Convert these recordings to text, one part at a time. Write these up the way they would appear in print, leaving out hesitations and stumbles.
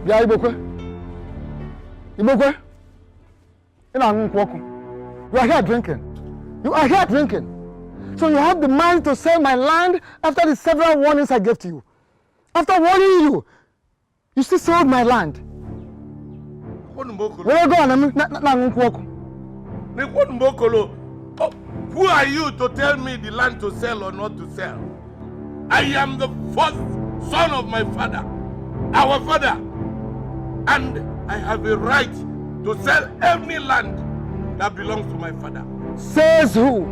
Yeah, Ibokwe. Ibokwe. You are here drinking. You are here drinking. So you have the mind to sell my land after the several warnings I gave to you. After warning you, you still sold my land. Where you go? Who are you to tell me the land to sell or not to sell? I am the first son of my father, our father, and I have a right to sell any land that belongs to my father. Says who?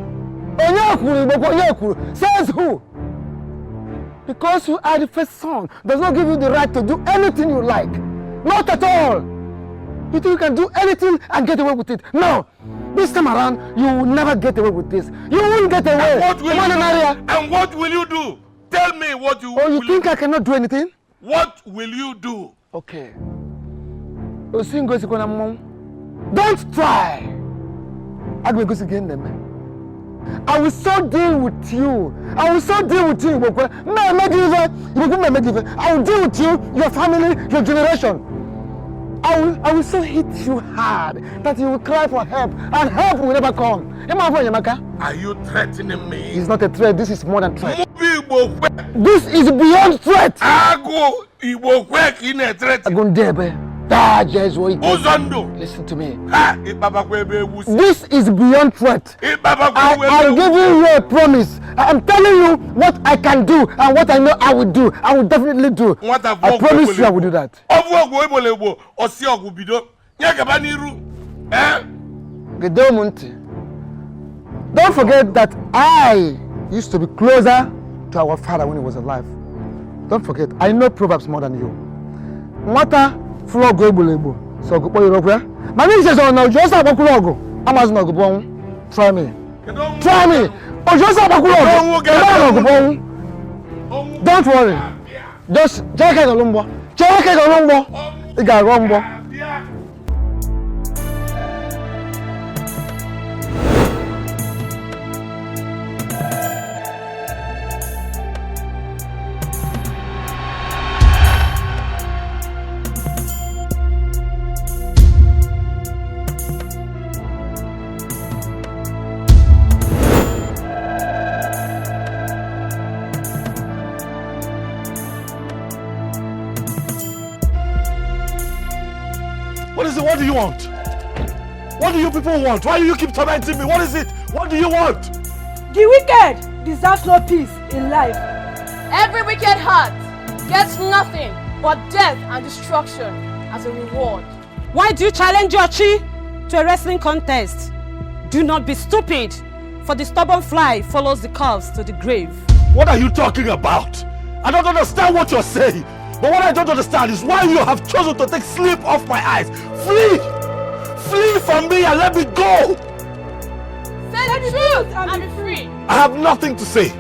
Says who? Because you are the first son does not give you the right to do anything you like. Not at all. You think you can do anything and get away with it? No. This time around, you will never get away with this. You won't get away. And what will you do? And what will you do? Tell me what you will do. Oh, you think I cannot do anything? What will you do? Okay. Don't try. I will so deal with you. I will so deal with you. I will deal with you, your family, your generation. I will so hit you hard that you will cry for help, and help will never come. Are you threatening me? It's not a threat. This is more than threat. This is beyond threat. Listen to me. This is beyond threat. I'm giving you a promise. I'm telling you what I can do and what I know I will do. I will definitely do. I promise you I will do that. Don't forget that I used to be closer to our father when he was alive. Don't forget, I know Proverbs more than you. Flow go able. So go you rock. My name is on now. Just have a logo. Amazon go bon. Try me. Try me. Oh, just have a logo. Don't worry. Just check it on lumbo. Check it on lumbo. You got rumbo. What do you want? What do you people want? Why do you keep tormenting me? What is it? What do you want? The wicked deserves no peace in life. Every wicked heart gets nothing but death and destruction as a reward. Why do you challenge your chi to a wrestling contest? Do not be stupid, for the stubborn fly follows the calves to the grave. What are you talking about? I don't understand what you're saying. But what I don't understand is why you have chosen to take sleep off my eyes. Flee! Flee from me and let me go! Say the truth and be free. I have nothing to say.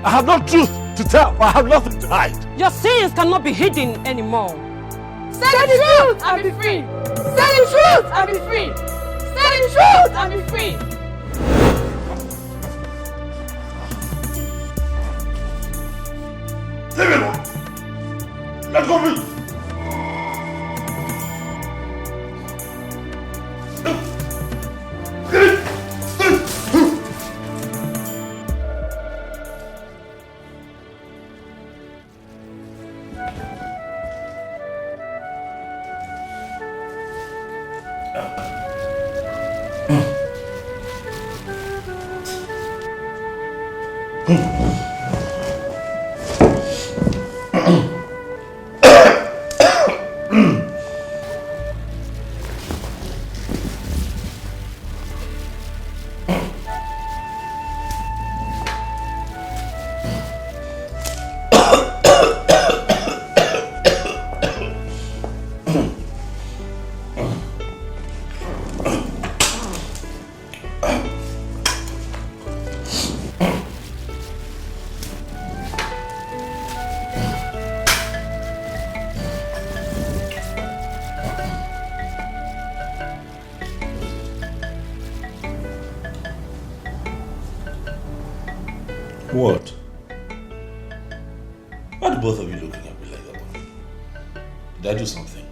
I have no truth to tell. I have nothing to hide. Your sins cannot be hidden anymore. Say the truth and be free. Say the truth and be free. Say the truth and be free. Leave it alone. Let's go, please. What? Why are both of you looking at me like that? Did I do something?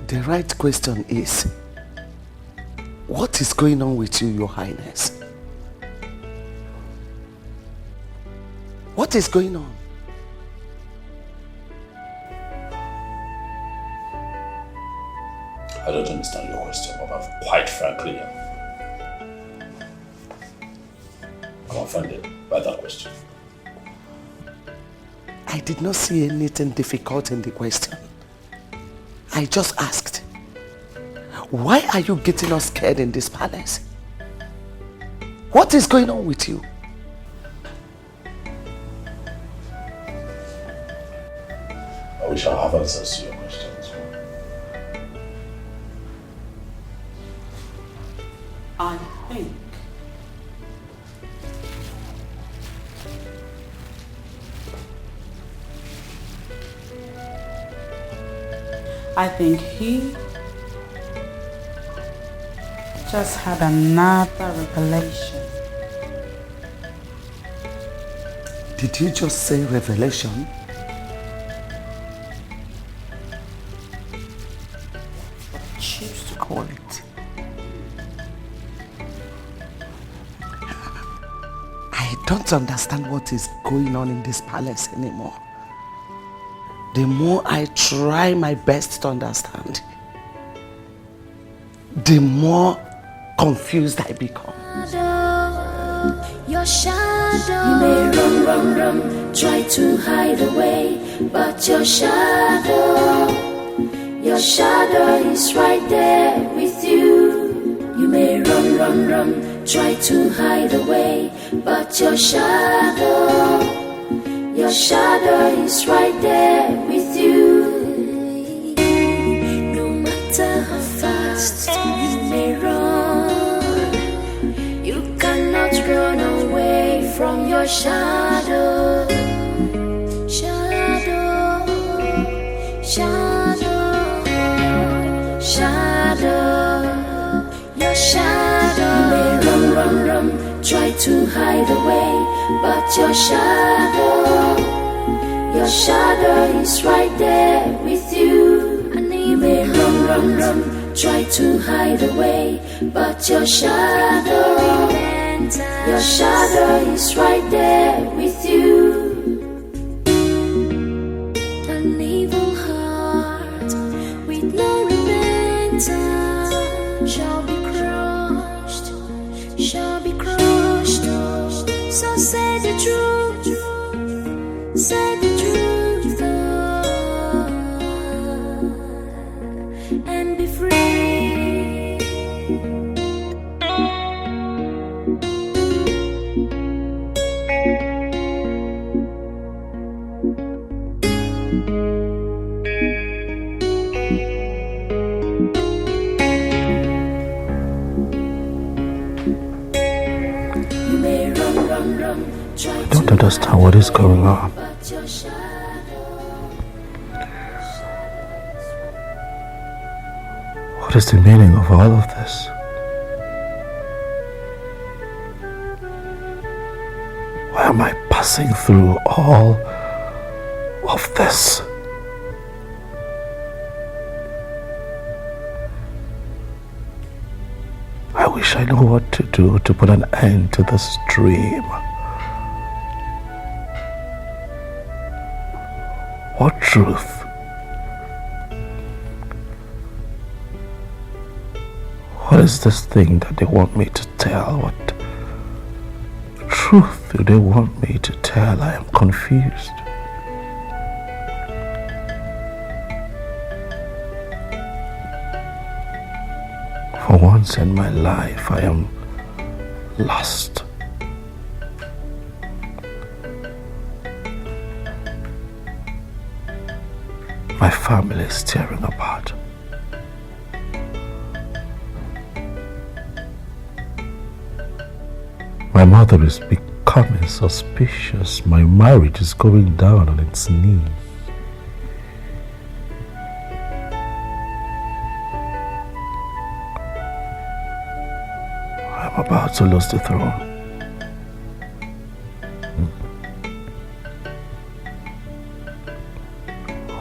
The right question is, what is going on with you, Your Highness? What is going on? I don't understand your question, Baba. Quite frankly, I'm offended by that question. I did not see anything difficult in the question. I just asked, why are you getting us scared in this palace? What is going on with you? I wish I have answers to your questions. I think he just had another revelation. Did you just say revelation? Choose to call it. I don't understand what is going on in this palace anymore. The more I try my best to understand, the more confused I become. Your shadow, you may run, try to hide away, but your shadow is right there with you. You may run, try to hide away, but your shadow is right there with you. No matter how fast you may run, you cannot run away from your shadow. Your shadow. You may run, try to hide away, but your shadow is right there with you. And you may run, try to hide away, but your shadow is right there with you. An evil heart with no repentance shall be crushed. So say the truth, and be free. I don't understand what is going on. What is the meaning of all of this? Why am I passing through all of this? I wish I knew what to do to put an end to this dream. What truth? What is this thing that they want me to tell? What truth do they want me to tell? I am confused. For once in my life, I am lost. My family is tearing apart. My mother is becoming suspicious. My marriage is going down on its knees. I'm about to lose the throne.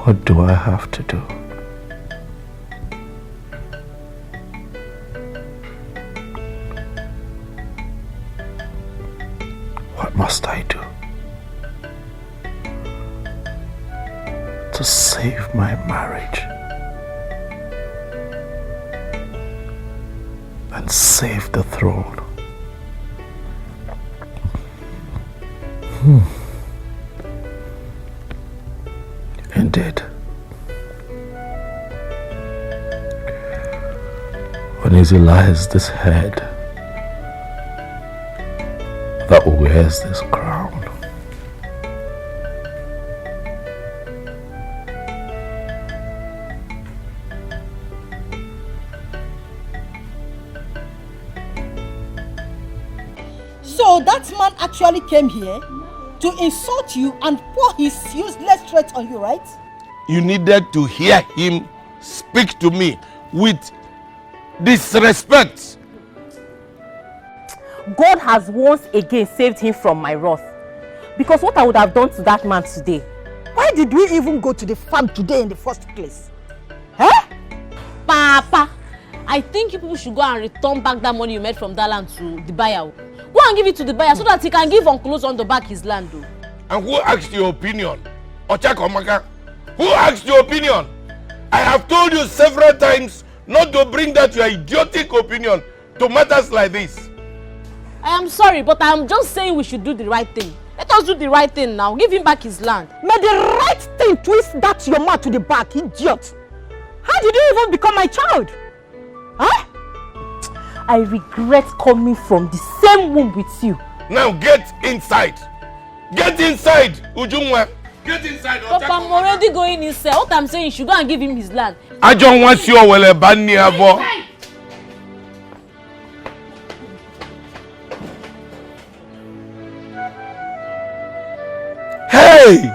What do I have to do? What must I do to save my marriage and save the throne? Indeed. When Izzy lies this head that wears this crown, So that man actually came here to insult you and pour his useless threats on you, right? You needed to hear him speak to me with disrespect. God has once again saved him from my wrath. Because what I would have done to that man today. Why did we even go to the farm today in the first place? Huh? Papa, I think you people should go and return back that money you made from that land to the buyer. Go and give it to the buyer so that he can give Uncle Ozondo back his land. Though. And who asked your opinion? Ochakomaka? Who asked your opinion? I have told you several times not to bring that your idiotic opinion to matters like this. I am sorry, but I am just saying we should do the right thing. Let us do the right thing now. Give him back his land. May the right thing twist that your mouth to the back, idiot. How did you even become my child? Huh? I regret coming from the same womb with you. Now get inside. Get inside, Ujungwa. Get inside. Papa, I'm already going inside. What I'm saying, you should go and give him his land. I don't want you to ban me. Hey!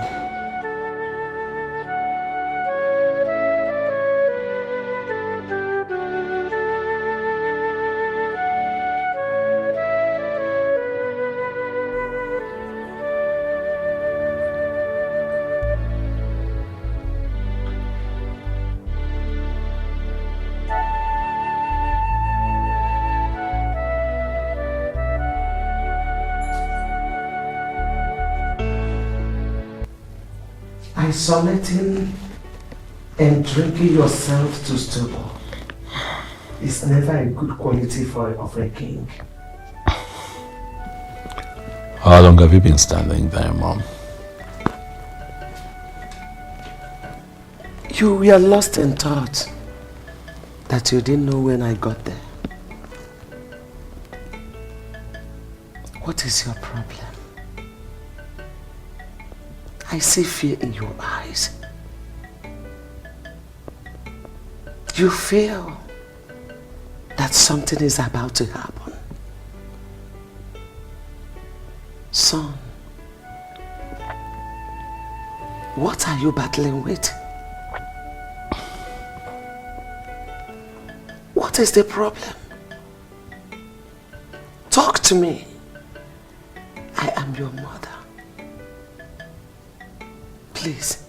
Isolating and drinking yourself to stupor is never a good quality of a king. How long have you been standing there, Mom? You were lost in thought that you didn't know when I got there. What is your problem? I see fear in your eyes. You feel that something is about to happen. Son, what are you battling with? What is the problem? Talk to me. I am your mother. Please.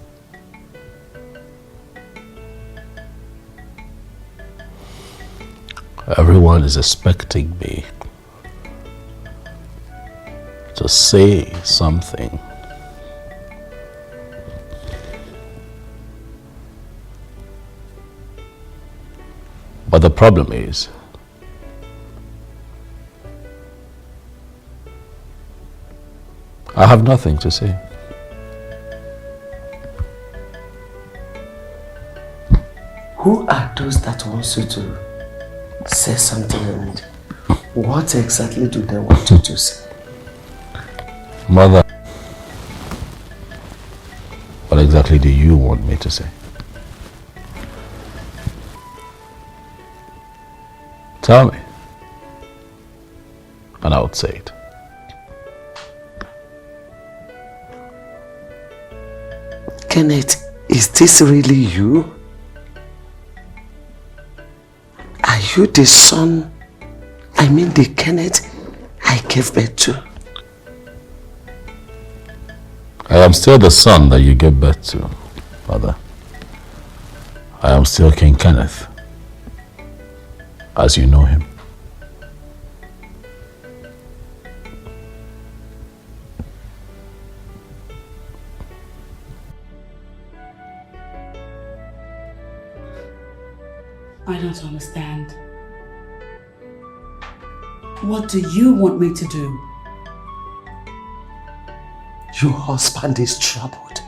Everyone is expecting me to say something. But the problem is, I have nothing to say. Who are those that want you to say something, and what exactly do they want you to say? Mother, what exactly do you want me to say? Tell me, and I would say it. Kenneth, is this really you? Are you the son, the Kenneth I gave birth to? I am still the son that you gave birth to, Father. I am still King Kenneth, as you know him. I don't understand. What do you want me to do? Your husband is troubled.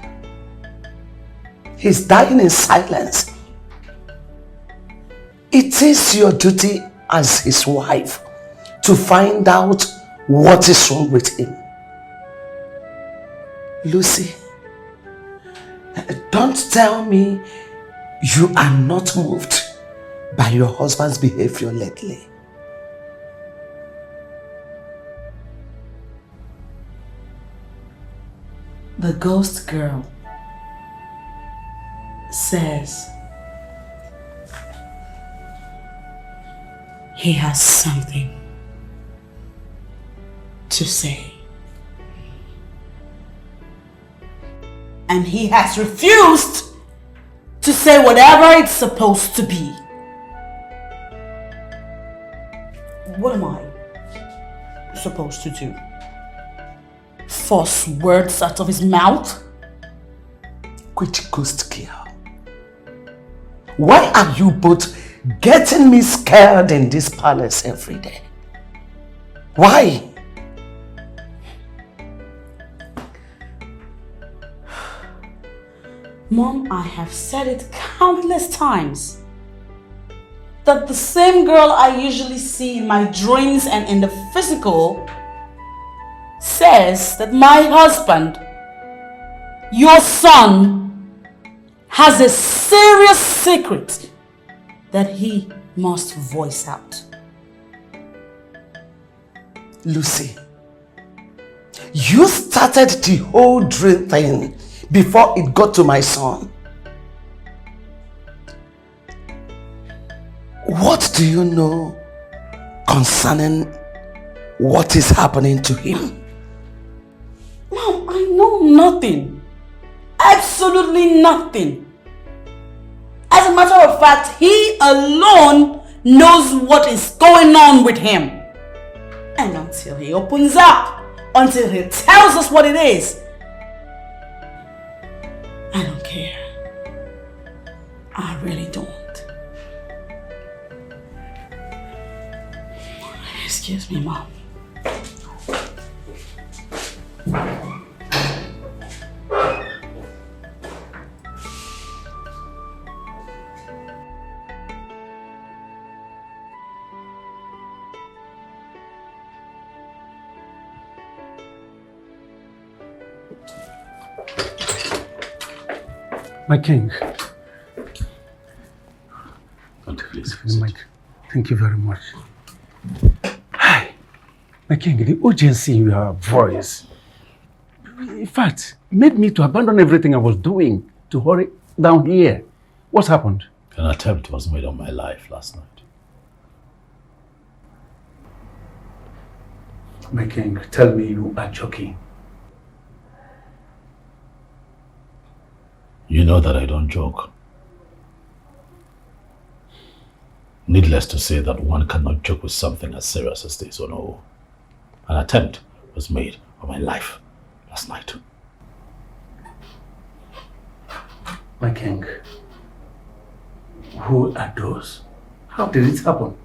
He's dying in silence. It is your duty as his wife to find out what is wrong with him. Lucy, don't tell me you are not moved by your husband's behavior lately. The ghost girl says he has something to say. And he has refused to say whatever it's supposed to be. What am I supposed to do? Force words out of his mouth? Which ghost girl? Why are you both getting me scared in this palace every day? Why? Mom, I have said it countless times that the same girl I usually see in my dreams and in the physical says that my husband, your son, has a serious secret that he must voice out. Lucy, you started the whole dream thing before it got to my son. What do you know concerning what is happening to him? Mom, I know nothing. Absolutely nothing. As a matter of fact, he alone knows what is going on with him. And until he opens up, until he tells us what it is, I don't care. I really don't. Excuse me, Mom. My king. Please, thank you very much. Hi. My king, the urgency in your voice, in fact, made me to abandon everything I was doing to hurry down here. What's happened? An attempt was made on my life last night. My king, tell me you are joking. You know that I don't joke. Needless to say that one cannot joke with something as serious as this, or no. An attempt was made on my life last night. My king, who are those? How did it happen?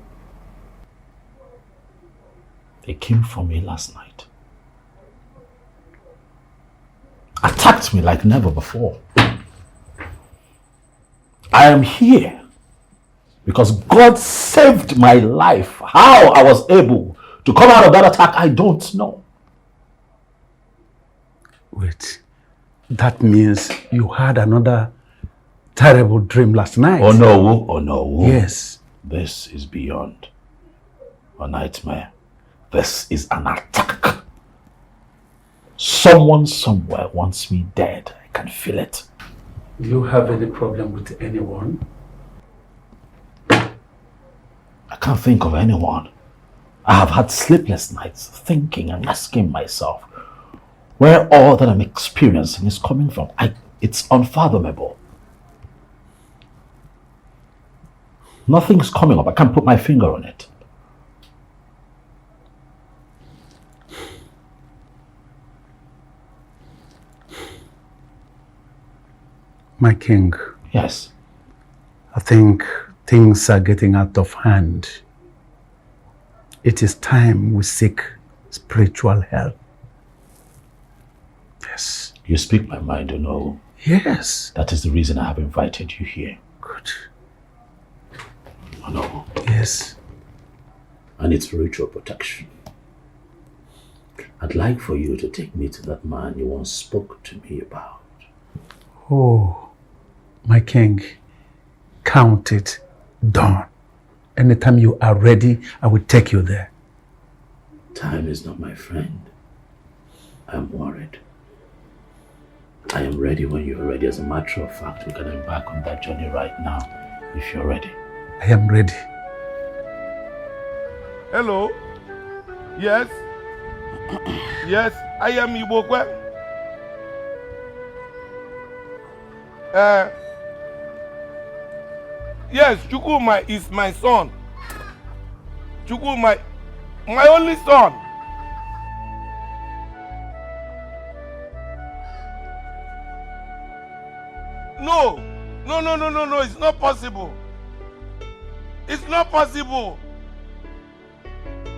They came for me last night. Attacked me like never before. I am here because God saved my life. How I was able to come out of that attack, I don't know. Wait, that means you had another terrible dream last night. Oh no, oh no. Yes. This is beyond a nightmare. This is an attack. Someone somewhere wants me dead. I can feel it. Do you have any problem with anyone? I can't think of anyone. I have had sleepless nights thinking and asking myself where all that I'm experiencing is coming from. It's unfathomable. Nothing's coming up. I can't put my finger on it. My king. Yes. I think Things are getting out of hand. It is time we seek spiritual help. Yes. You speak my mind, no? Yes. That is the reason I have invited you here. Good. No. Yes. I need spiritual protection. I'd like for you to take me to that man you once spoke to me about. Oh, my king, count it done. Anytime you are ready, I will take you there. Time is not my friend. I'm worried. I am ready when you're ready. As a matter of fact, we can embark on that journey right now, if you're ready. I am ready. Hello? Yes? Yes, I am Ibokwe. Yes, Chukwuma is my son. Chukwuma, my only son. No, it's not possible. It's not possible.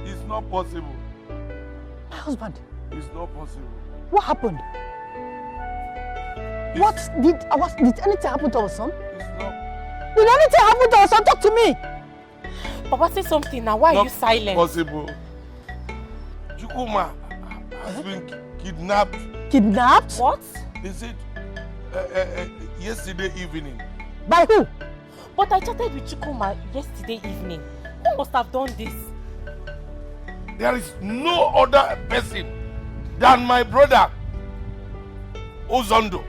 It's not possible. My husband. It's not possible. What happened? What did anything happen to our son? It's not. Did anything happen to our son? Talk to me. Papa, say something now. Why are you silent? Possible. Chukwuma has been kidnapped. Kidnapped? What? They said yesterday evening. By who? But I chatted with Chukwuma yesterday evening. Who must have done this? There is no other person than my brother, Uzondo.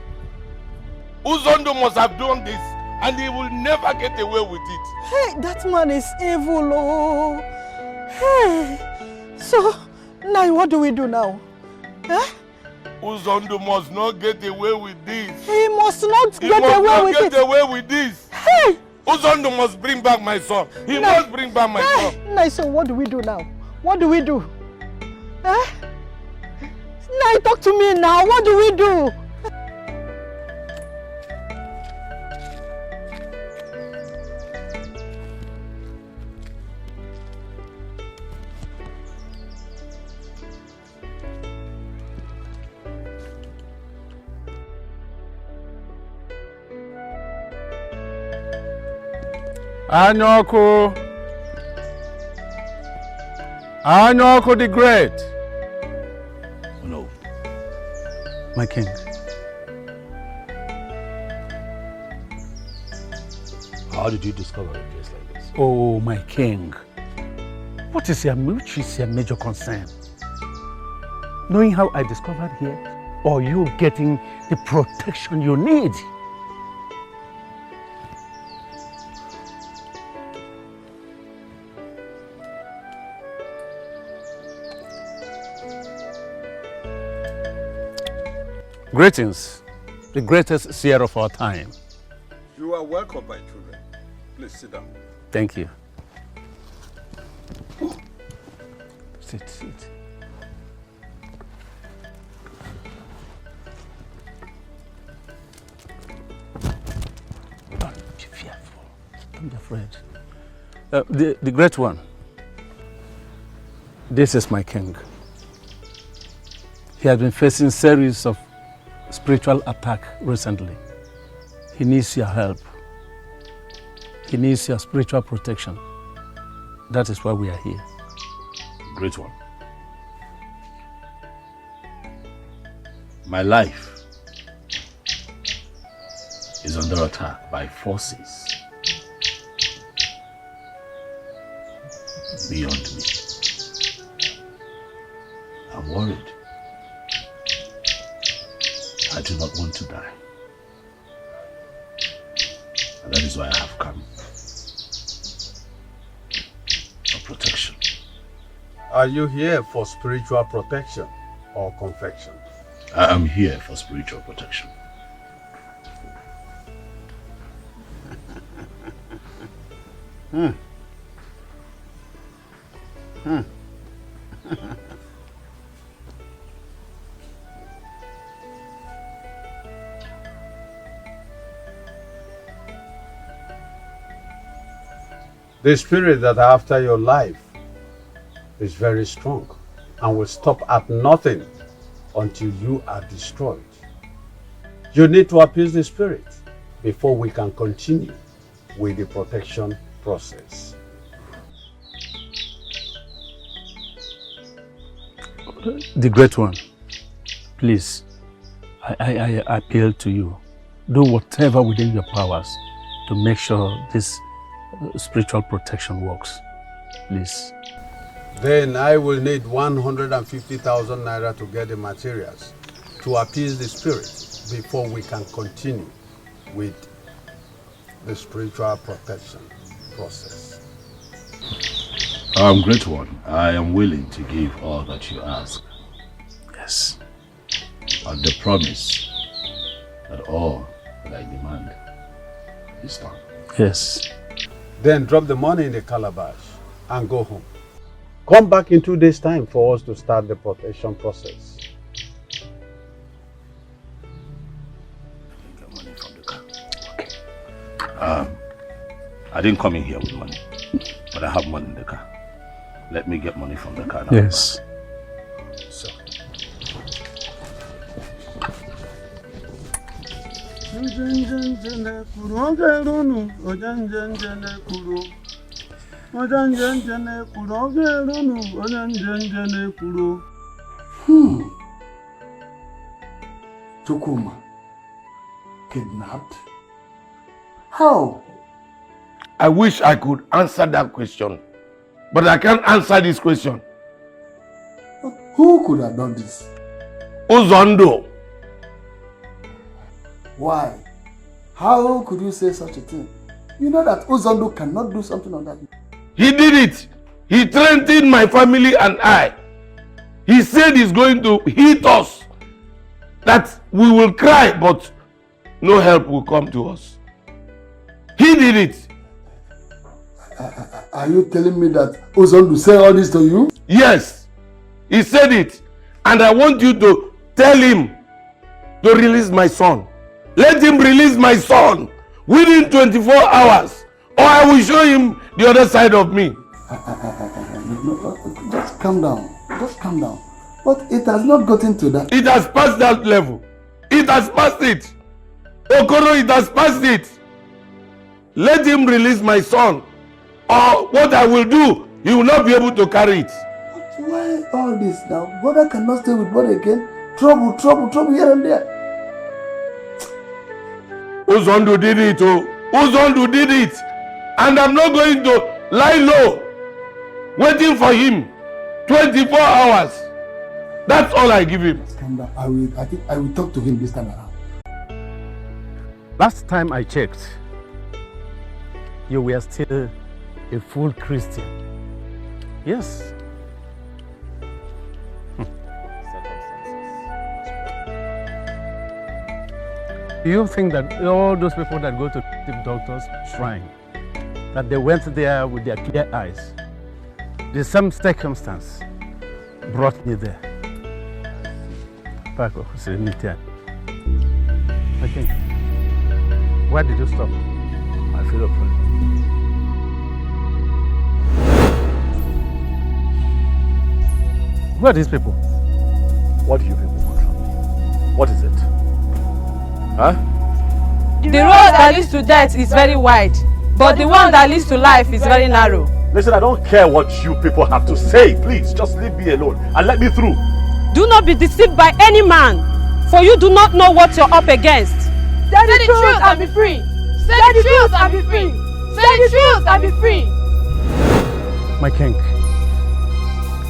Uzondo must have done this, and he will never get away with it. Hey, that man is evil, oh. Hey, so now what do we do now? Huh? Uzondo must not get away with this. He must not get away with this. Hey! Uzondo must bring back my son. He must bring back my son. Now, so what do we do now? What do we do? Huh? Now talk to me now. What do we do? Anyoko. Anyoko the Great. No. My king. How did you discover a place like this? Oh, my king. Which is your major concern? Knowing how I discovered here, or you getting the protection you need? Greetings, the greatest seer of our time. You are welcome, my children. Please sit down. Thank you. Sit. Don't be fearful. Don't be afraid. The great one. This is my king. He has been facing series of spiritual attack recently. He needs your help. He needs your spiritual protection. That is why we are here. Great one. My life is under attack by forces beyond me. I'm worried. I do not want to die. And that is why I have come. For protection. Are you here for spiritual protection or confection? I am here for spiritual protection. The spirit that are after your life is very strong and will stop at nothing until you are destroyed. You need to appease the spirit before we can continue with the protection process. The Great One, please, I appeal to you. Do whatever within your powers to make sure this spiritual protection works. Please. Then I will need 150,000 naira to get the materials to appease the spirit before we can continue with the spiritual protection process. Great One, I am willing to give all that you ask. Yes. On the promise that all that I demand is done. Yes. Then drop the money in the calabash and go home. Come back in 2 days' time for us to start the protection process. Get money from the car. Okay. I didn't come in here with money, but I have money in the car. Let me get money from the car now. Yes. So. Chukwuma, kidnapped? How? I wish I could answer that question, but I can't answer this question. But who could have done this? Uzondo. Why? How could you say such a thing? You know that Uzondo cannot do something on that. He did it. He threatened my family and I. He said he's going to hit us. That we will cry, but no help will come to us. He did it. Are you telling me that Uzondo said all this to you? Yes. He said it. And I want you to tell him to release my son. Let him release my son within 24 hours, or I will show him the other side of me. Just calm down. Just calm down. But it has not gotten to that. It has passed that level. It has passed it. Okoro, it has passed it. Let him release my son, or what I will do, he will not be able to carry it. But why all this now? Brother cannot stay with brother again. Trouble here and there. Uzondo did it, oh. Uzondo did it. And I'm not going to lie low, waiting for him 24 hours. That's all I give him. Calm down. I think I will talk to him this time around. Last time I checked, you were still a full Christian. Yes. Do you think that all those people that go to the doctor's shrine, that they went there with their clear eyes? There's some circumstance brought me there. Paco, I think. Why did you stop? I feel afraid. Who are these people? What do you people want from me? What is it? Huh? The road that leads to death is very wide, but the one that leads to life is very narrow. Listen, I don't care what you people have to say. Please, just leave me alone and let me through. Do not be deceived by any man, for you do not know what you're up against. Say the truth and be free. Say the truth and be free. Say the truth and be free. My king,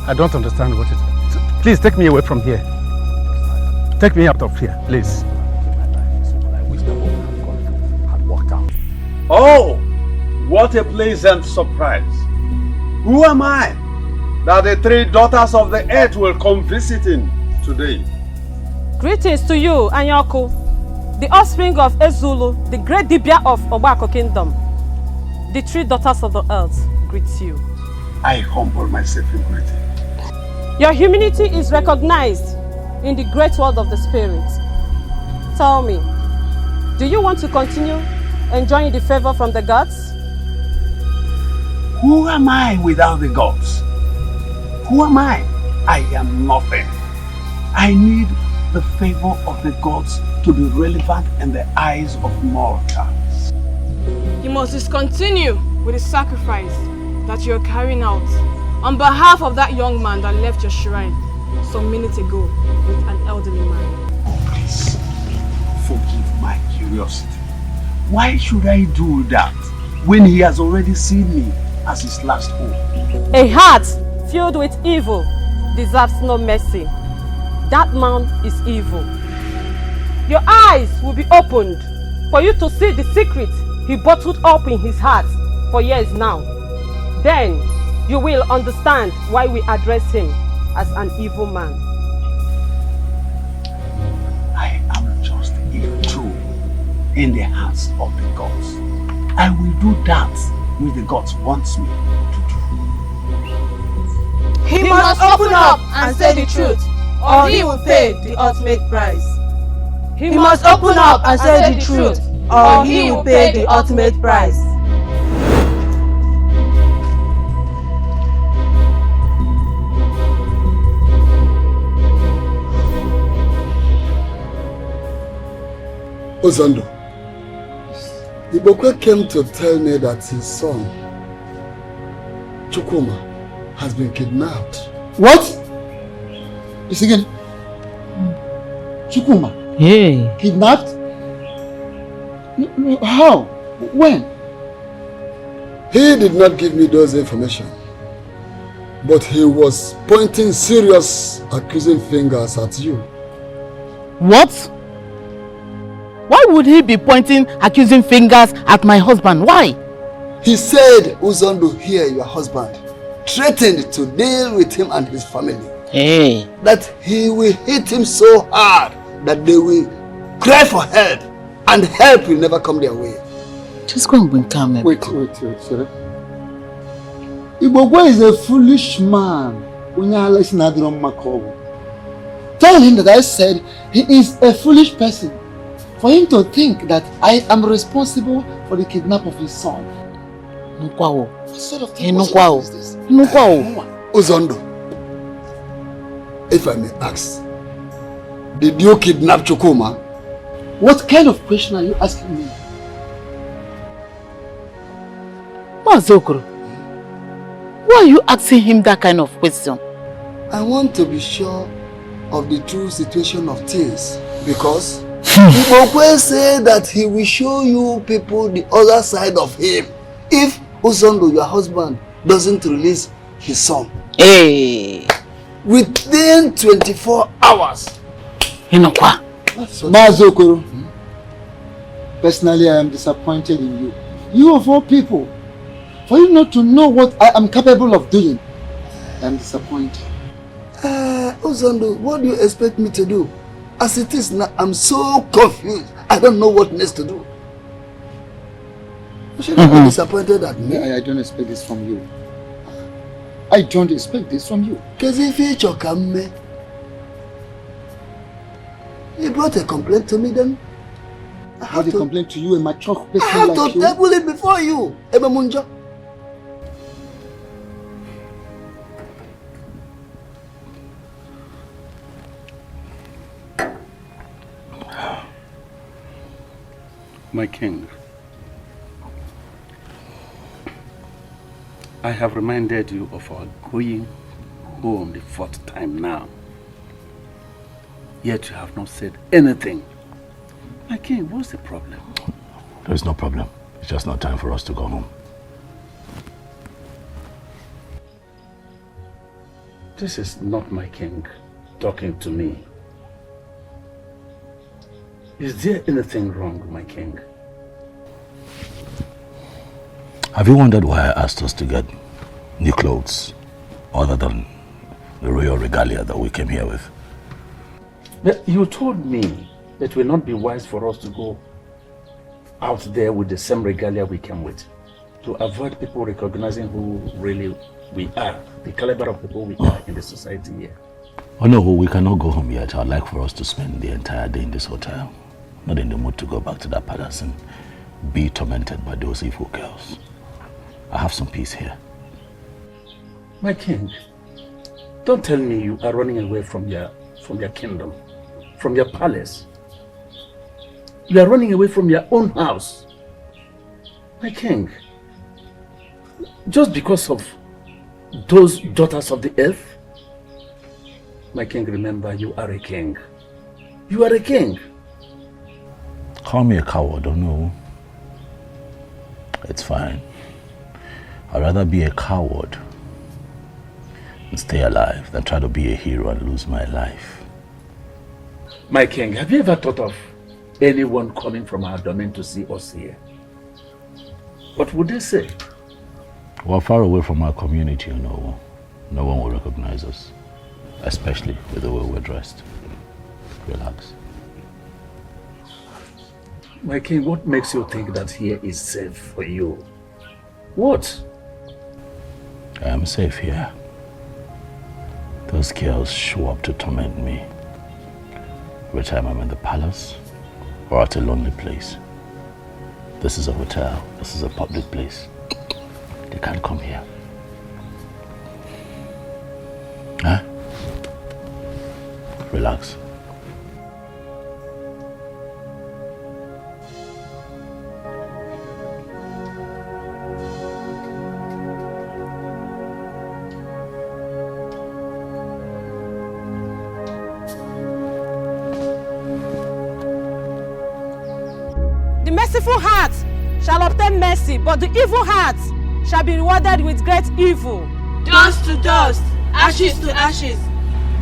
I don't understand what it is. Please take me away from here. Take me out of here, please. Oh, what a pleasant surprise. Who am I that the three daughters of the earth will come visiting today? Greetings to you, Anyoko, the offspring of Ezulu, the great Dibia of Obako Kingdom. The three daughters of the earth greet you. I humble myself in greeting. Your humility is recognized in the great world of the spirit. Tell me, do you want to continue enjoying the favor from the gods? Who am I without the gods? Who am I? I am nothing. I need the favor of the gods to be relevant in the eyes of mortals. You must discontinue with the sacrifice that you're carrying out on behalf of that young man that left your shrine some minutes ago with an elderly man. Oh, please, forgive my curiosity. Why should I do that when he has already seen me as his last hope? A heart filled with evil deserves no mercy. That man is evil. Your eyes will be opened for you to see the secret he bottled up in his heart for years now. Then you will understand why we address him as an evil man. I am just a tool in the hands of the gods. I will do that which the gods wants me to do. He must open up and say the truth, or he will pay the ultimate price. He must open up and say the truth, or he will pay the ultimate price. Ozondo, Ibokwe came to tell me that his son, CHUKWUKA, has been kidnapped. What? Is again? CHUKWUKA? Hey. Kidnapped? How? When? He did not give me those information, but he was pointing serious accusing fingers at you. What? Why would he be pointing accusing fingers at my husband? Why? He said Uzondo here, your husband, threatened to deal with him and his family. Hey. That he will hit him so hard that they will cry for help, and help will never come their way. Just go and bring calm. Wait, sorry. Ibogwe is a foolish man. Tell him that I said he is a foolish person. For him to think that I am responsible for the kidnap of his son. What sort of thing is this? Uzondo, if I may ask, did you kidnap CHUKWUKA? What kind of question are you asking me? Mazokoro, why are you asking him that kind of question? I want to be sure of the true situation of things, because Ibokwe said that he will show you people the other side of him if Uzondo, your husband, doesn't release his son. Hey. Within 24 hours. Inokwa. Mazokoro, personally I am disappointed in you. You of all people, for you not to know what I am capable of doing, I am disappointed. Uzondo, what do you expect me to do? As it is now, I'm so confused. I don't know what next to do. You should not be disappointed at me. I don't expect this from you. I don't expect this from you. He brought a complaint to me then. I have to complain to you, a mature person like you. I have to table it before you, Ebe Munja. My king, I have reminded you of our going home the 4th time now. Yet you have not said anything. My king, what's the problem? There is no problem. It's just not time for us to go home. This is not my king talking to me. Is there anything wrong, my king? Have you wondered why I asked us to get new clothes other than the royal regalia that we came here with? You told me that it will not be wise for us to go out there with the same regalia we came with, to avoid people recognizing who really we are, the caliber of people we are in the society here. Oh no, we cannot go home yet. I'd like for us to spend the entire day in this hotel. Not in the mood to go back to that palace and be tormented by those evil girls. I have some peace here. My king, don't tell me you are running away from your kingdom, from your palace. You are running away from your own house. My king, just because of those daughters of the earth? My king, remember, you are a king. You are a king. Call me a coward, or no? It's fine. I'd rather be a coward and stay alive than try to be a hero and lose my life. My king, have you ever thought of anyone coming from our domain to see us here? What would they say? We're far away from our community, you know. No one will recognize us, especially with the way we're dressed. Relax. My king, what makes you think that here is safe for you? What? I am safe here. Those girls show up to torment me every time I'm in the palace or at a lonely place. This is a hotel. This is a public place. They can't come here. Huh? Relax. The merciful heart shall obtain mercy, but the evil heart shall be rewarded with great evil. Dust to dust, ashes to ashes.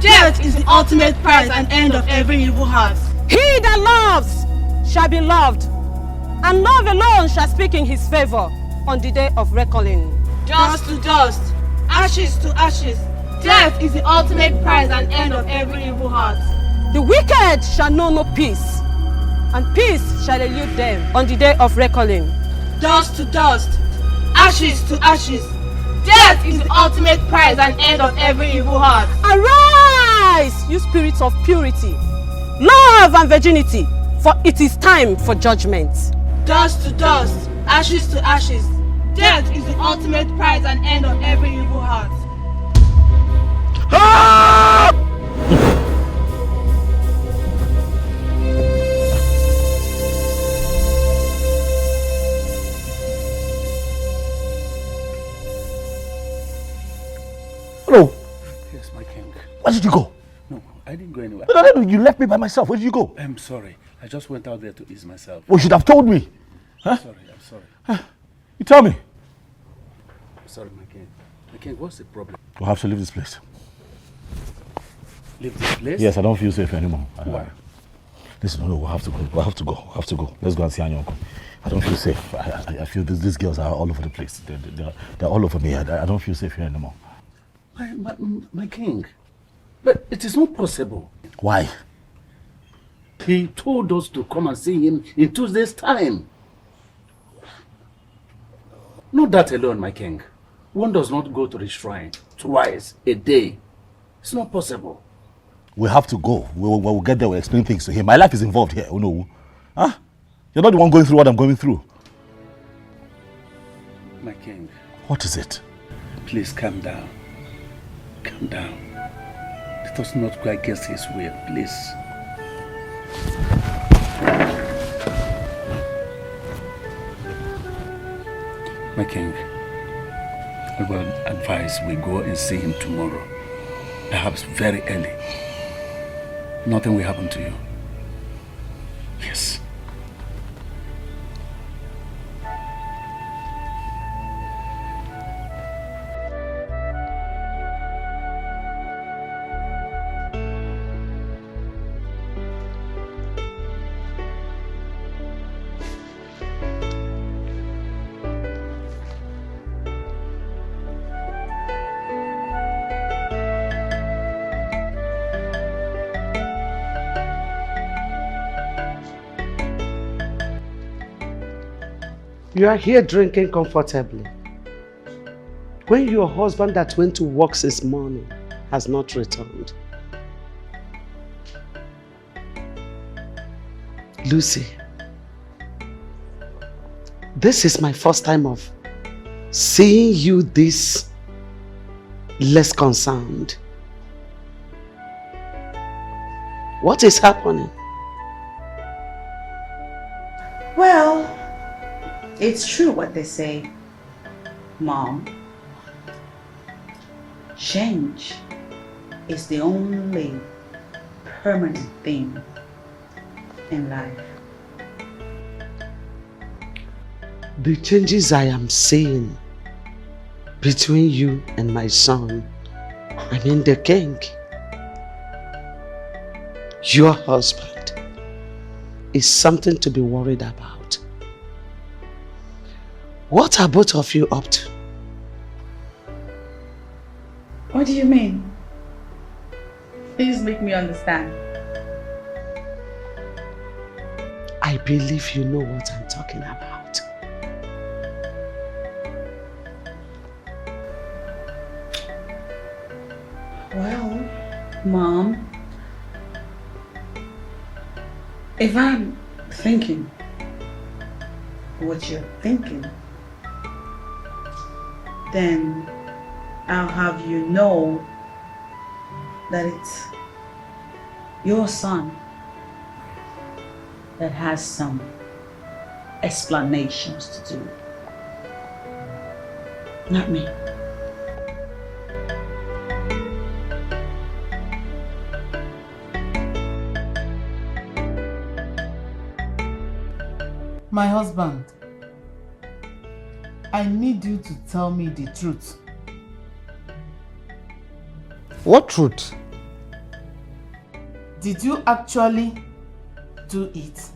Death is the ultimate prize and end of every evil heart. He that loves shall be loved, and love alone shall speak in his favor on the day of reckoning. Dust to dust, ashes to ashes. Death is the ultimate prize and end of every evil heart. The wicked shall know no peace, and peace shall elude them on the day of reckoning. Dust to dust, ashes to ashes. Death is the ultimate prize and end of every evil heart. Arise, you spirits of purity, love and virginity, for it is time for judgment. Dust to dust, ashes to ashes. Death is the ultimate prize and end of every evil heart. Hello. Yes, my king. Where did you go? No, I didn't go anywhere. No, you left me by myself. Where did you go? I'm sorry. I just went out there to ease myself. Well, you should have told me. Huh? I'm sorry. You tell me. I'm sorry, my king. My king, what's the problem? We'll have to leave this place. Leave this place? Yes, I don't feel safe anymore. Why? Listen, no, we'll have to go. We'll have to go. We'll have to go. Let's go and see Anyonko. I don't feel safe. I feel these girls are all over the place. They're all over me. I don't feel safe here anymore. My king, but it is not possible. Why? He told us to come and see him in 2 days' time. Not that alone, my king. One does not go to the shrine twice a day. It's not possible. We have to go. We'll get there. We'll explain things to him. My life is involved here. Oh no. Huh? You're not the one going through what I'm going through. My king. What is it? Please calm down. Calm down. Let us not go against his will, please. My king, I will advise we go and see him tomorrow. Perhaps very early. Nothing will happen to you. Yes. You are here drinking comfortably when your husband that went to work since morning has not returned. Lucy, this is my first time of seeing you this less concerned. What is happening? Well, it's true what they say, Mom. Change is the only permanent thing in life. The changes I am seeing between you and my son, I mean the king, your husband, is something to be worried about. What are both of you up to? What do you mean? Please make me understand. I believe you know what I'm talking about. Well, Mom, if I'm thinking what you're thinking, then I'll have you know that it's your son that has some explanations to do, not me. My husband, I need you to tell me the truth. What truth? Did you actually do it?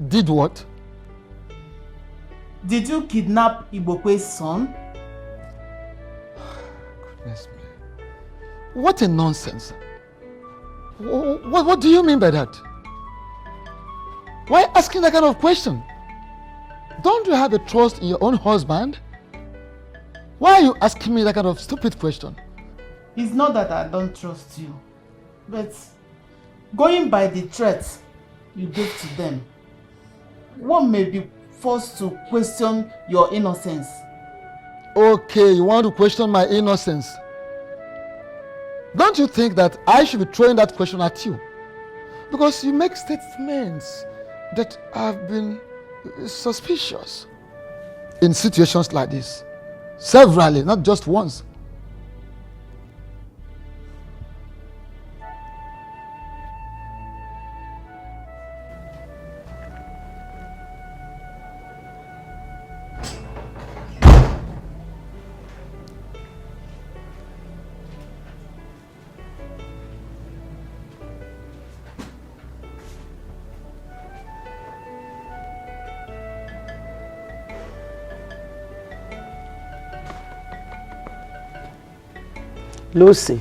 Did what? Did you kidnap Ibokwe's son? Goodness me. What a nonsense. What do you mean by that? Why asking that kind of question? Don't you have a trust in your own husband? Why are you asking me that kind of stupid question? It's not that I don't trust you, but going by the threats you gave to them, one may be forced to question your innocence. Okay, you want to question my innocence? Don't you think that I should be throwing that question at you? Because you make statements that have been suspicious in situations like this. Severally, not just once. Lucy.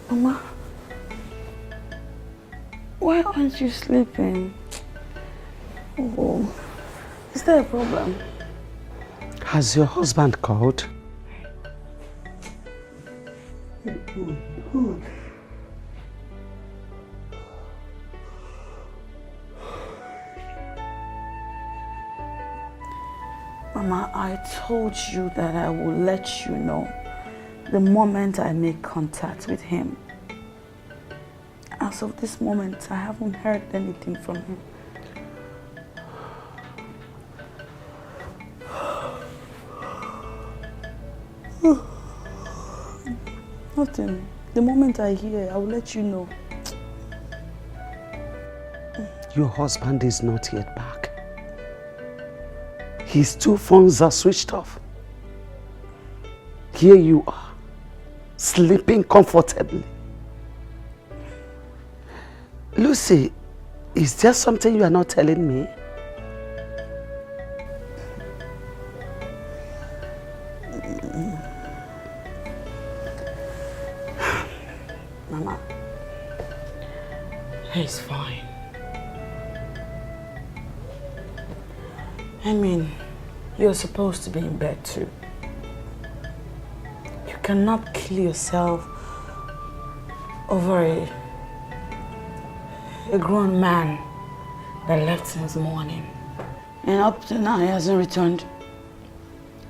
Mama, why aren't you sleeping? Oh, is there a problem? Has your husband called? Mama, I told you that I will let you know the moment I make contact with him. As of this moment, I haven't heard anything from him. Nothing. The moment I hear, I will let you know. Your husband is not yet back. His 2 phones are switched off. Here you are, sleeping comfortably. Lucy, is there something you are not telling me? Mama, he's fine. I mean, you're supposed to be in bed too. You cannot kill yourself over a grown man that left since morning. And up to now, he hasn't returned.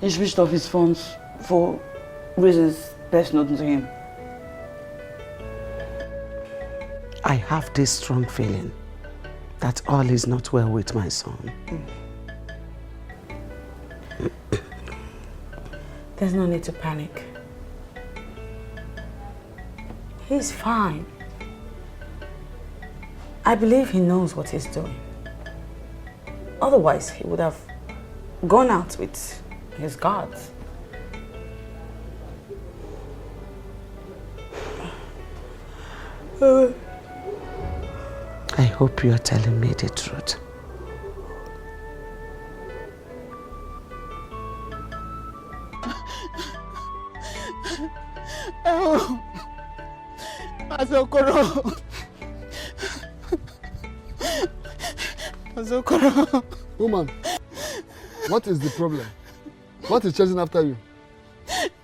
He switched off his phones for reasons best known to him. I have this strong feeling that all is not well with my son. There's no need to panic. He's fine. I believe he knows what he's doing. Otherwise, he would have gone out with his guards. I hope you are telling me the truth. Oh, Azokoro. Azokoro. Woman, what is the problem? What is chasing after you?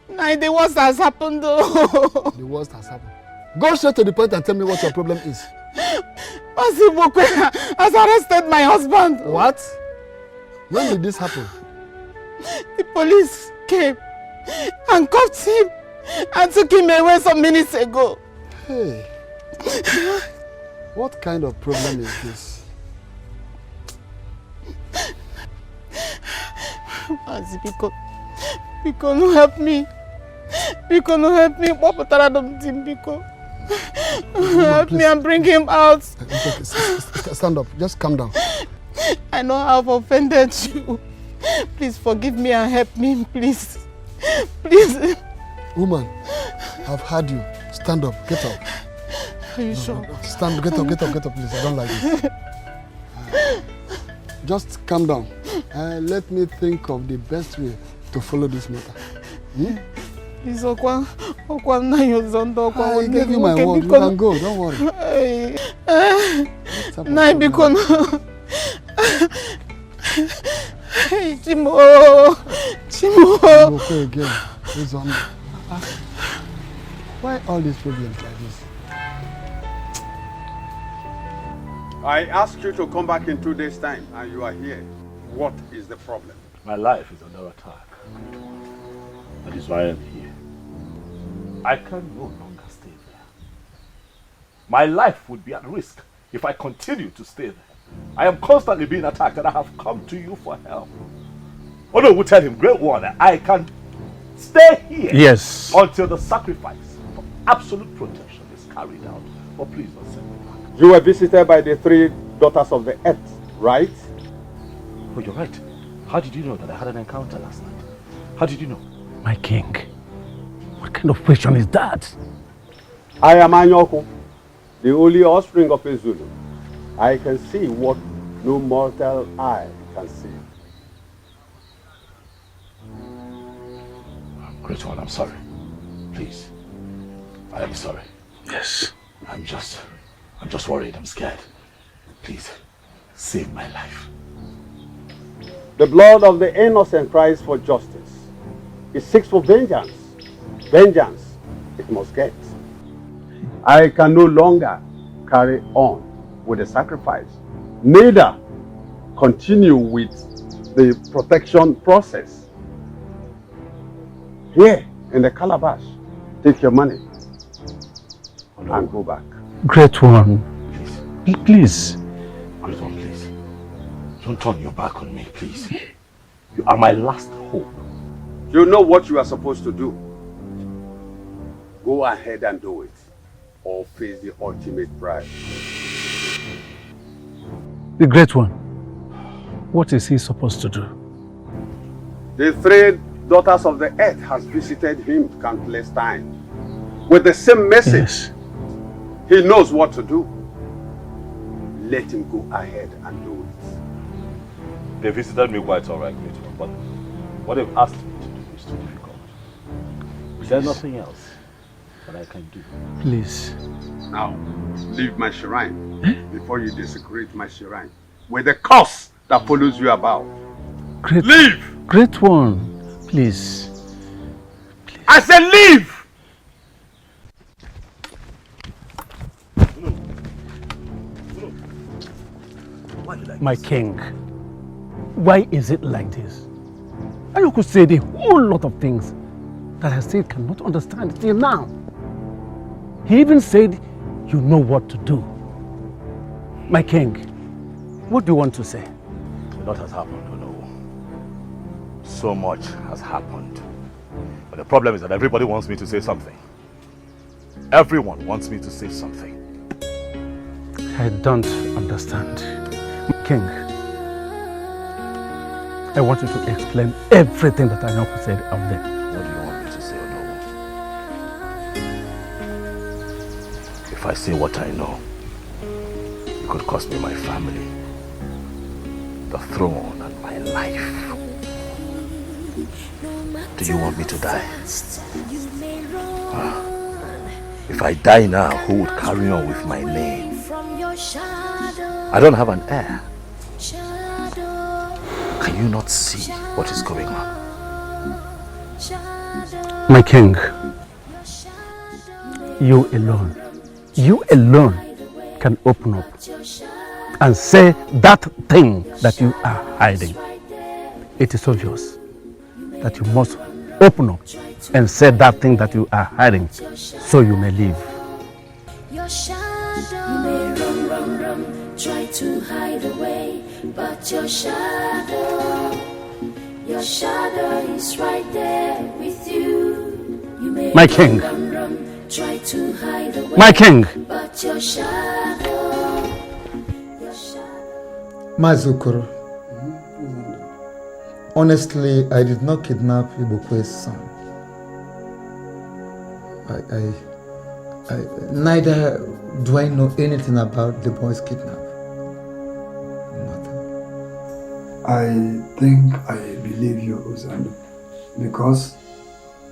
Nah, the worst has happened though. The worst has happened. Go straight to the point and tell me what your problem is. Masibokwe has arrested my husband. What? When did this happen? The police came and cuffed him and took him away some minutes ago. Hey, what kind of problem is this? Masibiko, no help me. Biko, no help me. Biko. Help me and bring him out. Okay, stand up. Just calm down. I know I've offended you. Please forgive me and help me, please. Please. Woman, I've heard you. Stand up. Get up. Are you sure? Stand. Get up, please. I don't like this. Just calm down. Let me think of the best way to follow this matter. Please, Okwa, na yozondo. I gave you my word. You can go. Don't worry. Nah, Biko, no. Chimo. Okay, again. Why all these problems like this? I asked you to come back in 2 days' time, and you are here. What is the problem? My life is under attack. That is why I'm here. I can no longer stay there. My life would be at risk if I continue to stay there. I am constantly being attacked and I have come to you for help. Oh no, we'll tell him, Great One, I can stay here until the sacrifice for absolute protection is carried out. But please don't send me back. You were visited by the 3 daughters of the earth, right? Oh, you're right. How did you know that I had an encounter last night? How did you know? My king, what kind of question is that? I am Anyoko, the only offspring of Ezulu. I can see what no mortal eye can see. Great One, I'm sorry. Please. I am sorry. Yes. I'm just worried. I'm scared. Please, save my life. The blood of the innocent cries for justice. It seeks for vengeance. Vengeance it must get. I can no longer carry on with the sacrifice, neither continue with the protection process. Here in the calabash, take your money and go back. Great One, please. Great One, please. Don't turn your back on me, please. You are my last hope. You know what you are supposed to do. Go ahead and do it, or face the ultimate prize. The Great One, what is he supposed to do? The 3 daughters of the earth has visited him countless times with the same message. Yes. He knows what to do. Let him go ahead and do it. They visited me quite alright, Great One, but what they've asked me to do is too difficult. Is there nothing else that I can do? Please. Now, leave my shrine before you desecrate my shrine with the curse that follows you about. Leave! Great One, please. I said leave! My king, Why is it like this? And you could say a whole lot of things that I still cannot understand till now. He even said, you know what to do. My king, what do you want to say? A lot has happened, So much has happened. But the problem is that everybody wants me to say something. Everyone wants me to say something. I don't understand. King, I want you to explain everything that I know said out there. What do you want me to say, Onowu? If I say what I know, it could cost me my family, the throne, and my life. Do you want me to die? If I die now, who would carry on with my name? I don't have an heir. Can you not see what is going on? My king, you alone can open up and say that thing that you are hiding. It is obvious that you must open up and say that thing that you are hiding so you may live. Your shadow, you may run, try to hide away, but your shadow is right there with you. You may My king, run, try to hide away, my king, but your shadow. Mazukuru, honestly, I did not kidnap Ibukwe's son. Neither do I know anything about the boy's kidnap. Nothing. I think I believe you, Uzandu, because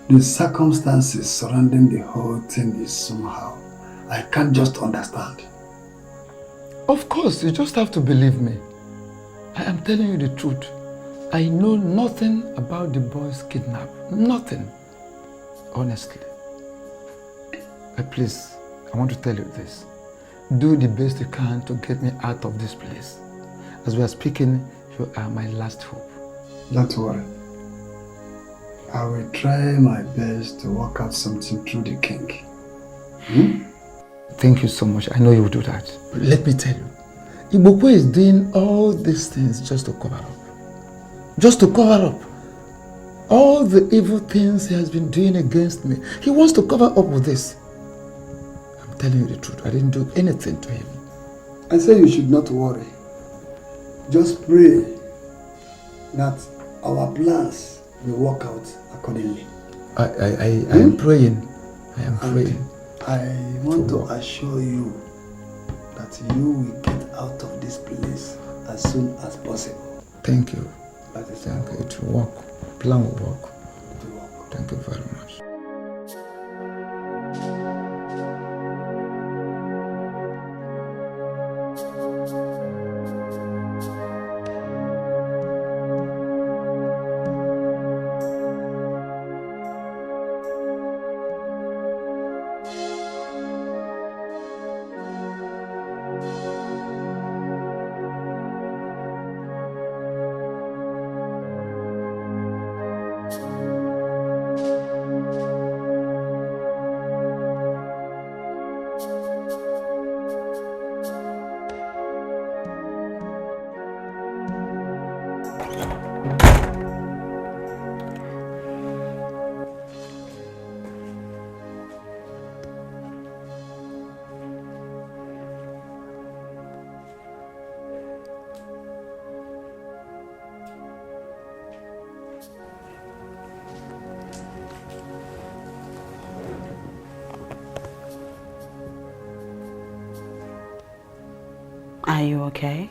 the circumstances surrounding the whole thing is somehow I can't just understand. Of course, you just have to believe me. I am telling you the truth. I know nothing about the boy's kidnap. Nothing. Honestly. Please, I want to tell you this. Do the best you can to get me out of this place. As we are speaking, you are my last hope. Don't worry. I will try my best to work out something through the king. Thank you so much. I know you will do that. But let me tell you, Ibukwe is doing all these things just to cover up. Just to cover up. All the evil things he has been doing against me. He wants to cover up with this. I'm telling you the truth. I didn't do anything to him. I say you should not worry. Just pray that our plans will work out accordingly. I am praying. I am praying. I want to assure you that you will get out of this place as soon as possible. Thank you. That is Thank you. It will work. Plan will work. Thank you very much. Are you okay?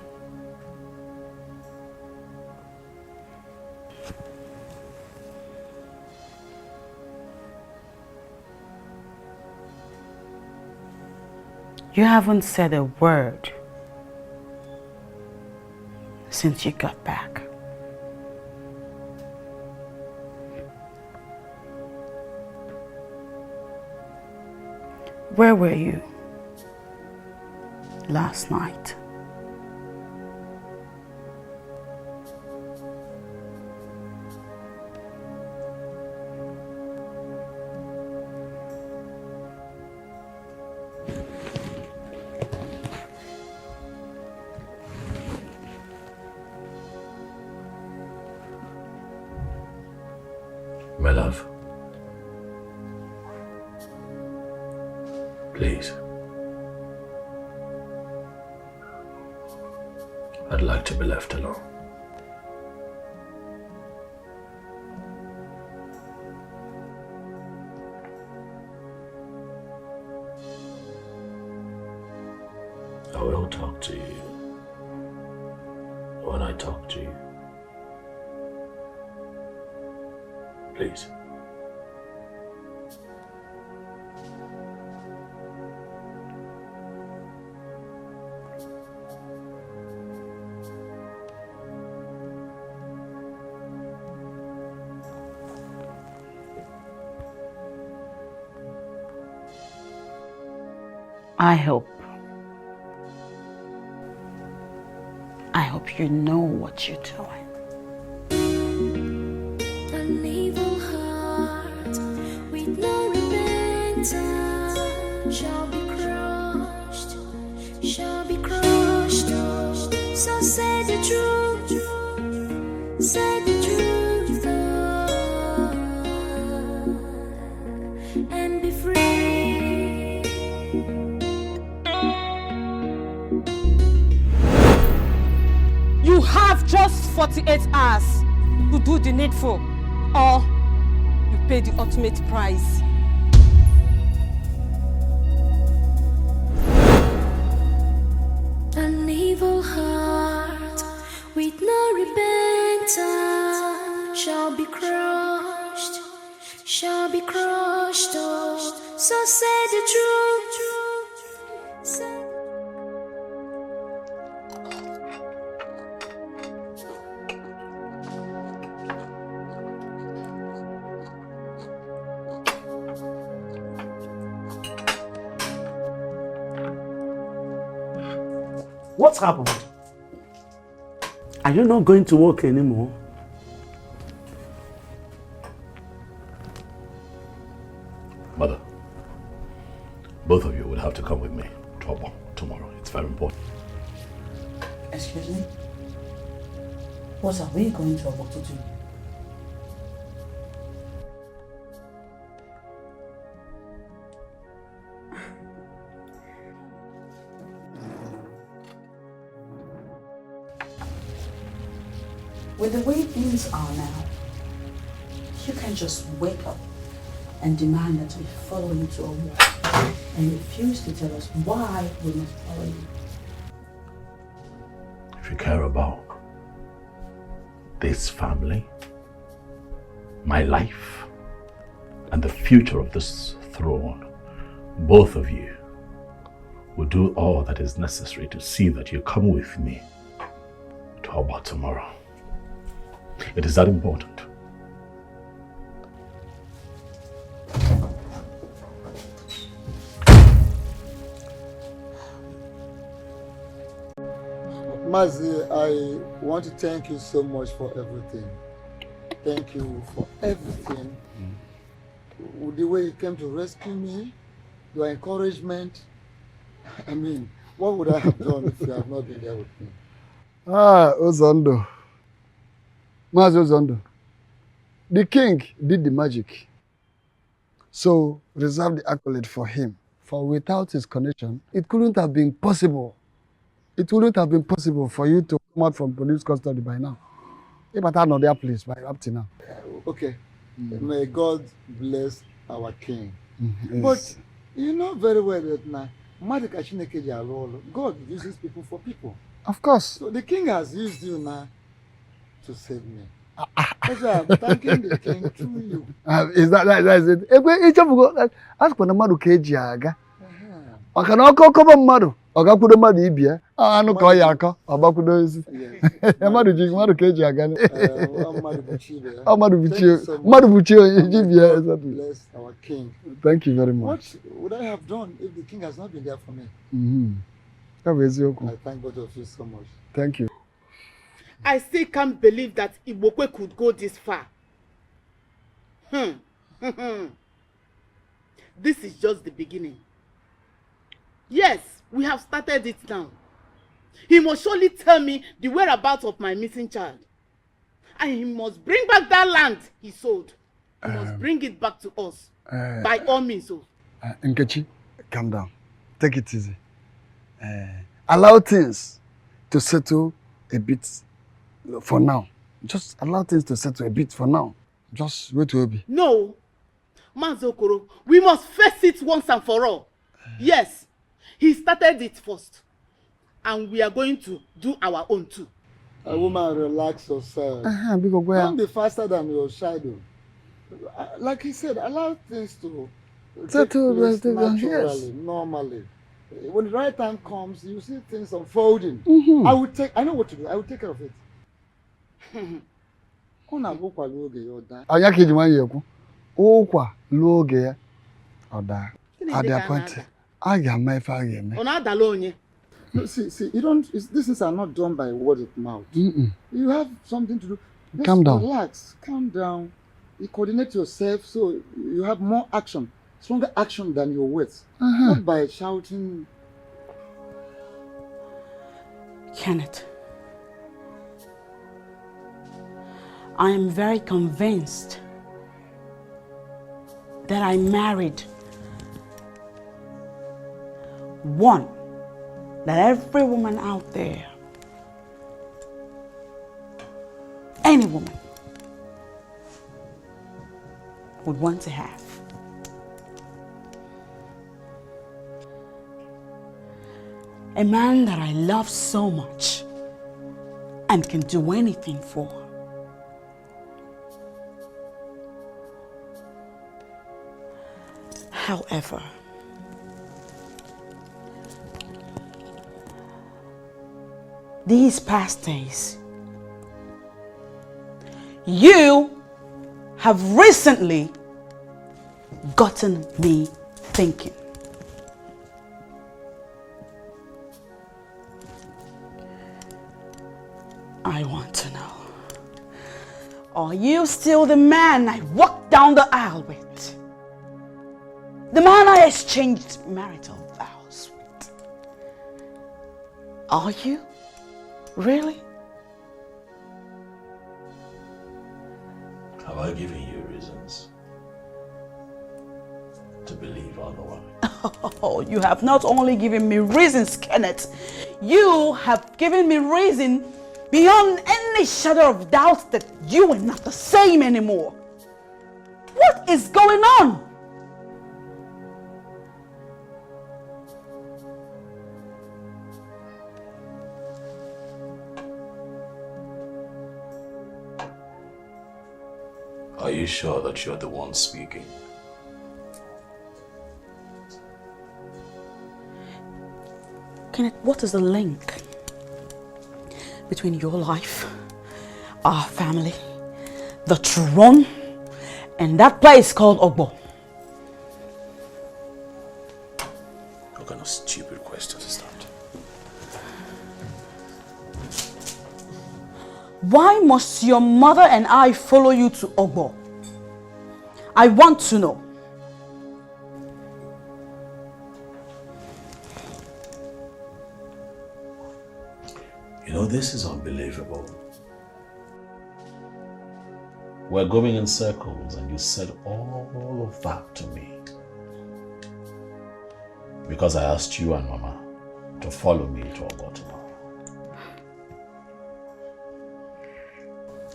You haven't said a word since you got back. Where were you last night? My love. Please. I'd like to be left alone. I will talk to you when I talk to you. Please. I hope you know what you're doing. An evil heart with no repentance shall be crushed. So say the truth, and be free. You have just 48 hours to do the needful, or you pay the ultimate price. An evil heart with no repentance shall be crushed. Oh, so say the truth. What's happened? Are you not going to work anymore? Mother, both of you will have to come with me to Obo tomorrow. It's very important. Excuse me? What are we going to Obo to do? With the way things are now, you can just wake up and demand that we follow you to Obo and refuse to tell us why we must follow you. If you care about this family, my life, and the future of this throne, both of you will do all that is necessary to see that you come with me to Obo tomorrow. It is that important. Mazi, I want to thank you so much for everything. Thank you for everything. The way you came to rescue me, your encouragement. I mean, what would I have done if you had not been there with me? Ozondo. Mazi Ozondo. The king did the magic. So reserve the accolade for him. For without his connection, it couldn't have been possible. It wouldn't have been possible for you to come out from police custody by now. If I had not their place by up to now. Okay. May God bless our king. Yes. But you know very well that now, God uses people for people. Of course. So the king has used you now to save me. That's why I'm thanking the king through you. Is that's it? Each of you ask for the madu kejiaga. I can all cover madu. Oga kudo madu ibia. Anu ko yako. Oba kudo isi. Madu jig madu kejiaga. Madu buchi ibia. Bless our king. Thank you very much. What would I have done if the king has not been there for me? I thank both of you so much. Thank you. I still can't believe that Ibokwe could go this far. This is just the beginning. Yes, we have started it now. He must surely tell me the whereabouts of my missing child. And he must bring back that land he sold. You must bring it back to us. By all means. Nkechi, calm down. Take it easy. Allow things to settle a bit for now. Just allow things to settle a bit for now. Just wait to be. No. Manzokoro, we must face it once and for all. Yes, he started it first. And we are going to do our own too. A woman, relax yourself. Don't be faster than your shadow. Like he said, allow things to settle naturally, normally. When the right time comes, you see things unfolding. I know what to do. I will take care of it. At the point, I am my father. See, you don't. These are not done by word of mouth. You have something to do. Just calm down. Relax. Calm down. You coordinate yourself so you have more action, stronger action than your words. Not by shouting. Kenneth, I am very convinced that I married one that every woman out there, any woman, would want to have. A man that I love so much and can do anything for. However, these past days, you have recently gotten me thinking. I want to know, are you still the man I walked down the aisle with? The man I exchanged marital vows with? Are you? Really? Have I given you reasons to believe otherwise? Oh, you have not only given me reasons, Kenneth. You have given me reason beyond any shadow of doubt that you are not the same anymore. What is going on? Are you sure that you're the one speaking? Kenneth, what is the link between your life, our family, the throne, and that place called Ogbo? What kind of stupid questions is that? Why must your mother and I follow you to Ogbo? I want to know. You know, this is unbelievable. We're going in circles and you said all of that to me because I asked you and Mama to follow me to Ogbo tomorrow.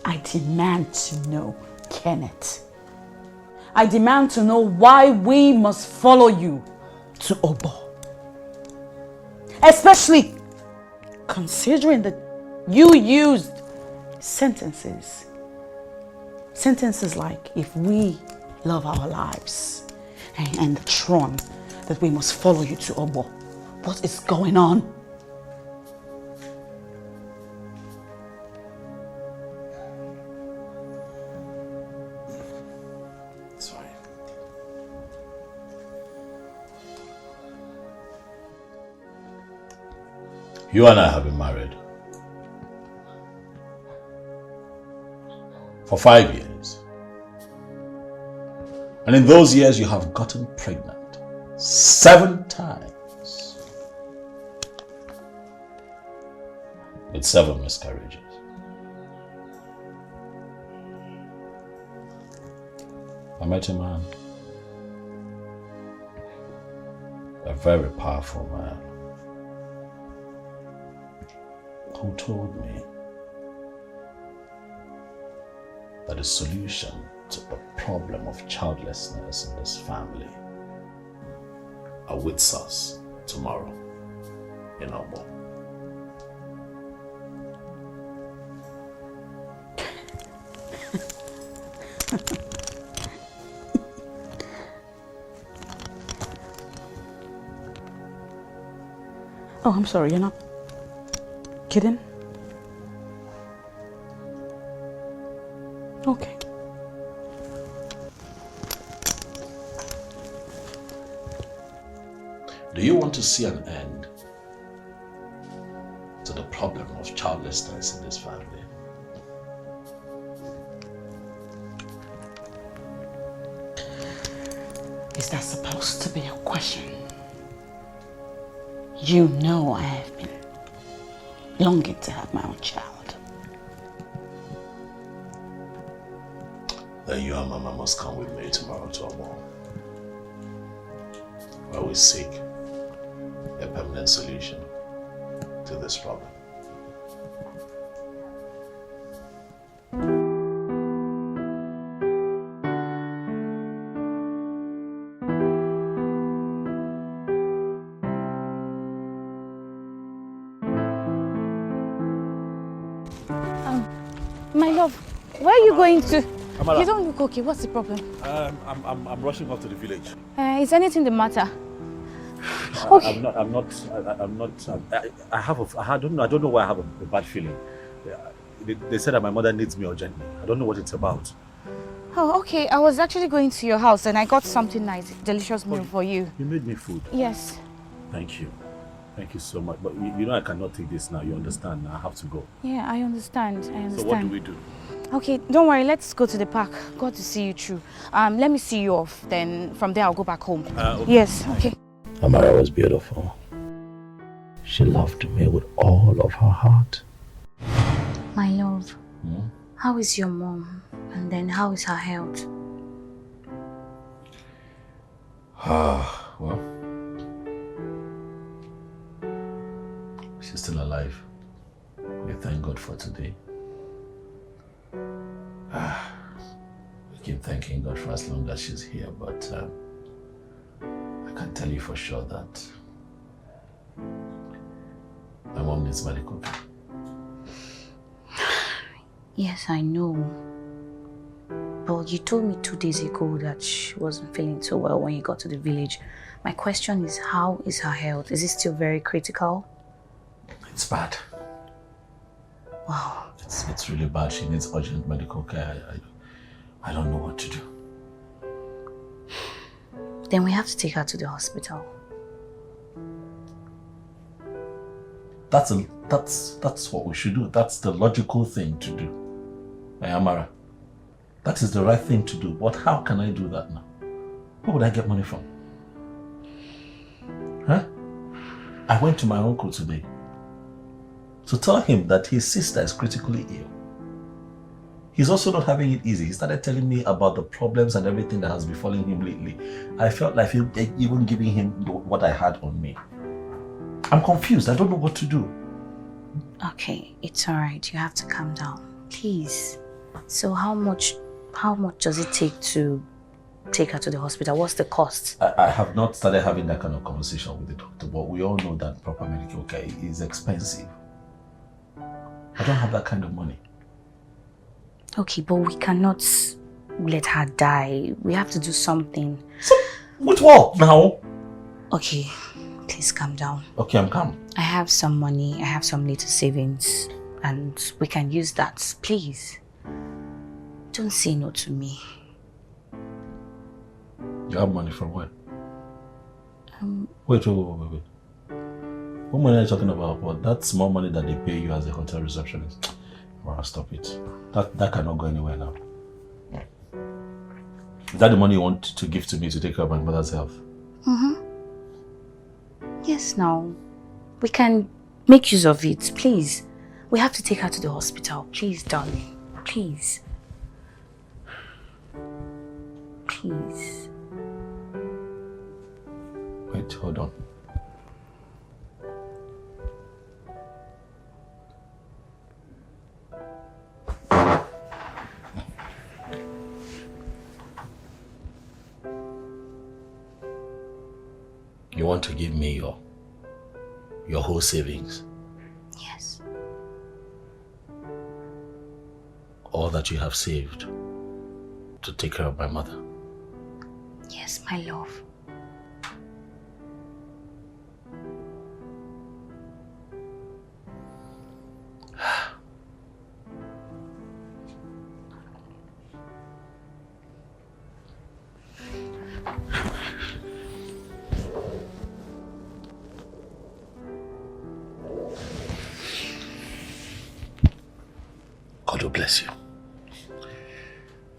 I demand to know, Kenneth. I demand to know why we must follow you to Ogbo. Especially considering that you used sentences like, if we love our lives and the throne, that we must follow you to Ogbo. What is going on? It's fine. You and I have been married for 5 years. And in those years, you have gotten pregnant 7 times with 7 miscarriages. I met a man. A very powerful man. Who told me that the solution to the problem of childlessness in this family awaits us tomorrow in Omo. Oh, I'm sorry, you're not kidding? Okay. Do you want to see an end to the problem of childlessness in this family? Is that supposed to be a question? You know I have been longing to have my own child. Then you and Mama must come with me tomorrow to Omo, where we seek a permanent solution to this problem. My love, where are you going to? Amara. You don't look okay. What's the problem? I'm rushing off to the village. Is anything the matter? Okay. I don't know why I have a bad feeling. They said that my mother needs me urgently. I don't know what it's about. Oh, okay. I was actually going to your house and I got something nice, delicious meal for you. You made me food. Yes. Thank you. Thank you so much. But you know I cannot take this now. You understand? I have to go. Yeah, I understand. So what do we do? Okay, don't worry. Let's go to the park. Got to see you through. Let me see you off. Then from there I'll go back home. Okay. Yes. Okay. Amara was beautiful. She loved me with all of her heart. My love, how is your mom? And then how is her health? Well, she's still alive. We thank God for today. We keep thanking God for as long as she's here, but I can tell you for sure that my mom needs medical care. Yes, I know. But you told me 2 days ago that she wasn't feeling so well when you got to the village. My question is, how is her health? Is it still very critical? It's bad. Wow. It's really bad. She needs urgent medical care. I don't know what to do. Then we have to take her to the hospital. That's what we should do. That's the logical thing to do. Amara, that is the right thing to do. But how can I do that now? Where would I get money from? Huh? I went to my uncle today to tell him that his sister is critically ill. He's also not having it easy. He started telling me about the problems and everything that has befallen him lately. I felt like even giving him what I had on me. I'm confused. I don't know what to do. Okay, it's all right. You have to calm down, please. So how much does it take to take her to the hospital? What's the cost? I have not started having that kind of conversation with the doctor, but we all know that proper medical care is expensive. I don't have that kind of money. Okay, but we cannot let her die. We have to do something. With what now? Okay, please calm down. Okay, I'm calm. I have some money. I have some little savings. And we can use that. Please. Don't say no to me. You have money from where? Wait. What money are you talking about? Well, that's more money that they pay you as a hotel receptionist. Well, stop it. That cannot go anywhere now. Is that the money you want to give to me to take care of my mother's health? Yes, now. We can make use of it, please. We have to take her to the hospital. Please, darling. Please. Please. Wait, hold on. You want to give me your whole savings? Yes. All that you have saved to take care of my mother? Yes, my love. God will bless you.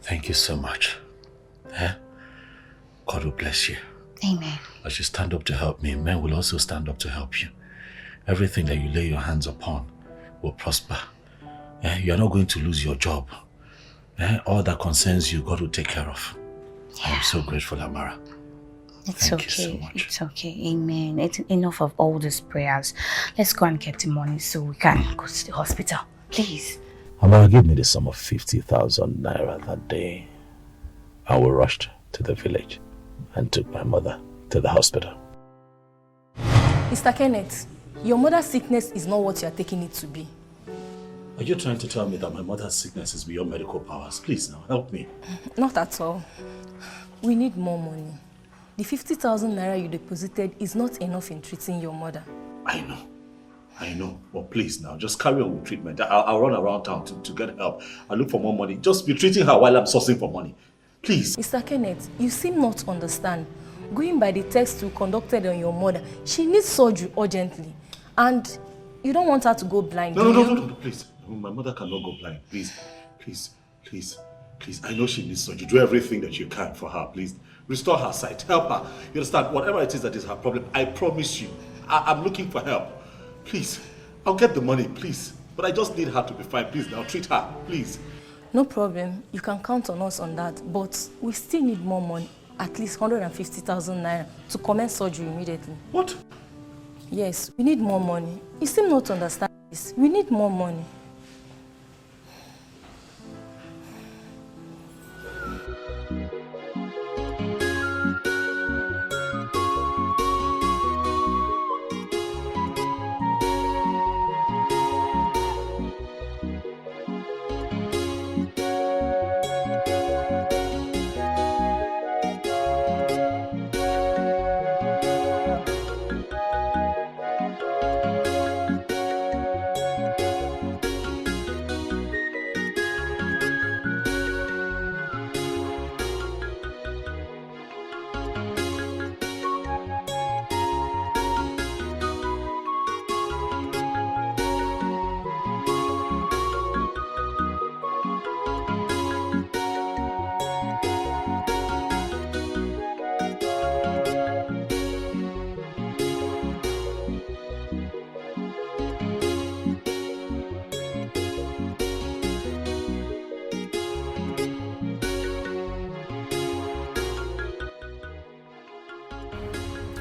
Thank you so much. God will bless you. Amen. As you stand up to help me, men will also stand up to help you. Everything that you lay your hands upon will prosper. You are not going to lose your job. All that concerns you, God will take care of. Yeah. I am so grateful, Amara. It's Thank okay. you so much. It's okay. Amen. It's enough of all these prayers. Let's go and get the money so we can go to the hospital. Please. Amara gave me the sum of 50,000 naira that day. I was rushed to the village and took my mother to the hospital. Mr. Kenneth, your mother's sickness is not what you are taking it to be. Are you trying to tell me that my mother's sickness is beyond medical powers? Please now, help me. Not at all. We need more money. The 50,000 naira you deposited is not enough in treating your mother. I know. But please now, just carry on with treatment. I'll run around town to get help. I'll look for more money. Just be treating her while I'm sourcing for money. Please. Mr. Kenneth, you seem not to understand. Going by the test you conducted on your mother, she needs surgery urgently. And you don't want her to go blind, No, please. My mother cannot go blind. Please. I know she needs surgery. Do everything that you can for her, please. Restore her sight. Help her. You understand? Whatever it is that is her problem, I promise you, I'm looking for help. Please. I'll get the money, please. But I just need her to be fine. Please, now treat her, please. No problem. You can count on us on that. But we still need more money. At least 150,000 naira to commence surgery immediately. What? Yes, we need more money. You seem not to understand this. We need more money.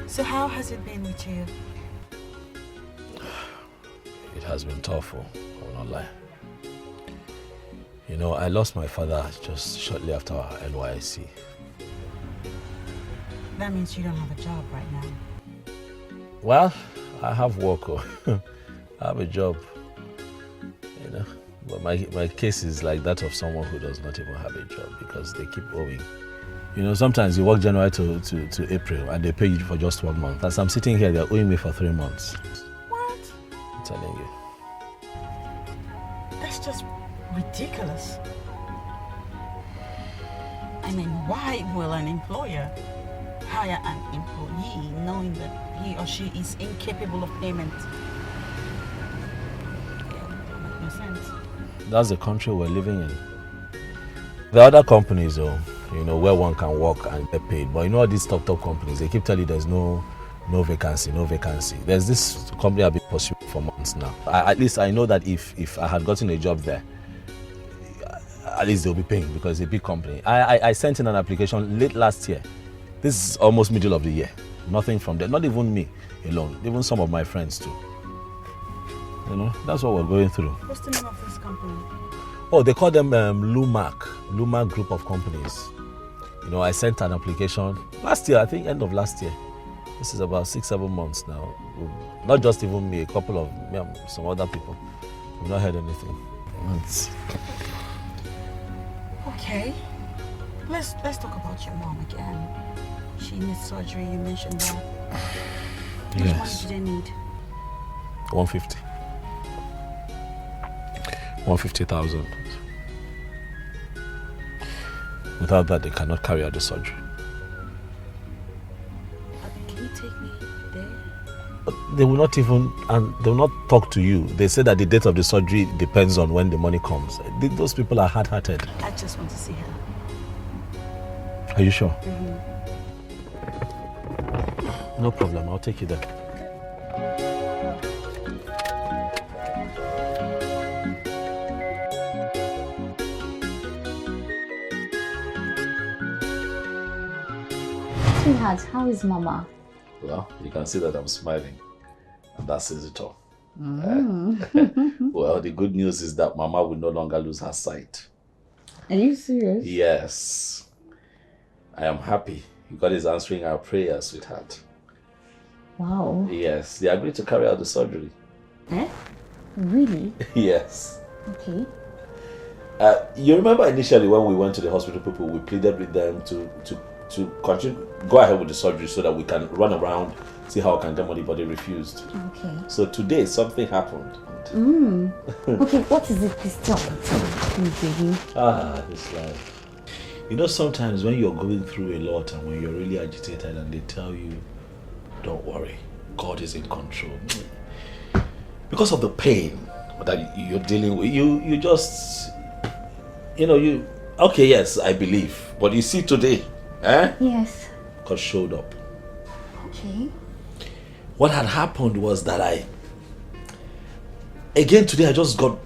So how has it been with you? It has been tough, I will not lie. You know, I lost my father just shortly after our NYC. That means you don't have a job right now. Well, I have work. I have a job. You know, but my case is like that of someone who does not even have a job because they keep owing. You know, sometimes you work January to April and they pay you for just 1 month. As I'm sitting here, they're owing me for 3 months. What? I'm telling you. That's just ridiculous. I mean, why will an employer hire an employee knowing that he or she is incapable of payment? That makes no sense. That's the country we're living in. There are other companies, though, you know, where one can work and get paid. But you know, all these top companies, they keep telling you there's no vacancy. There's this company I've been pursuing for months now. At least I know that if I had gotten a job there, At least they'll be paying because it's a big company. I sent in an application late last year. This is almost middle of the year. Nothing from there. Not even me alone. Even some of my friends too. You know, that's what we're going through. What's the name of this company? Oh, they call them LUMAC group of companies. You know, I sent an application last year, I think end of last year. This is about 6-7 months now. Not just even me, a couple of some other people. We've not heard anything. Okay. Let's talk about your mom again. She needs surgery, you mentioned that. How much money do they need? 150. 150,000. Without that, they cannot carry out the surgery. Can you take me there? But they will not even, and they will not talk to you. They say that the date of the surgery depends on when the money comes. Those people are hard-hearted. I just want to see her. Are you sure? Mm-hmm. No problem, I'll take you there. Sweetheart, how is Mama? Well, you can see that I'm smiling, and that says it all. Well, the good news is that Mama will no longer lose her sight. Are you serious? Yes. I am happy. God is answering our prayers, sweetheart. Wow. Yes, they agreed to carry out the surgery. Eh? Really? Yes. Okay. You remember initially when we went to the hospital, people, we pleaded with them to continue, go ahead with the surgery so that we can run around, see how I can get money, but they refused. Okay. So today something happened. Okay, what is it? Please tell me, baby. This life. You know, sometimes when you're going through a lot and when you're really agitated and they tell you, don't worry, God is in control. Because of the pain that you're dealing with, you just, okay, yes, I believe. But you see today, Yes. God showed up. Okay. What had happened was that again today I just got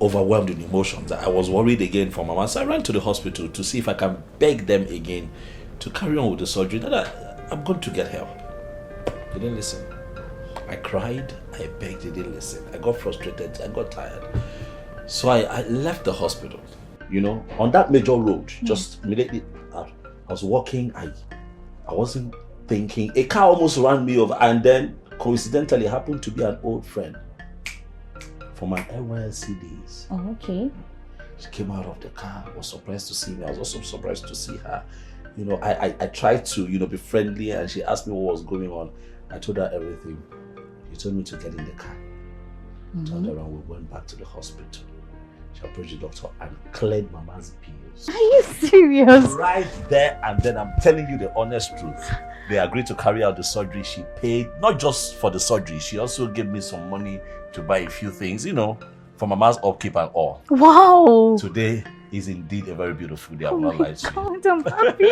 overwhelmed in emotions. I was worried again for Mama, so I ran to the hospital to see if I can beg them again to carry on with the surgery. That I'm going to get help. They didn't listen. I cried, I begged, they didn't listen. I got frustrated, I got tired. So I left the hospital, on that major road, just immediately. I was walking, I wasn't thinking. A car almost ran me over, and then coincidentally happened to be an old friend from my NYSC days. Oh, okay. She came out of the car, was surprised to see me. I was also surprised to see her. I tried to, be friendly, and she asked me what was going on. I told her everything. She told me to get in the car. Turned around, we went back to the hospital. She approached the doctor and cleared Mama's bills. Are you serious? Right there and then, I'm telling you the honest truth. They agreed to carry out the surgery. She paid, not just for the surgery, she also gave me some money to buy a few things, for Mama's upkeep and all. Wow. Today is indeed a very beautiful day. I'm not lying to you. God, I'm happy.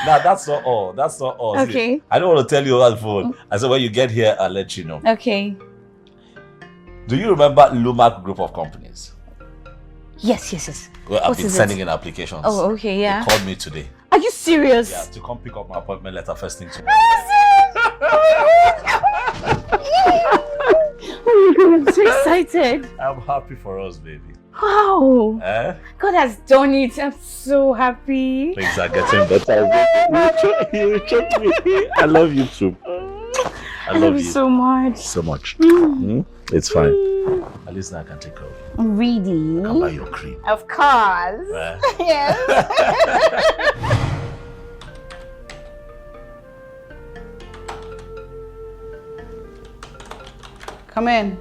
Now, that's not all. That's not all. Okay. See, I don't want to tell you over the phone. I said, when you get here, I'll let you know. Okay. Do you remember LUMAC group of companies? Yes. Well, I've been sending in applications. Oh, okay, yeah. They called me today. Are you serious? Yeah, to come pick up my appointment letter first thing tomorrow. Oh my God, I'm so excited. I'm happy for us, baby. Wow. God has done it. I'm so happy. Things are getting better. You check me. I love you too. I love you so much. So much. It's fine. At least now I can take care of you. Really? I can buy your cream. Of course. Yes. Come in.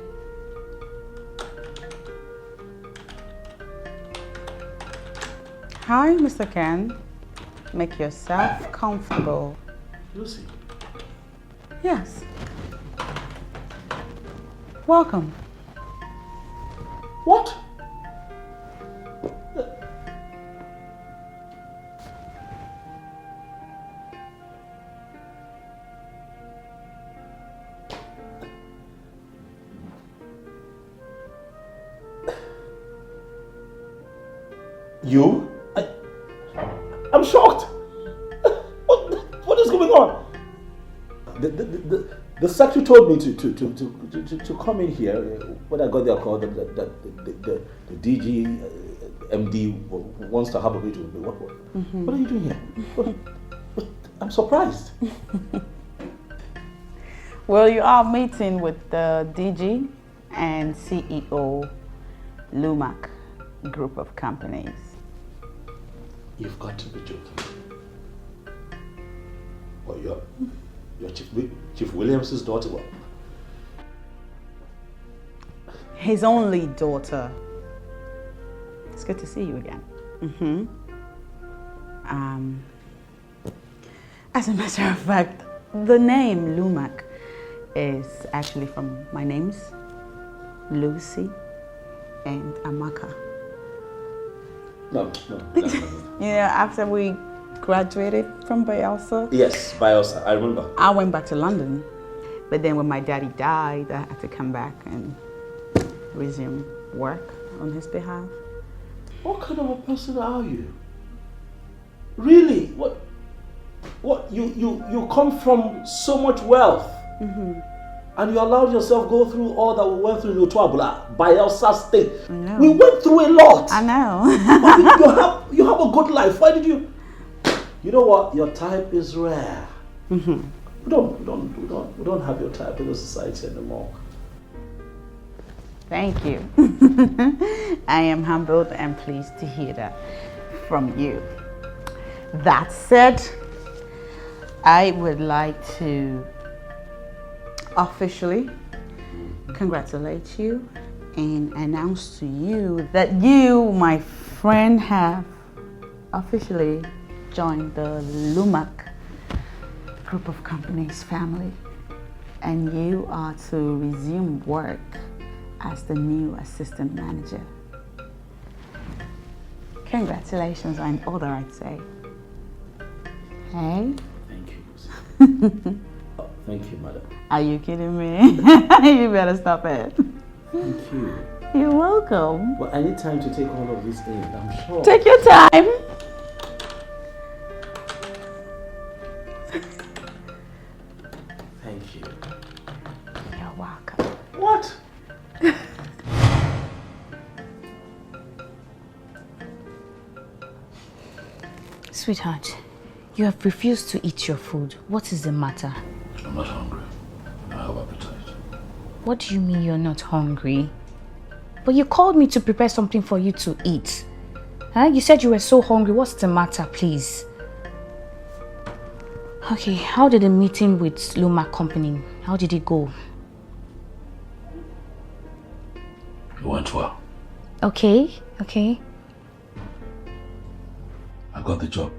Hi, Mr. Ken. Make yourself comfortable. Lucy. Yes. Welcome. What? You? I'm shocked. What is going on? The secretary told me to come in here when I got their call that the DG MD wants to have a meeting with me. What are you doing here? I'm surprised. Well, you are meeting with the DG and CEO LUMAC group of companies. You've got to be joking. Well, you're Chief Williams' daughter. What? His only daughter. It's good to see you again. As a matter of fact, the name LUMAC is actually from my names, Lucy and Amaka. No. Yeah, after we graduated from Bayelsa. Yes, Bayelsa, I remember. I went back to London, but then when my daddy died, I had to come back and resume work on his behalf. What kind of a person are you? Really? What? You come from so much wealth, and you allowed yourself go through all that we went through in Otuabula, Bayelsa State. I know. We went through a lot. I know. But you have a good life. Why did you? You know what? Your type is rare. We don't have your type in the society anymore. Thank you. I am humbled and pleased to hear that from you. That said, I would like to officially congratulate you and announce to you that you, my friend, have officially joined the LUMAC group of companies family, and you are to resume work as the new assistant manager. Congratulations on all that I'd say. Hey? Thank you. Thank you, madam. Are you kidding me? You better stop it. Thank you. You're welcome. Well, I need time to take all of this in, I'm sure. Take your time. Thank you. You're welcome. What? Sweetheart, you have refused to eat your food. What is the matter? I'm not hungry. I have appetite. What do you mean you're not hungry? But you called me to prepare something for you to eat. Huh? You said you were so hungry. What's the matter, please? Okay, how did the meeting with LUMAC company, how did it go? It went well. Okay. I got the job.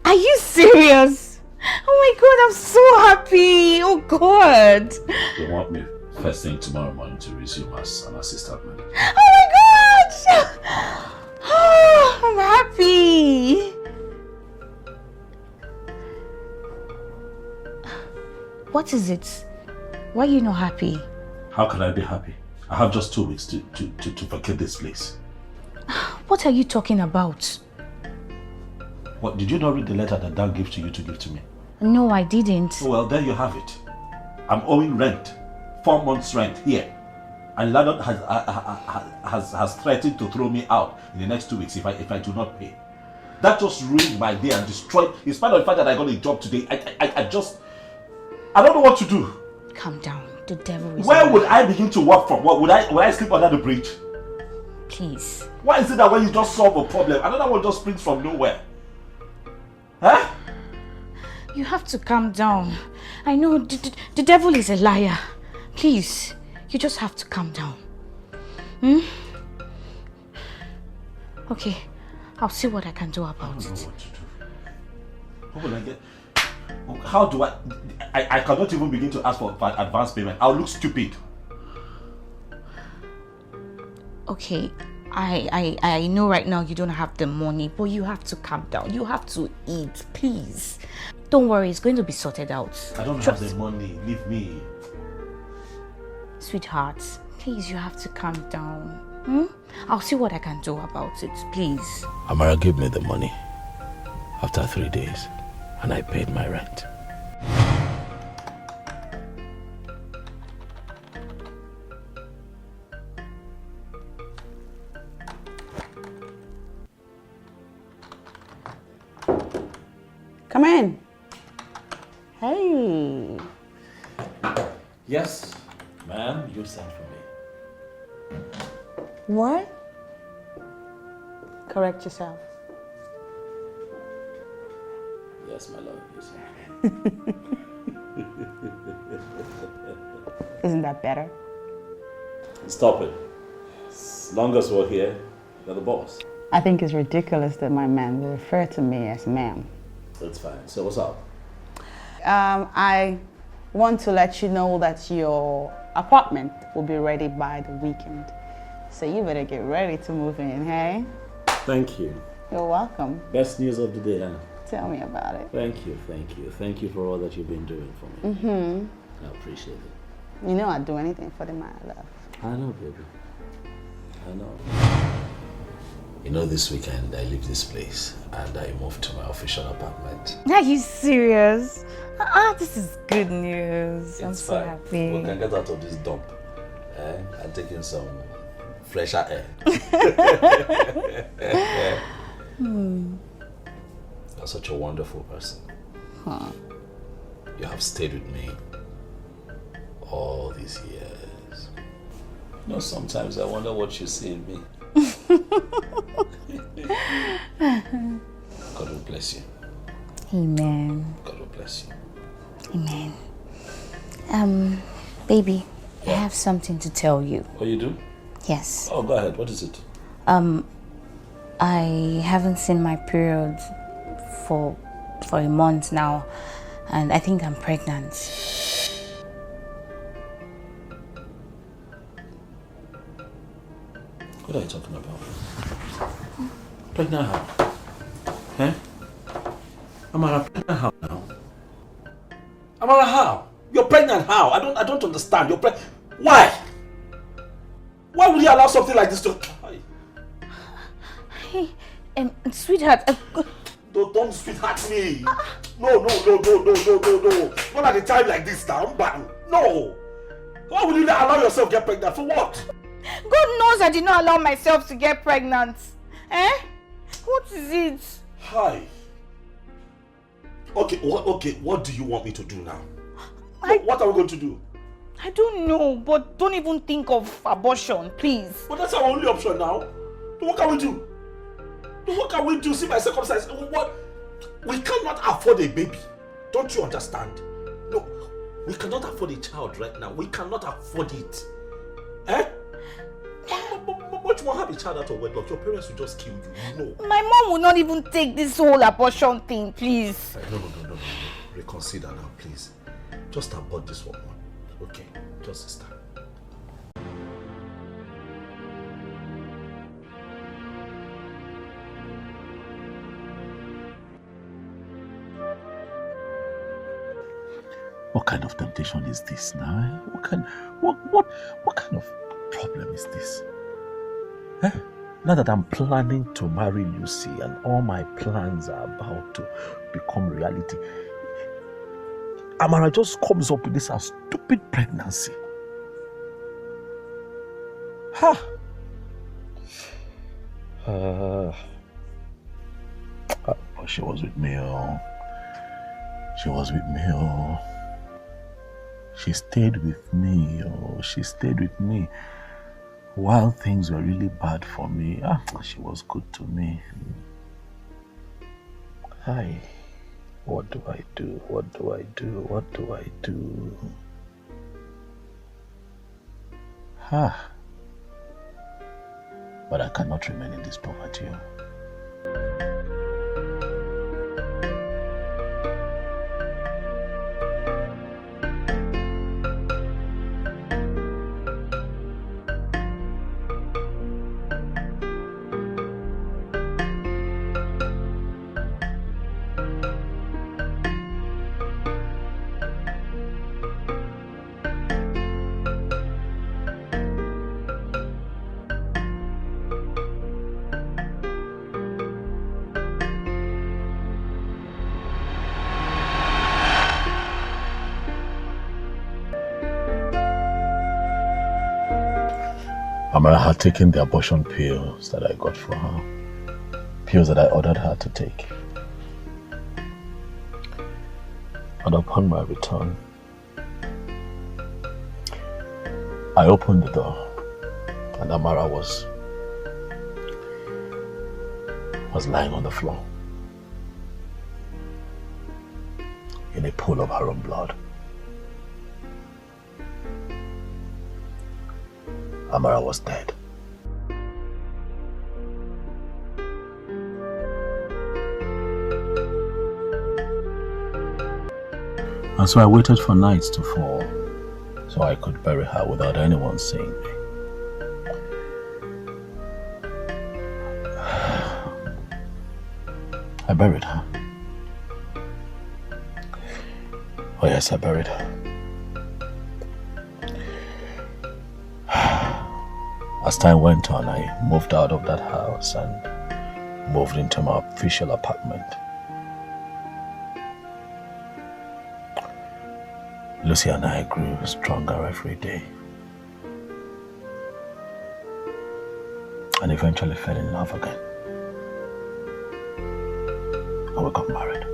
Are you serious? Oh my God, I'm so happy. Oh God. They want me first thing tomorrow morning to resume as an assistant manager. Oh my God. Oh, I'm happy. What is it? Why are you not happy? How can I be happy? I have just 2 weeks to vacate this place. What are you talking about? What, did you not read the letter that Dan gave to you to give to me? No, I didn't. Well, there you have it. I'm owing rent. 4 months rent here. And landlord has threatened to throw me out in the next 2 weeks if I do not pay. That just ruined my day and destroyed, in spite of the fact that I got a job today, I don't know what to do. Calm down. The devil is... Where would I begin to work from? What, would I sleep under the bridge? Please. Why is it that when you just solve a problem, another one just springs from nowhere? Huh? You have to calm down. I know the devil is a liar. Please, you just have to calm down. Okay, I'll see what I can do about it. I don't know what to do. What will I get? How do I cannot even begin to ask for advance payment. I'll look stupid. Okay, I know right now you don't have the money, but you have to calm down. You have to eat, please. Don't worry, it's going to be sorted out. I don't have the money. Leave me. Sweetheart, please, you have to calm down. I'll see what I can do about it, please. Amara gave me the money after 3 days, and I paid my rent. Come in. Hey. Yes, ma'am, you sent for me. What? Correct yourself. Yes, my love, you sent for me. Isn't that better? Stop it. As long as we're here, you're the boss. I think it's ridiculous that my man will refer to me as ma'am. That's fine. So what's up? I want to let you know that your apartment will be ready by the weekend. So you better get ready to move in, hey? Thank you. You're welcome. Best news of the day, huh? Tell me about it. Thank you, thank you. Thank you for all that you've been doing for me. I appreciate it. You know I'd do anything for the man I love. I know, baby. I know. You know, this weekend I leave this place and I move to my official apartment. Are you serious? This is good news. I'm so happy. We can get out of this dump and take in some fresher air. You're such a wonderful person. You have stayed with me all these years. You know, sometimes I wonder what you see in me. God will bless you. Amen. God will bless you. Amen. Baby, I have something to tell you. Oh, you do? Yes. Oh, go ahead. What is it? I haven't seen my period for a month now, and I think I'm pregnant. What are you talking about? Pregnant how? Eh? Amara, pregnant how now? Amara, how? You're pregnant how? I don't understand. You're pregnant. Why? Why would you allow something like this to... Hey, sweetheart. Don't sweetheart me. No. Not at a time like this now. No. Why would you allow yourself to get pregnant? For what? God knows I did not allow myself to get pregnant. Eh? What is it? Hi. Okay, what do you want me to do now? What are we going to do? I don't know, but don't even think of abortion, please. But that's our only option now. What can we do? What can we do? See my circumstances. What? We cannot afford a baby. Don't you understand? No, we cannot afford a child right now. We cannot afford it. Eh? Much more have a child out of wedlock. Your parents will just kill you. No. My mom will not even take this whole abortion thing, please. No. Reconsider now, please. Just abort this one. Okay, just sister. What kind of temptation is this now? What kind of problem is this? Eh? Now that I'm planning to marry Lucy and all my plans are about to become reality, Amara just comes up with this stupid pregnancy. Ha! She was with me, oh. She was with me, oh. She stayed with me, oh. She stayed with me while things were really bad for me. She was good to me. Hi. What do I do? What do I do? What do I do? But I cannot remain in this poverty. Amara had taken the abortion pills that I got for her. Pills that I ordered her to take. And upon my return, I opened the door and Amara was lying on the floor in a pool of her own blood. Amara was dead. And so I waited for night to fall so I could bury her without anyone seeing me. I buried her. Oh yes, I buried her. As time went on, I moved out of that house and moved into my official apartment. Lucy and I grew stronger every day. And eventually fell in love again. And we got married.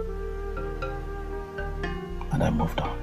And I moved on.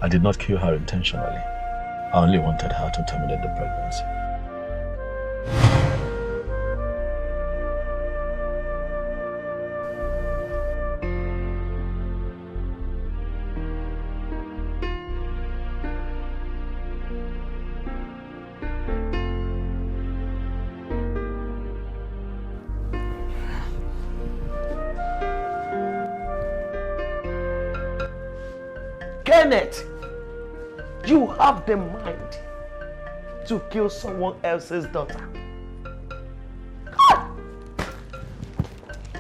I did not kill her intentionally. I only wanted her to terminate the pregnancy. Kenneth, you have the mind to kill someone else's daughter.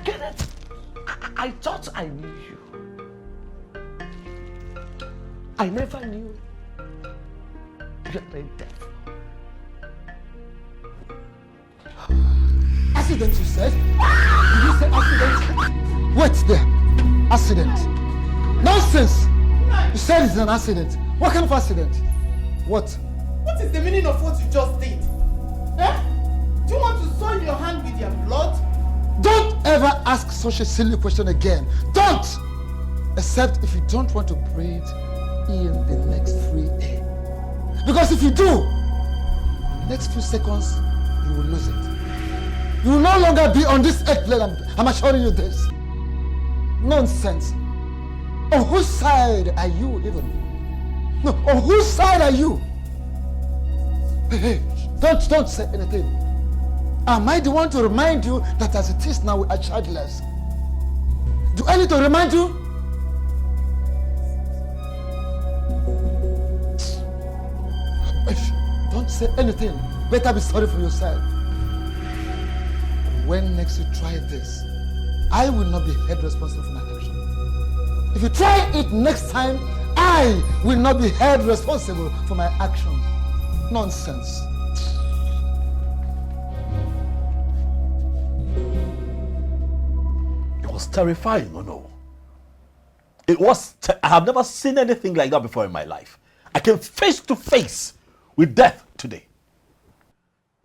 Kenneth, I thought I knew you. I never knew you're the devil. Accident, you said? Did you say accident? Wait there. Accident. Nonsense! You said it's an accident. What kind of accident? What? What is the meaning of what you just did? Eh? Do you want to soil your hand with your blood? Don't ever ask such a silly question again. Don't! Except if you don't want to breathe in the next free air. Because if you do, the next few seconds, you will lose it. You will no longer be on this earth plane. I'm assuring you this. Nonsense. On whose side are you even? No, on whose side are you? Hey, don't say anything. Am I the one to remind you that as it is now we are childless? Do I need to remind you? Don't say anything. Better be sorry for yourself. When next you try this, I will not be held responsible for my action. If you try it next time, I will not be held responsible for my action. Nonsense. It was terrifying, no? It was, I have never seen anything like that before in my life. I came face to face with death today.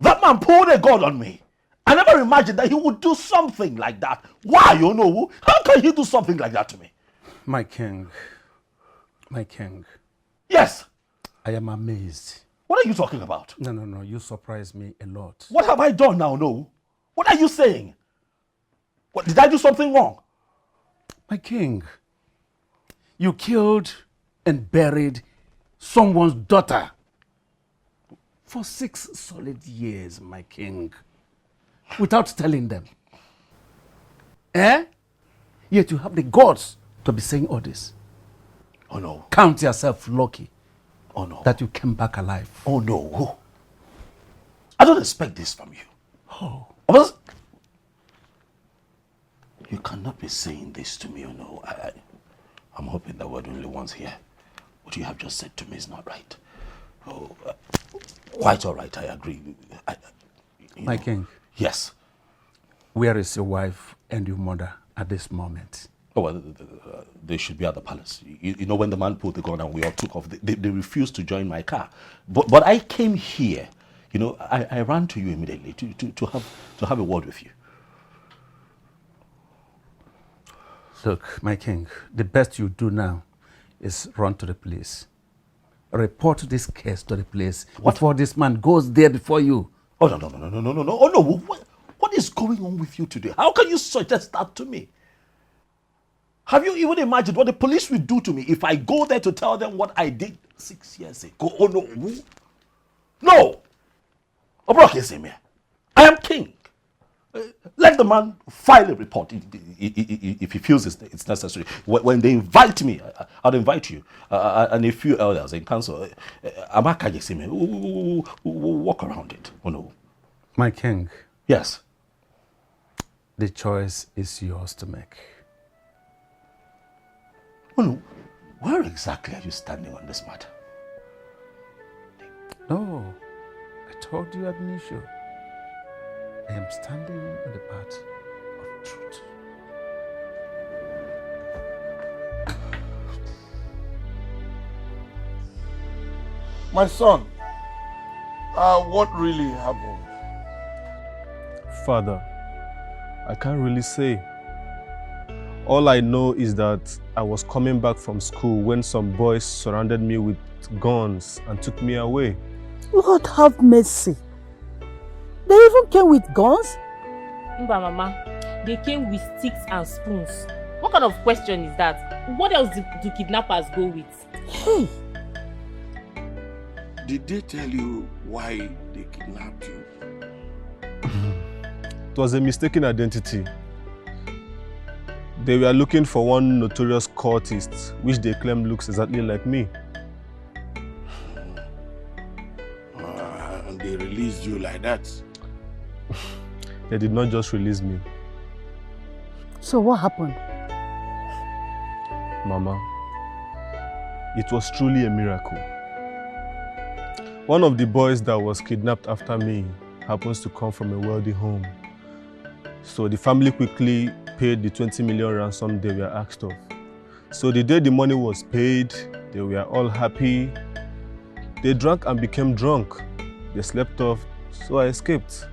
That man pulled a gun on me. I never imagined that he would do something like that. Why, you know? How can he do something like that to me? My king. My king. Yes. I am amazed. What are you talking about? No. You surprised me a lot. What have I done now, no? What are you saying? What, did I do something wrong? My king, you killed and buried someone's daughter for 6 solid years, my king, without telling them. Yet you have the guts to be saying all this. Oh no. Count yourself lucky. Oh no. That you came back alive. Oh no. I don't expect this from you. Oh. You cannot be saying this to me, you know. I'm hoping that we're the only ones here. What you have just said to me is not right. Oh, quite all right, I agree. My king. Yes. Where is your wife and your mother at this moment? Oh, well, they should be at the palace. You know, when the man pulled the gun and we all took off, they refused to join my car. But I came here, you know, I ran to you immediately to have a word with you. Look, my king, the best you do now is run to the police. Report this case to the police before this man goes there before you. Oh, no. Oh, no. What is going on with you today? How can you suggest that to me? Have you even imagined what the police will do to me if I go there to tell them what I did 6 years ago? Oh, no. No! I am king. Let the man file a report if he feels it's necessary. When they invite me, I'll invite you and a few elders in council. Walk around it. Oh no. My king. Yes. The choice is yours to make. Oh no. Where exactly are you standing on this matter? No. I told you at Nisho. I am standing on the path of truth. My son, what really happened? Father, I can't really say. All I know is that I was coming back from school when some boys surrounded me with guns and took me away. Lord have mercy. They even came with guns? Mba Mama, they came with sticks and spoons. What kind of question is that? What else do kidnappers go with? Hey! Did they tell you why they kidnapped you? It was a mistaken identity. They were looking for one notorious cultist, which they claim looks exactly like me. And they released you like that? They did not just release me. So what happened? Mama, it was truly a miracle. One of the boys that was kidnapped after me happens to come from a wealthy home. So the family quickly paid the 20 million ransom they were asked of. So the day the money was paid, they were all happy. They drank and became drunk. They slept off, so I escaped.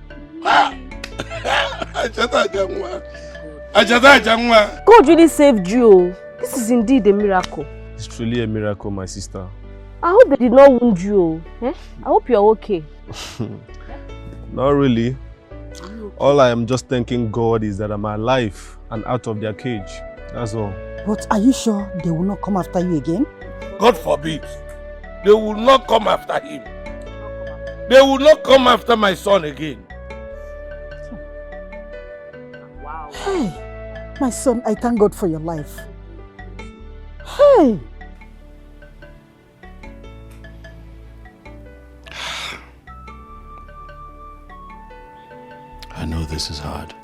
God really saved you. This is indeed a miracle. It's truly a miracle, my sister. I hope they did not wound you. I hope you're okay. Not really. All I am just thanking God is that I'm alive and out of their cage. That's all. But are you sure they will not come after you again? God forbid. They will not come after him. They will not come after my son again. Wow. Hey, my son, I thank God for your life. Hey! I know this is hard.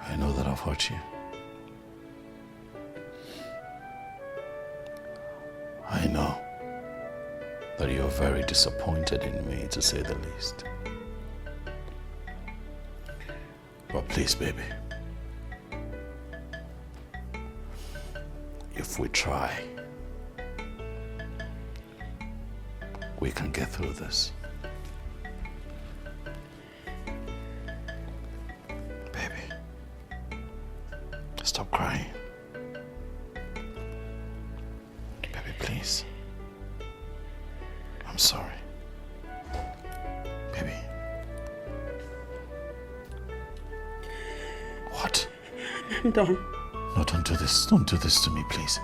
I know that I've hurt you. I know that you're very disappointed in me, to say the least. But please, baby, if we try, we can get through this. Baby, stop crying. Baby, please. I'm sorry. Baby. What? I'm done. No, don't do this. Don't do this to me, please.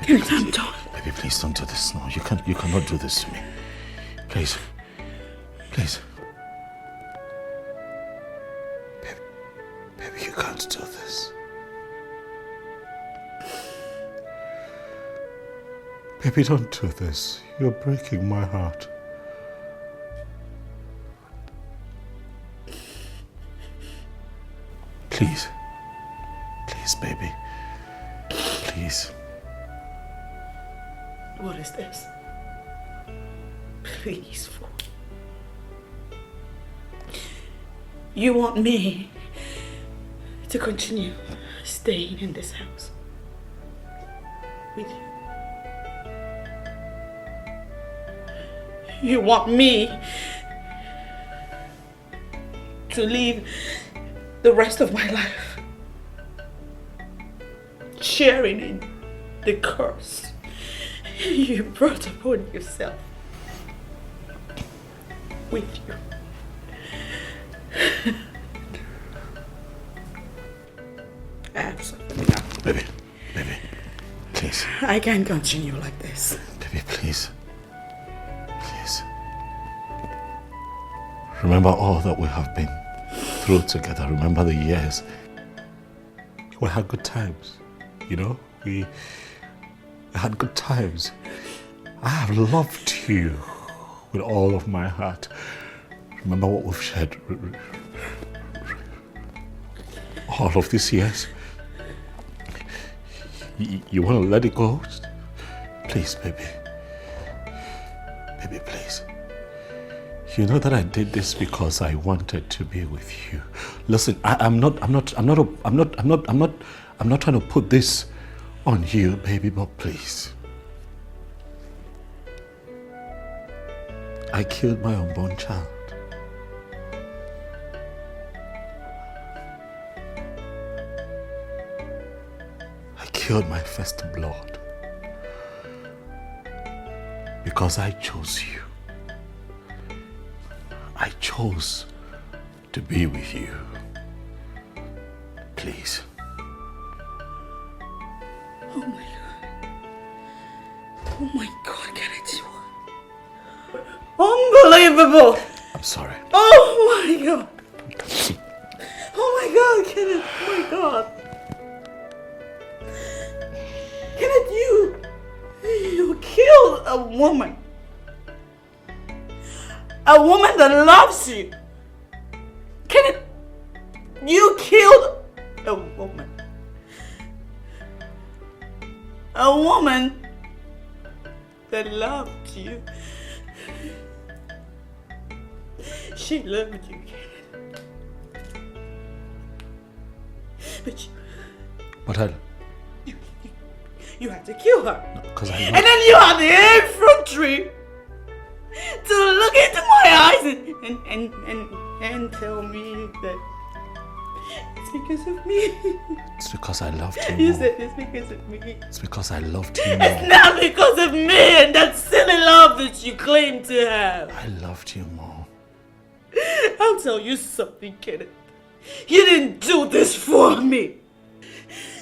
Baby, I'm done. Baby, please don't do this. No, you cannot do this to me. Please. Please. Baby, you can't do this. Baby, don't do this. You're breaking my heart. Please. Please, baby. Please. What is this? Please, for you want me to continue staying in this house with you? You want me to live the rest of my life sharing in the curse you brought upon yourself with you? I have something. Baby, please. I can't continue like this. Baby, please. Please. Remember all that we have been through together. Remember the years. We had good times. You know, we had good times. I have loved you with all of my heart. Remember what we've shared all of these years. You want to let it go? Please, baby. Baby, please. You know that I did this because I wanted to be with you. Listen, I'm not trying to put this on you, baby, but please. I killed my unborn child. I killed my first blood because I chose you. I chose to be with you. Please. Oh my God. Oh my God, Kenneth, you are unbelievable. I'm sorry. Oh my God. Oh my God, Kenneth. Oh my God. Kenneth, you killed a woman. A woman that loves you. Kenneth, you killed a woman. A woman that loved you. She loved you, Kenneth. But you had to kill her. No, 'cause I know. And then you had the infantry to look into my eyes and tell me that it's because of me. It's because I loved you You more. said it's because of me. It's because I loved you more. It's not because of me and that silly love that you claim to have. I loved you more. I'll tell you something, Kenneth. You didn't do this for me.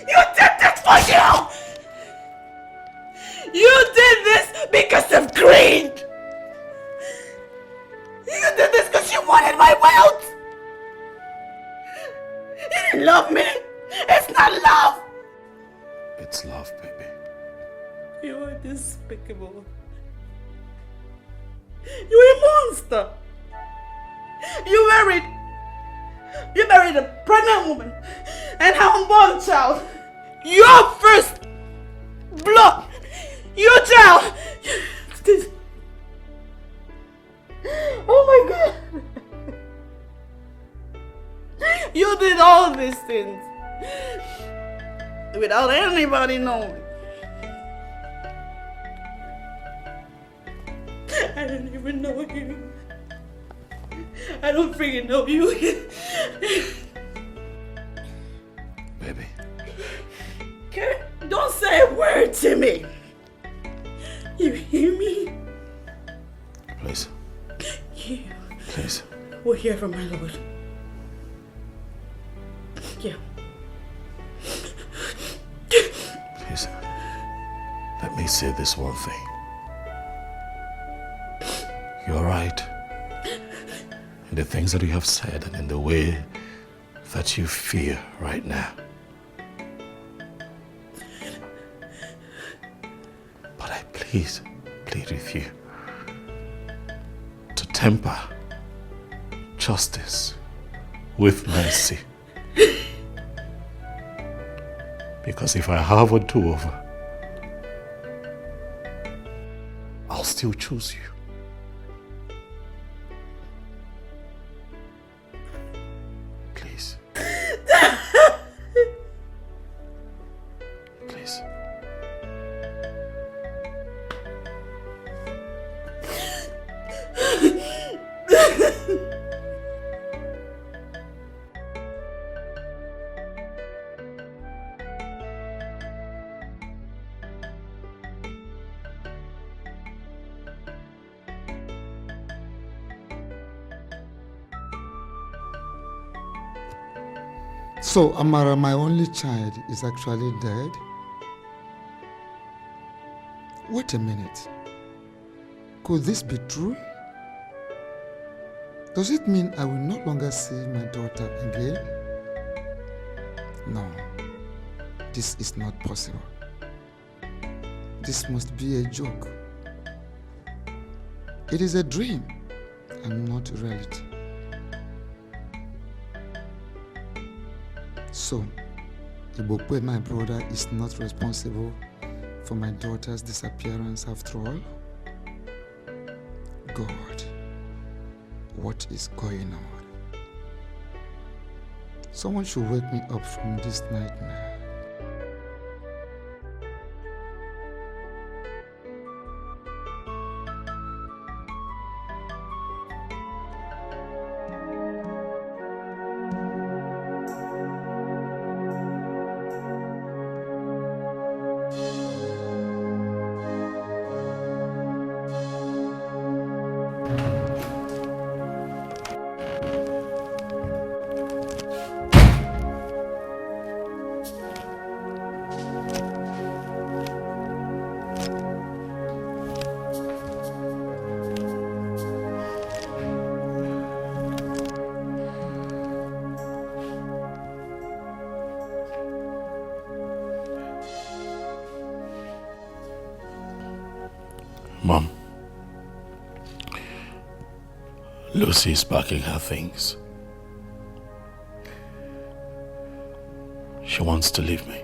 You did this for you! You did this because of greed! You did this because you wanted my wealth! You didn't love me! It's not love! It's love, baby. You are despicable. You're a monster! You married a pregnant woman and her unborn child. Your first blood You tell! Oh my God! You did all these things without anybody knowing. I don't even know you. I don't freaking know you. Baby. Don't say a word to me. You hear me? Please. You Please. will hear from my Lord. Yeah. Please. Let me say this one thing. You're right in the things that you have said and in the way that you feel right now. But I plead with you to temper justice with mercy. Because if I have a do-over, I'll still choose you. Please. Please. So, Amara, my only child, is actually dead? Wait a minute. Could this be true? Does it mean I will no longer see my daughter again? No, this is not possible. This must be a joke. It is a dream and not reality. So, Ibokwe, my brother, is not responsible for my daughter's disappearance after all? God, what is going on? Someone should wake me up from this nightmare. Mom, Lucy is packing her things. She wants to leave me.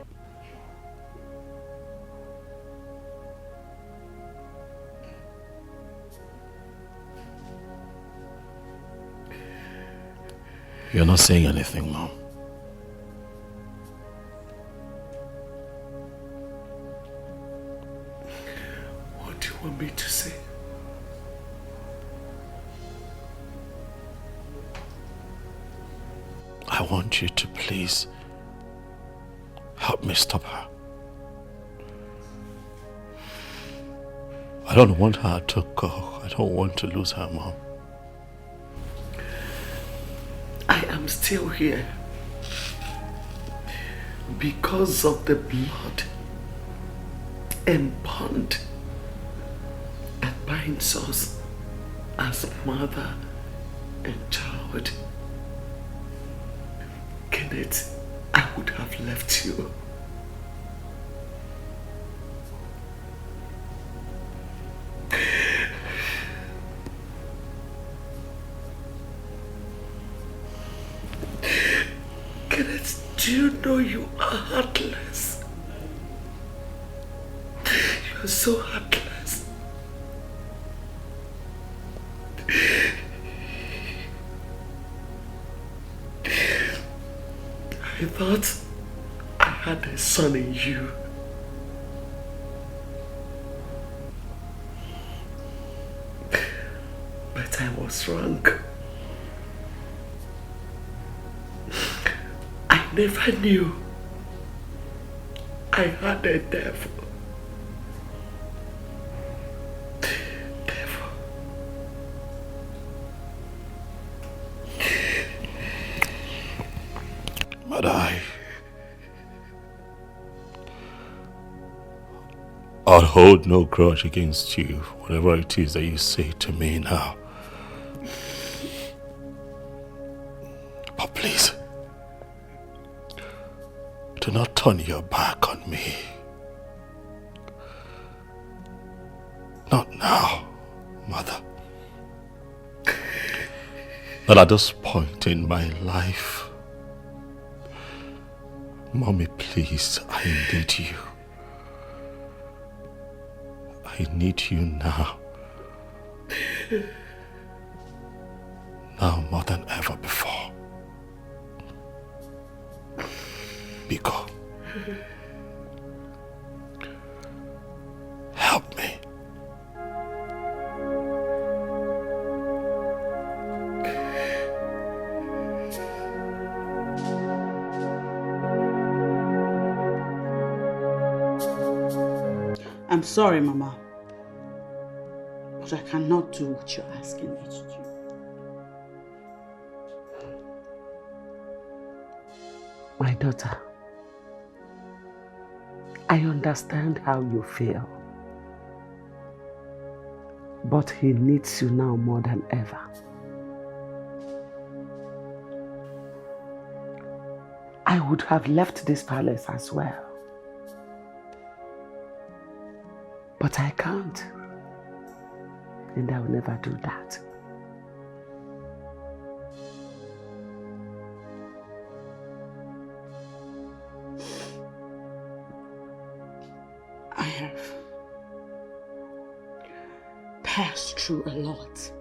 You're not saying anything, Mom. What do you want me to say? I want you to please help me stop her. I don't want her to go. I don't want to lose her, Mom. I am still here because of the blood and bond that binds us as mother and child. Kenneth, I would have left you. Kenneth, do you know you are heartless? You are was so heartless. I thought I had a son in you. But I was wrong. I never knew I had a devil. But I'll hold no grudge against you, whatever it is that you say to me now. But please, do not turn your back on me. Not now, Mother. Not at this point in my life. Mommy, please, I need you. I need you now. Now more than ever before. Biko, help me. I'm sorry, Mama, but I cannot do what you're asking me to do. My daughter, I understand how you feel, but he needs you now more than ever. I would have left this palace as well, but I can't, and I will never do that. I have passed through a lot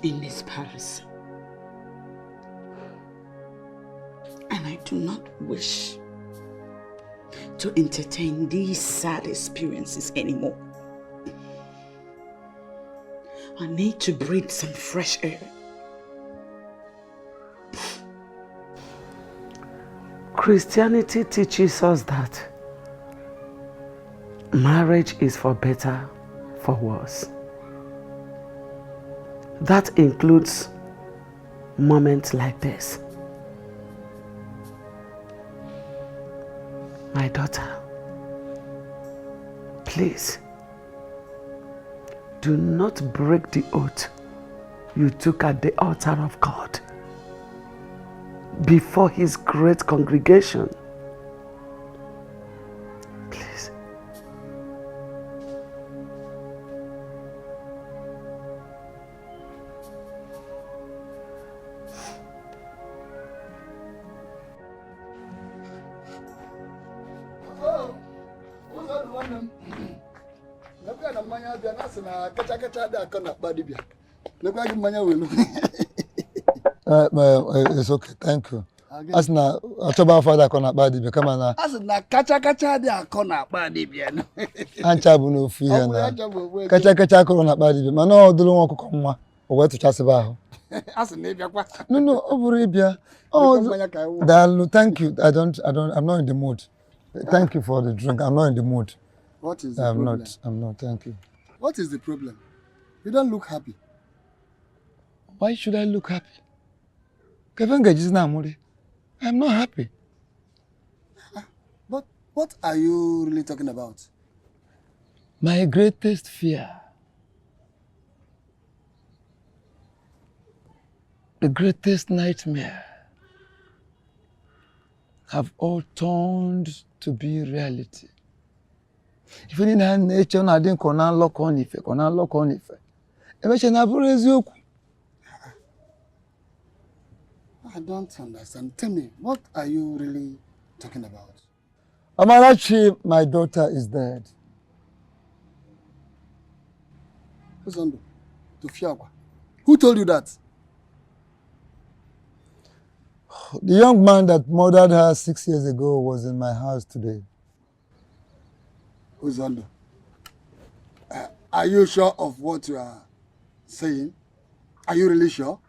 in this palace, and I do not wish to entertain these sad experiences anymore. I need to breathe some fresh air. Christianity teaches us that marriage is for better, for worse. That includes moments like this. My daughter, please, do not break the oath you took at the altar of God before His great congregation. Please. It's okay, thank you. As na October father kona badi be come na. As na kacha de akona badi be no. Ancha bu no fi he na. Kacha kona badi be. Mana odulu won kokko nwa. O we to chase ba ho. As na ebia kwa. No, oburu ebia. Oh, Dalu, thank you. I'm not in the mood. Thank you for the drink. I'm not in the mood. What is the problem? I'm not, thank you. What is the problem? You don't look happy. Why should I look happy? I'm not happy. But what are you really talking about? My greatest fear, the greatest nightmare, have all turned to be reality. Even in our nature, I didn't lock on if I don't understand. Tell me, what are you really talking about? ALICHY, my daughter, is dead. Uzondo, to Fiagwa. Who told you that? The young man that murdered her 6 years ago was in my house today. Uzondo, are you sure of what you are saying? Are you really sure?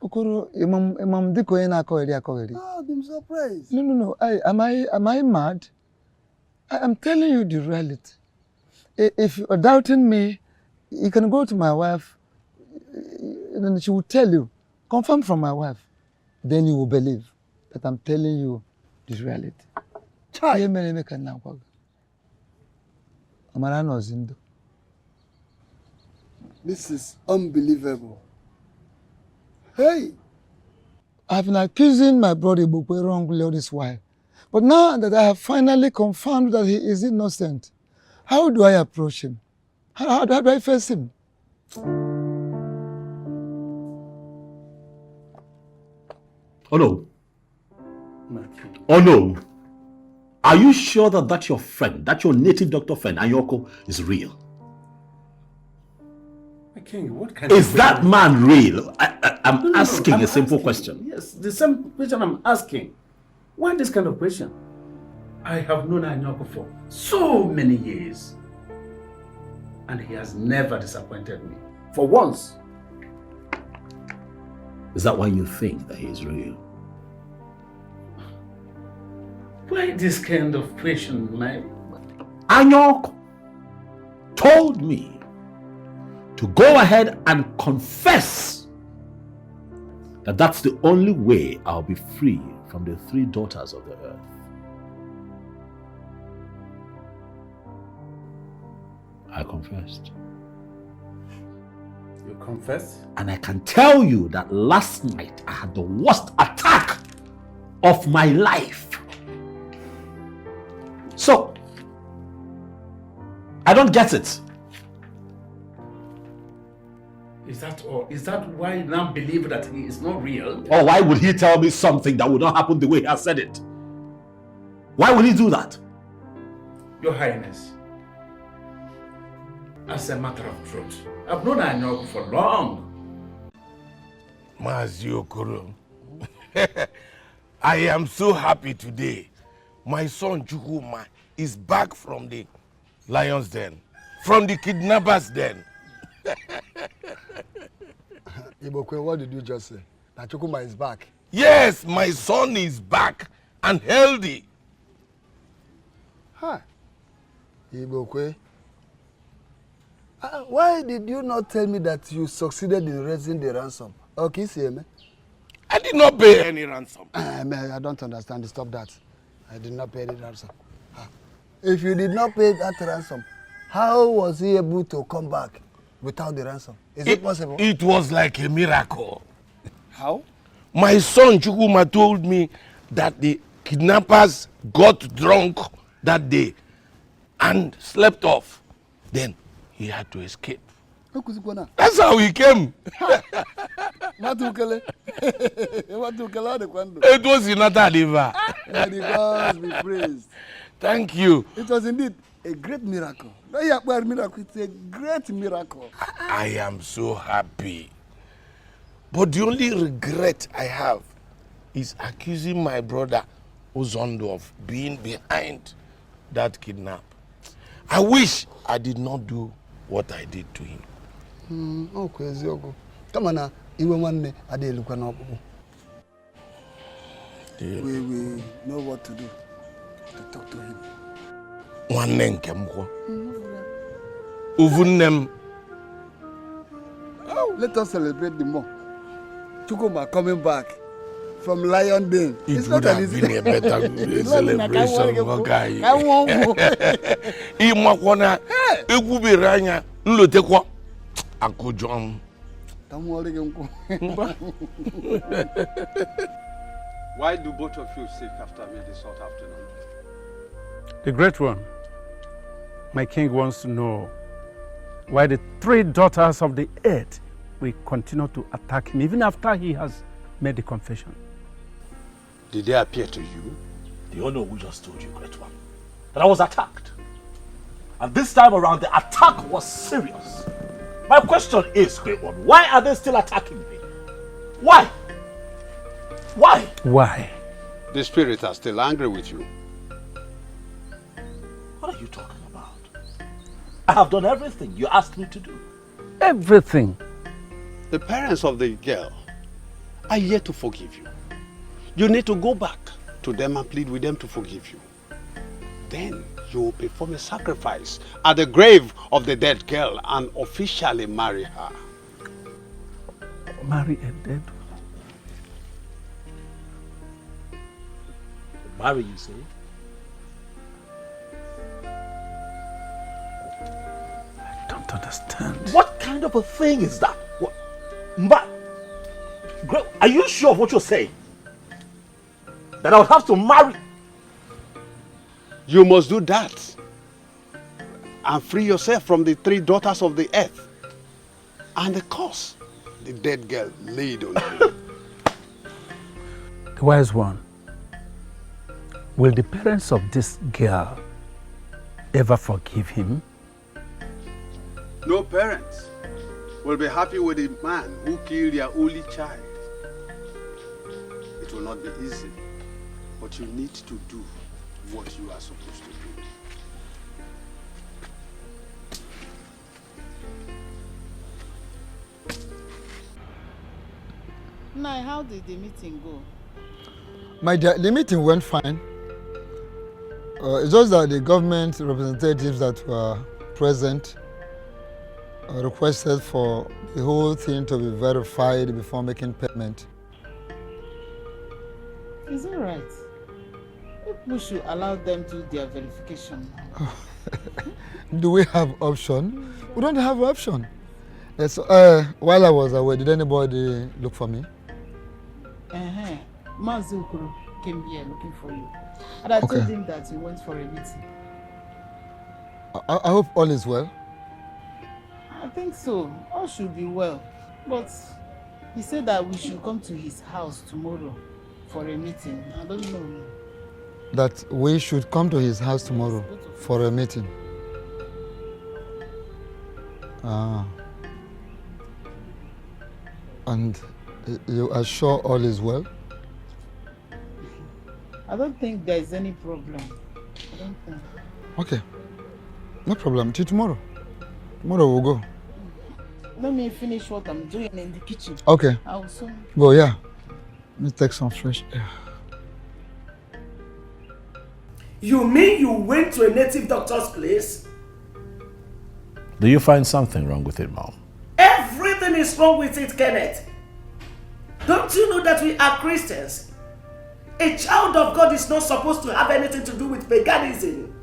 Okoro, Imam Diko ena akogeri. Oh, I'm surprised. No. Am I mad? I am telling you the reality. If you are doubting me, you can go to my wife, and she will tell you, confirm from my wife. Then you will believe that I'm telling you the reality. This is unbelievable. Hey! I've been accusing my brother Ibukwe wrongly all this while. But now that I have finally confirmed that he is innocent, how do I approach him? How do I face him? Oh no. Oh no. Are you sure that that's your friend, that your native doctor friend, Anyoko, is real? King, what kind is of that man real? I'm asking a simple question. Yes, the same question I'm asking. Why this kind of question? I have known Anyoko for so many years. And he has never disappointed me. For once. Is that why you think that he is real? Why this kind of question, man? Anyoko told me to go ahead and confess that that's the only way I'll be free from the 3 daughters of the earth. I confessed. You confessed? And I can tell you that last night I had the worst attack of my life. So, I don't get it. Is that all? Is that why you now believe that he is not real? Or why would he tell me something that would not happen the way he has said it? Why would he do that? Your Highness, as a matter of truth, I've known Anyoko for long. Mazi Okoro, I am so happy today. My son CHUKWUKA is back from the lion's den, from the kidnappers' den. Ibokwe, what did you just say? That CHUKWUKA is back? Yes, my son is back and healthy. Huh. Ibokwe, why did you not tell me that you succeeded in raising the ransom? Okay, see me. I did not pay any ransom. I don't understand. Stop that. I did not pay any ransom. If you did not pay that ransom, how was he able to come back without the ransom? Is it possible? It was like a miracle. How? My son CHUKWUKA told me that the kidnappers got drunk that day and slept off. Then he had to escape. That's how he came. It was in Ataliva. God be praised. Thank you. It was indeed a great miracle. It's a great miracle. I am so happy. But the only regret I have is accusing my brother Uzondo of being behind that kidnap. I wish I did not do what I did to him. Okay, come on now. We know what to do to talk to him. Let us celebrate the more. CHUKWUKA coming back from Lion Den. It would have been a better celebration for Guy. Why do both of you seek after me this hot afternoon? The great one, my king wants to know why the 3 daughters of the earth will continue to attack him even after he has made the confession. Did they appear to you? The Ono who just told you, great one, that I was attacked. And this time around, the attack was serious. My question is, Great One, why are they still attacking me? Why? Why? Why? The spirits are still angry with you. What are you talking about? I have done everything you asked me to do. Everything. The parents of the girl are yet to forgive you. You need to go back to them and plead with them to forgive you. Then you will perform a sacrifice at the grave of the dead girl and officially marry her. Marry a dead? Marry, you say? I don't understand. What kind of a thing is that? What? Are you sure of what you're saying? That I would have to marry? You must do that and free yourself from the 3 daughters of the earth and the curse the dead girl laid on you. The wise one, will the parents of this girl ever forgive him? No parents will be happy with a man who killed their only child. It will not be easy, but you need to do what you are supposed to do. Nai, how did the meeting go? My dear, the meeting went fine. It's just that the government representatives that were present requested for the whole thing to be verified before making payment. Is that right? We should allow them to do their verification. Do we have option? We don't have option. Yes, while I was away, did anybody look for me? Mazukuru came here looking for you. And I told him that he went for a meeting. I hope all is well. I think so. All should be well. But he said that we should come to his house tomorrow for a meeting. I don't know. That we should come to his house tomorrow for a meeting. And you are sure all is well? I don't think there is any problem. I don't think. Okay. No problem. Till tomorrow. Tomorrow we'll go. Let me finish what I'm doing in the kitchen. Okay. I will soon. Go, yeah. Let me take some fresh air. You mean you went to a native doctor's place? Do you find something wrong with it, Mom? Everything is wrong with it, Kenneth. Don't you know that we are Christians? A child of God is not supposed to have anything to do with paganism.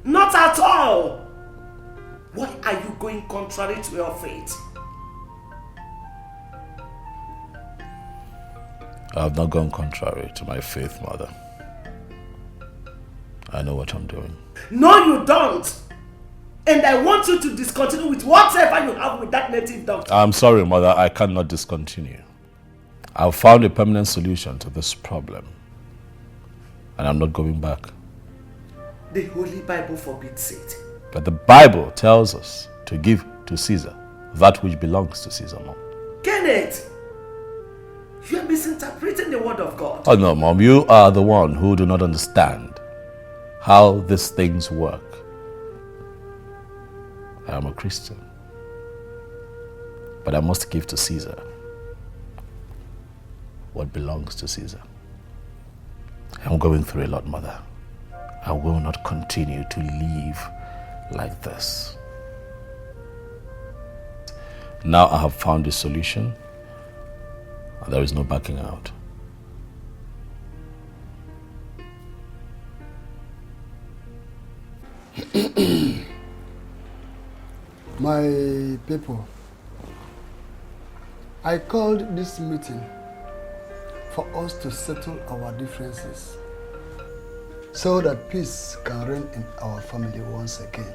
Not at all. Why are you going contrary to your faith? I have not gone contrary to my faith, Mother. I know what I'm doing. No, you don't. And I want you to discontinue with whatever you have with that native doctor. I'm sorry, Mother. I cannot discontinue. I've found a permanent solution to this problem. And I'm not going back. The Holy Bible forbids it. But the Bible tells us to give to Caesar that which belongs to Caesar, Mom. Kenneth, you are misinterpreting the word of God. Oh no, Mom. You are the one who do not understand how these things work. I am a Christian. But I must give to Caesar what belongs to Caesar. I'm going through a lot, Mother. I will not continue to live like this. Now I have found a solution, and there is no backing out. My people, I called this meeting for us to settle our differences so that peace can reign in our family once again.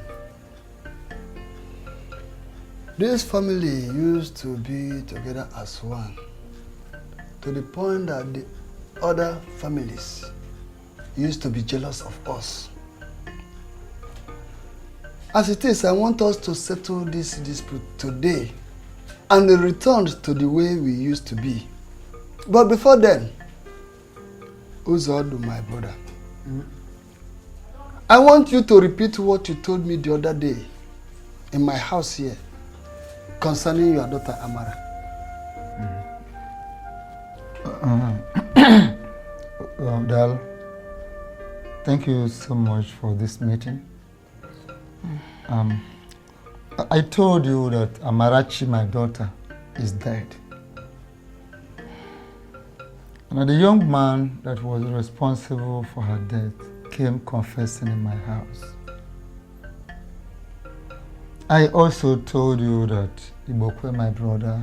This family used to be together as one, to the point that the other families used to be jealous of us. As it is, I want us to settle this dispute today and return to the way we used to be. But before then, Uzodu, my brother, I want you to repeat what you told me the other day in my house here concerning your daughter Amara. Dal, thank you so much for this meeting. I told you that Amarachi, my daughter, is dead. And the young man that was responsible for her death came confessing in my house. I also told you that Ibokwe, my brother,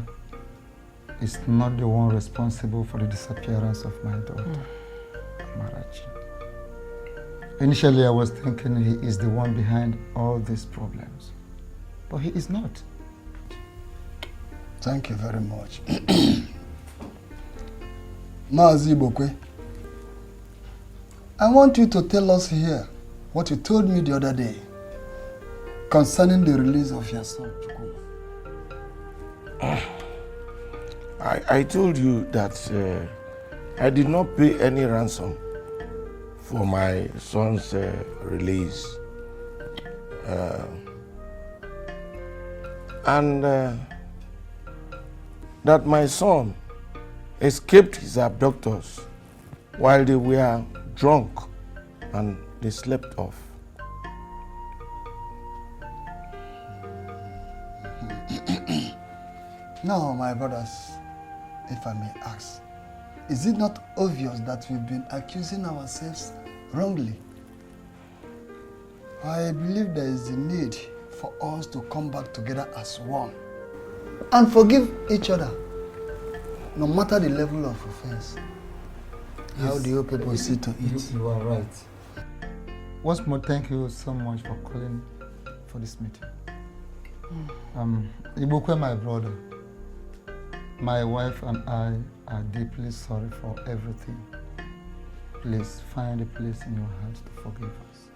is not the one responsible for the disappearance of my daughter, Amarachi. Initially, I was thinking he is the one behind all these problems, but he is not. Thank you very much. Mazi Ibokwe, I want you to tell us here what you told me the other day concerning the release of your son, Chukwuma. I told you that I did not pay any ransom for my son's release. And that my son escaped his abductors while they were drunk and they slept off. Now, my brothers, if I may ask, is it not obvious that we've been accusing ourselves wrongly? I believe there is a need for us to come back together as one and forgive each other, no matter the level of offense. Yes. How do you people see to it? You are right. Once more, thank you so much for calling for this meeting. Ibokwe, my brother, my wife and I are deeply sorry for everything. Please find a place in your heart to forgive us.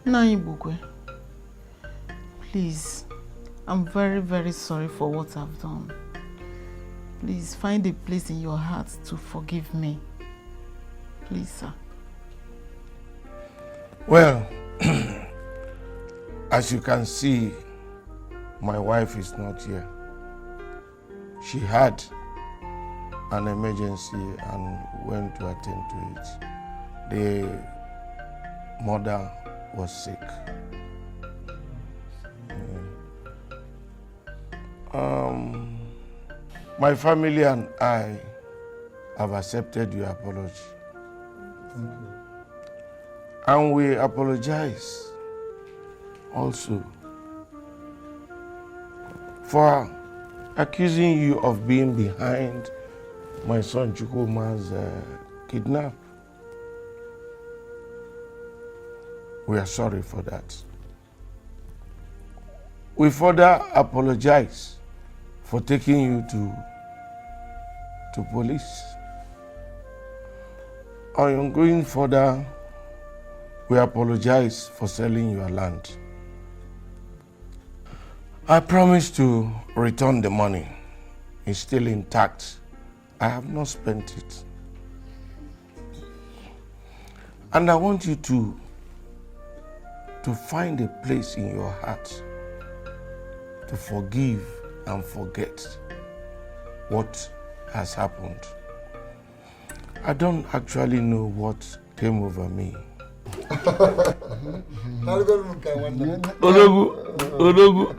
Now, Ibokwe, please, I'm very, very sorry for what I've done. Please find a place in your heart to forgive me. Please, sir. Well, as you can see, my wife is not here. She had an emergency and went to attend to it. The mother was sick. My family and I have accepted your apology. Thank you. And we apologize also for accusing you of being behind my son Chukwuma's kidnap. We are sorry for that. We further apologize for taking you to police. On going further, we apologize for selling your land. I promise to return the money. It's still intact. I have not spent it. And I want you to find a place in your heart to forgive and forget what has happened. I don't actually know what came over me. Odogu.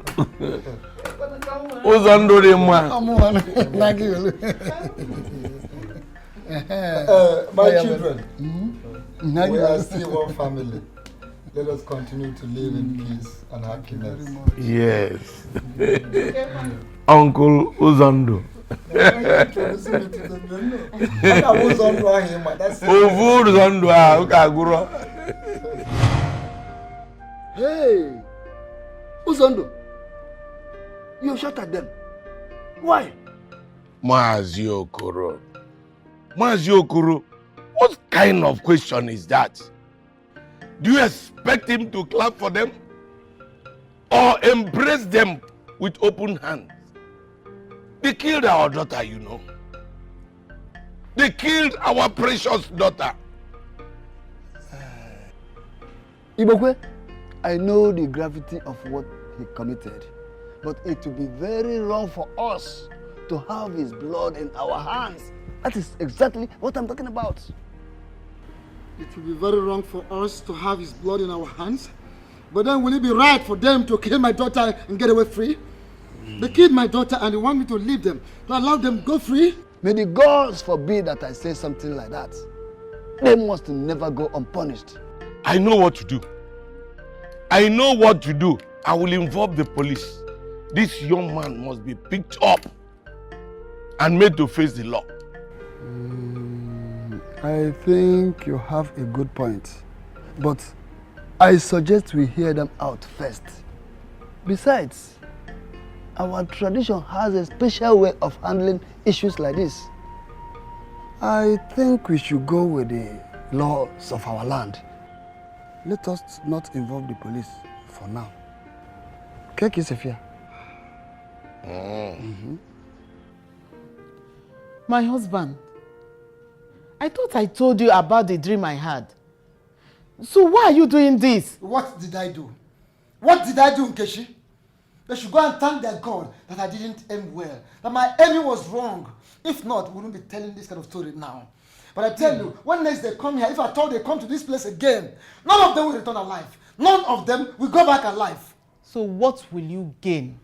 My children, we are still one family. Let us continue to live in peace and happiness. Yes. Uncle Uzando. Hey, Uzando, you shot at them. Why? Mazi Okoro, what kind of question is that? Do you expect him to clap for them? Or embrace them with open hands? They killed our daughter, you know. They killed our precious daughter. Ibokwe, I know the gravity of what he committed, but it would be very wrong for us to have his blood in our hands. That is exactly what I'm talking about. It will be very wrong for us to have his blood in our hands. But then will it be right for them to kill my daughter and get away free? They killed my daughter and they want me to leave them, to allow them go free? May the gods forbid that I say something like that. They must never go unpunished. I know what to do. I know what to do. I will involve the police. This young man must be picked up and made to face the law. I think you have a good point. But I suggest we hear them out first. Besides, our tradition has a special way of handling issues like this. I think we should go with the laws of our land. Let us not involve the police for now. Cake is a fear. My husband, I thought I told you about the dream I had. So why are you doing this? What did I do? What did I do, Nkechi? They should go and thank their God that I didn't aim well, that my aiming was wrong. If not, we wouldn't be telling this kind of story now. But I tell you, when next they come here, if I thought they come to this place again, none of them will return alive. None of them will go back alive. So what will you gain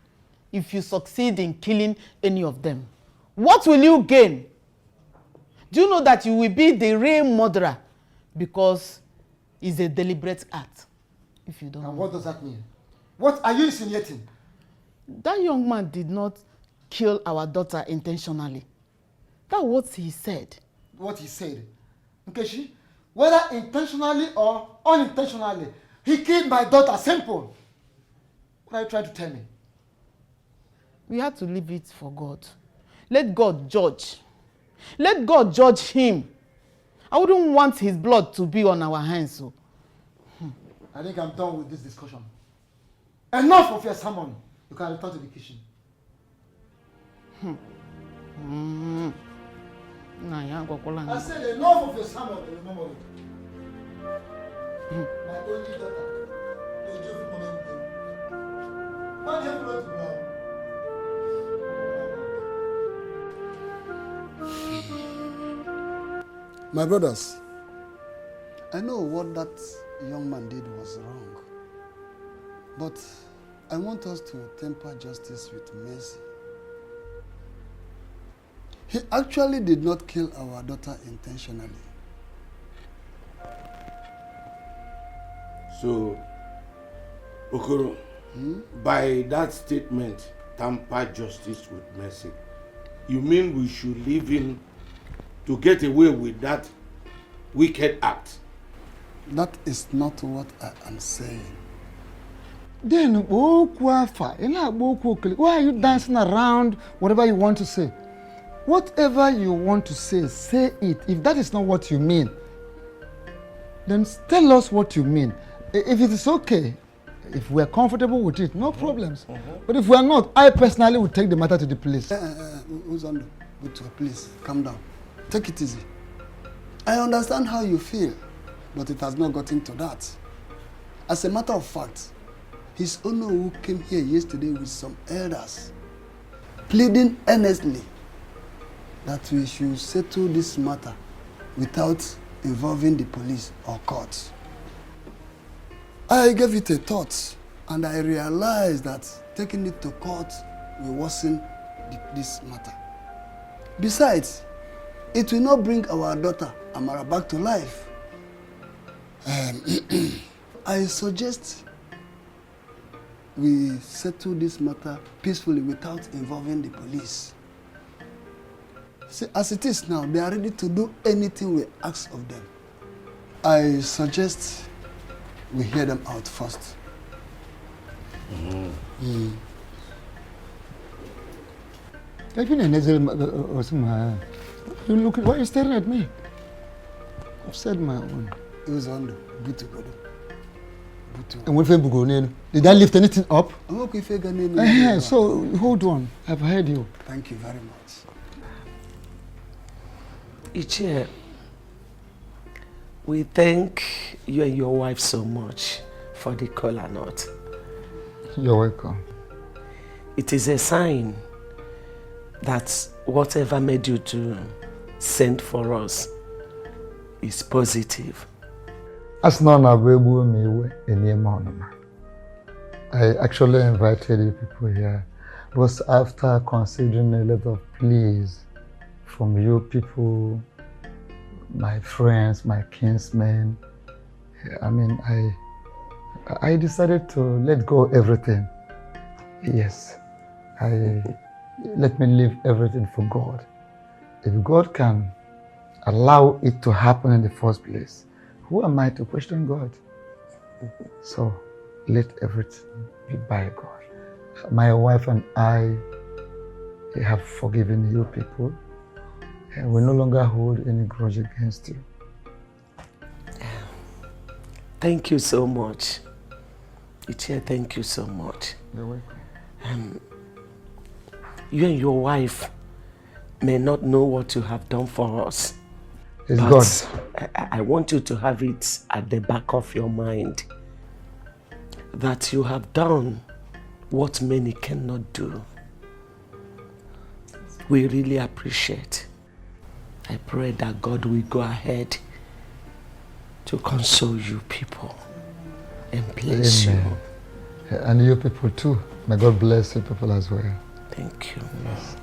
if you succeed in killing any of them? What will you gain? Do you know that you will be the real murderer because it's a deliberate act? If you don't know. And what does that mean? What are you insinuating? That young man did not kill our daughter intentionally. That's what he said. What he said? Nkechi, whether intentionally or unintentionally, he killed my daughter. Simple. What are you trying to tell me? We have to leave it for God. Let God judge. Let God judge him. I wouldn't want his blood to be on our hands. So. I think I'm done with this discussion. Enough of your sermon. You can return to the kitchen. I said enough of your sermon, remember it. My only daughter. Why do you have to know? My brothers, I know what that young man did was wrong. But I want us to temper justice with mercy. He actually did not kill our daughter intentionally. So, Okoro, by that statement, temper justice with mercy, you mean we should leave him to get away with that wicked act? That is not what I am saying. Then, why are you dancing around whatever you want to say? Whatever you want to say, say it. If that is not what you mean, then tell us what you mean. If it is okay, if we are comfortable with it, no problems. But if we are not, I personally would take the matter to the police. Uzando, go to the police. Calm down. Take it easy. I understand how you feel, but it has not gotten to that. As a matter of fact, His Honor who came here yesterday with some elders, pleading earnestly that we should settle this matter without involving the police or courts. I gave it a thought, and I realized that taking it to court will worsen this matter. Besides, it will not bring our daughter Amara back to life. I suggest we settle this matter peacefully without involving the police. See, as it is now, they are ready to do anything we ask of them. I suggest we hear them out first. You look, why are you staring at me? I've said my own. It was on good to go. Did I lift anything up? Okay, so, hold on. I've heard you. Thank you very much. Ichie, we thank you and your wife so much for the kola nut. You're welcome. It is a sign that whatever made you to send for us is positive. As none are able me in I actually invited you people here because after considering a lot of pleas from you people, my friends, my kinsmen, I mean, I decided to let go of everything. Yes, let me leave everything for God. If God can allow it to happen in the first place, who am I to question God? So let everything be by God. My wife and I have forgiven you people. And we no longer hold any grudge against you. Thank you so much. Ichie, thank you so much. You're welcome. You and your wife may not know what you have done for us. It's God. I want you to have it at the back of your mind that you have done what many cannot do. We really appreciate. I pray that God will go ahead to console you people and bless you. And you people too. May God bless you people as well. Thank you. Yes.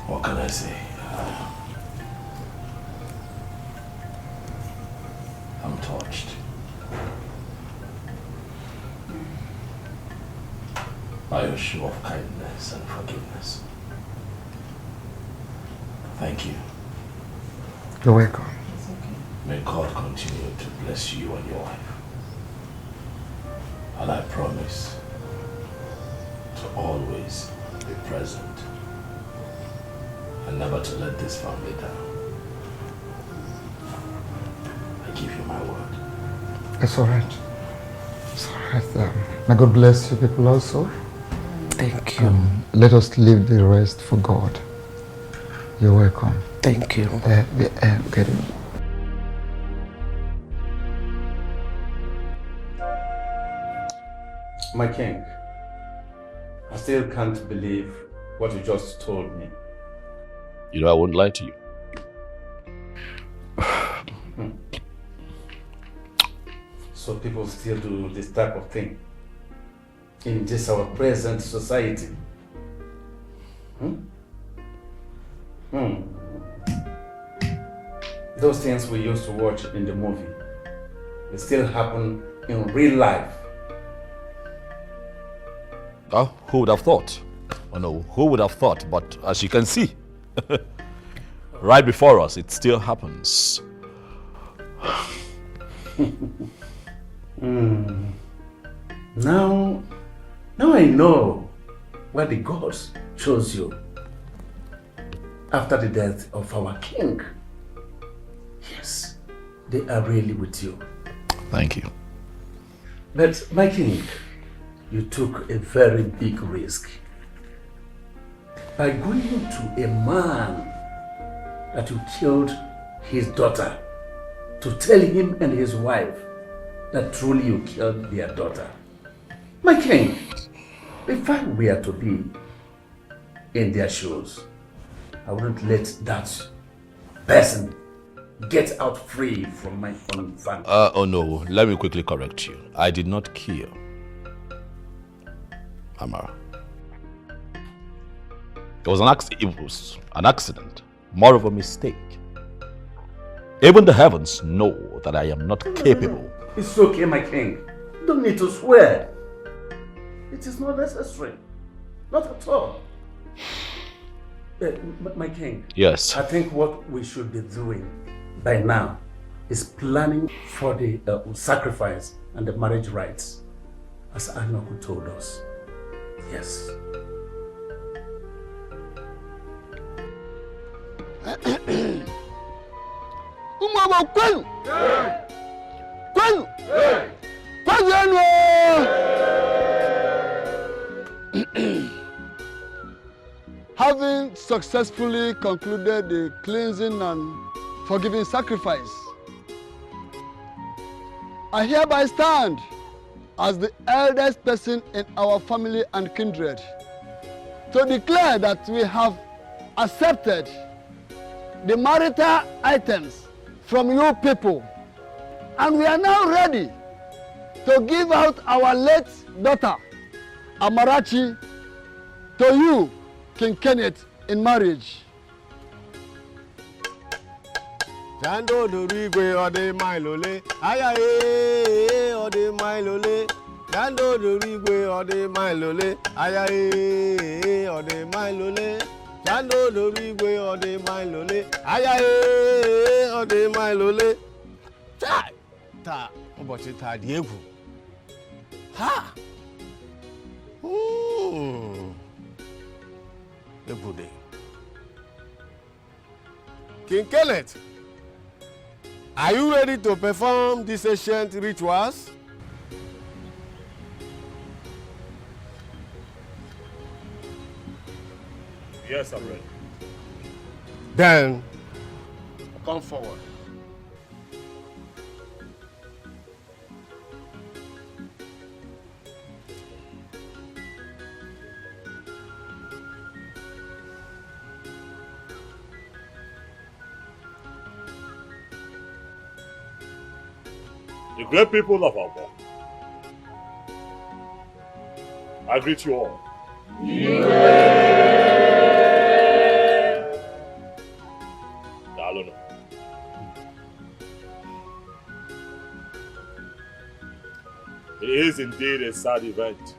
What can I say? I'm touched. By your show of kindness and forgiveness. Thank you. You're welcome. May God continue to bless you and your wife. And I promise to always be present and never to let this family down. I give you my word. It's all right. It's all right. May God bless you people also. Thank you. Let us leave the rest for God. You're welcome. Thank you. Get it. My king, I still can't believe what you just told me. You know, I won't lie to you. So people still do this type of thing in just our present society. Those things we used to watch in the movie, they still happen in real life. Oh, who would have thought? Oh no, who would have thought? But as you can see, right before us, it still happens. Now I know why the gods chose you after the death of our king. Yes, they are really with you. Thank you. But my king, you took a very big risk by going to a man that you killed his daughter to tell him and his wife that truly you killed their daughter. My king, if I were to be in their shoes, I wouldn't let that person get out free from my own family. Oh no, let me quickly correct you. I did not kill Amara. It was an accident, more of a mistake. Even the heavens know that I am not capable. It's okay, my king. You don't need to swear. It is not necessary. Not at all. My king. Yes. I think what we should be doing by now is planning for the sacrifice and the marriage rites, as Anoku told us. Yes. Umama kwenu. Hey! Having successfully concluded the cleansing and forgiving sacrifice, I hereby stand as the eldest person in our family and kindred to declare that we have accepted the marital items from you people, and we are now ready to give out our late daughter Amarachi to you, King Kenneth, in marriage. Jando dorigwe ode mailole, ayaye ode mailole. Jando dorigwe ode mailole, ayaye ode mailole. Jando dorigwe ode mailole, ayaye ode mailole. Ta, ụbọchị taa dị egwu. Ha! Egwu dị. King Kenneth, are you ready to perform these ancient rituals? Yes, I'm ready. Then, Come forward. The great people of our world, I greet you all. Dalono. It is indeed a sad event.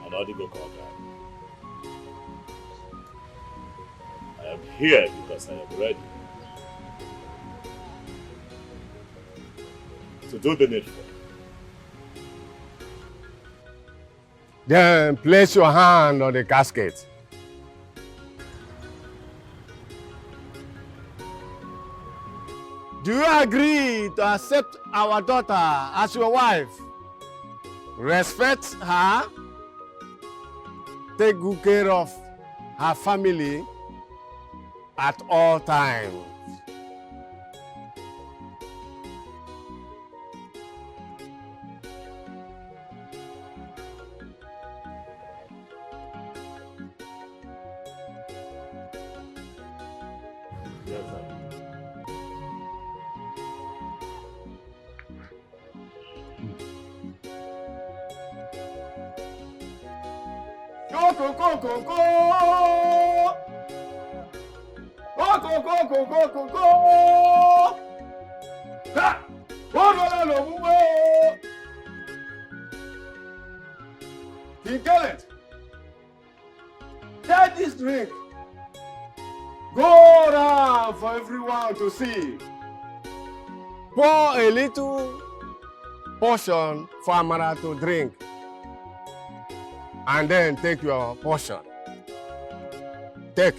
I am here because I am ready to do the needful. Then place your hand on the casket. Do you agree to accept our daughter as your wife? Respect her, take good care of her family at all times. King Kenneth, take this drink. Go around for everyone to see. Pour a little portion for Amara to drink. And then take your portion. Take.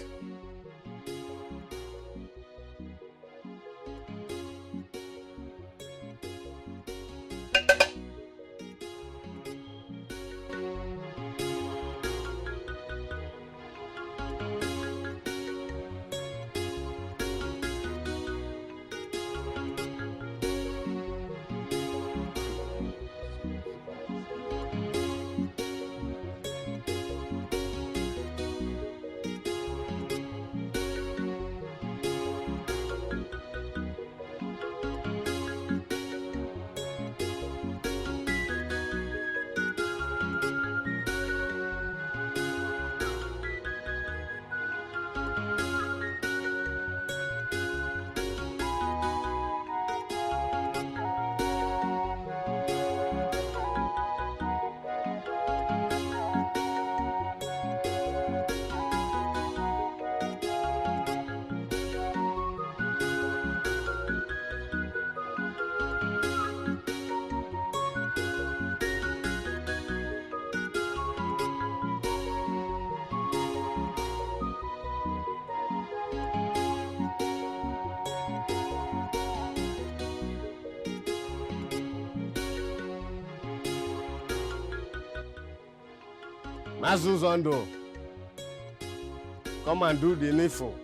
Mazuzondo, come and do the needful.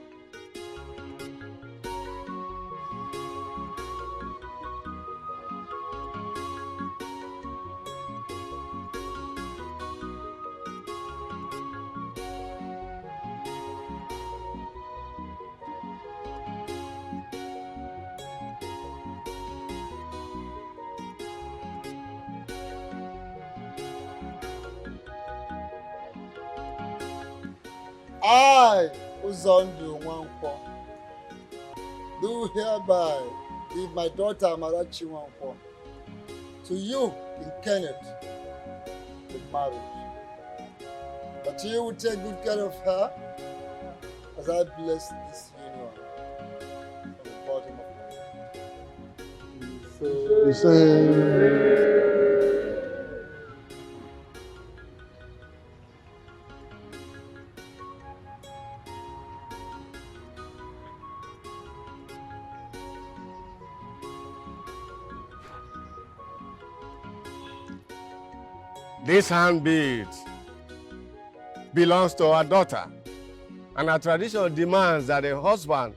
I, Uzondo Nwankwo, do hereby give my daughter Amarachi Nwankwo to you in Kenneth in marriage. But you will take good care of her as I bless this union from the bottom of my heart. You say this hand bead belongs to our daughter, and our tradition demands that a husband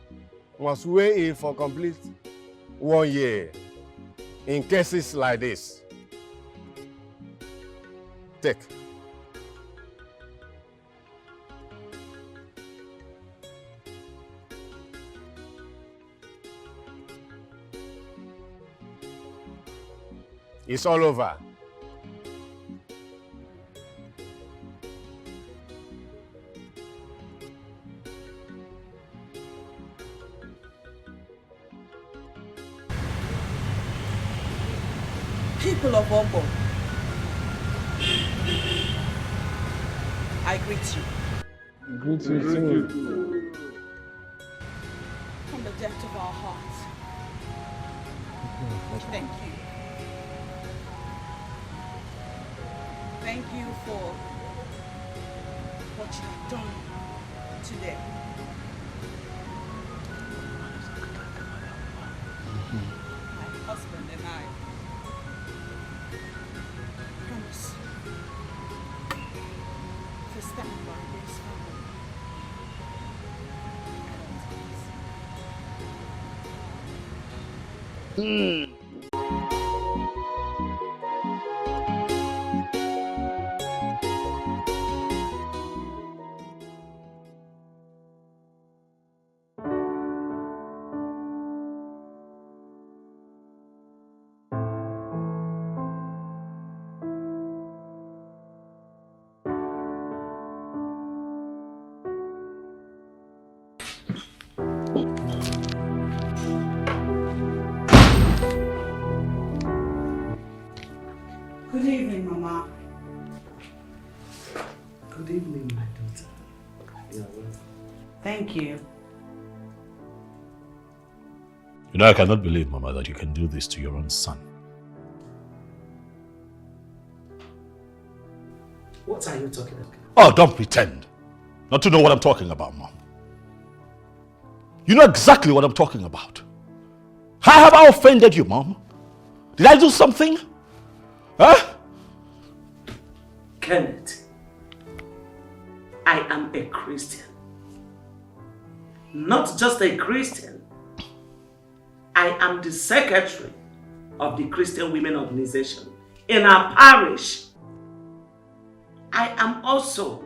must weigh in for complete 1 year in cases like this. Take. It's all over. People of Ogo, I greet you. Greet you too. From the depth of our hearts, thank you. Thank you for what you have done today. My husband and I promise to stand by this family. Good evening, Mama. Good evening, my daughter. You're welcome. Thank you. You know, I cannot believe, Mama, that you can do this to your own son. What are you talking about? Oh, don't pretend not to know what I'm talking about, Mom. You know exactly what I'm talking about. How have I offended you, Mom? Did I do something? Huh? Kenneth, I am a Christian. Not just a Christian. I am the secretary of the Christian Women Organization in our parish. I am also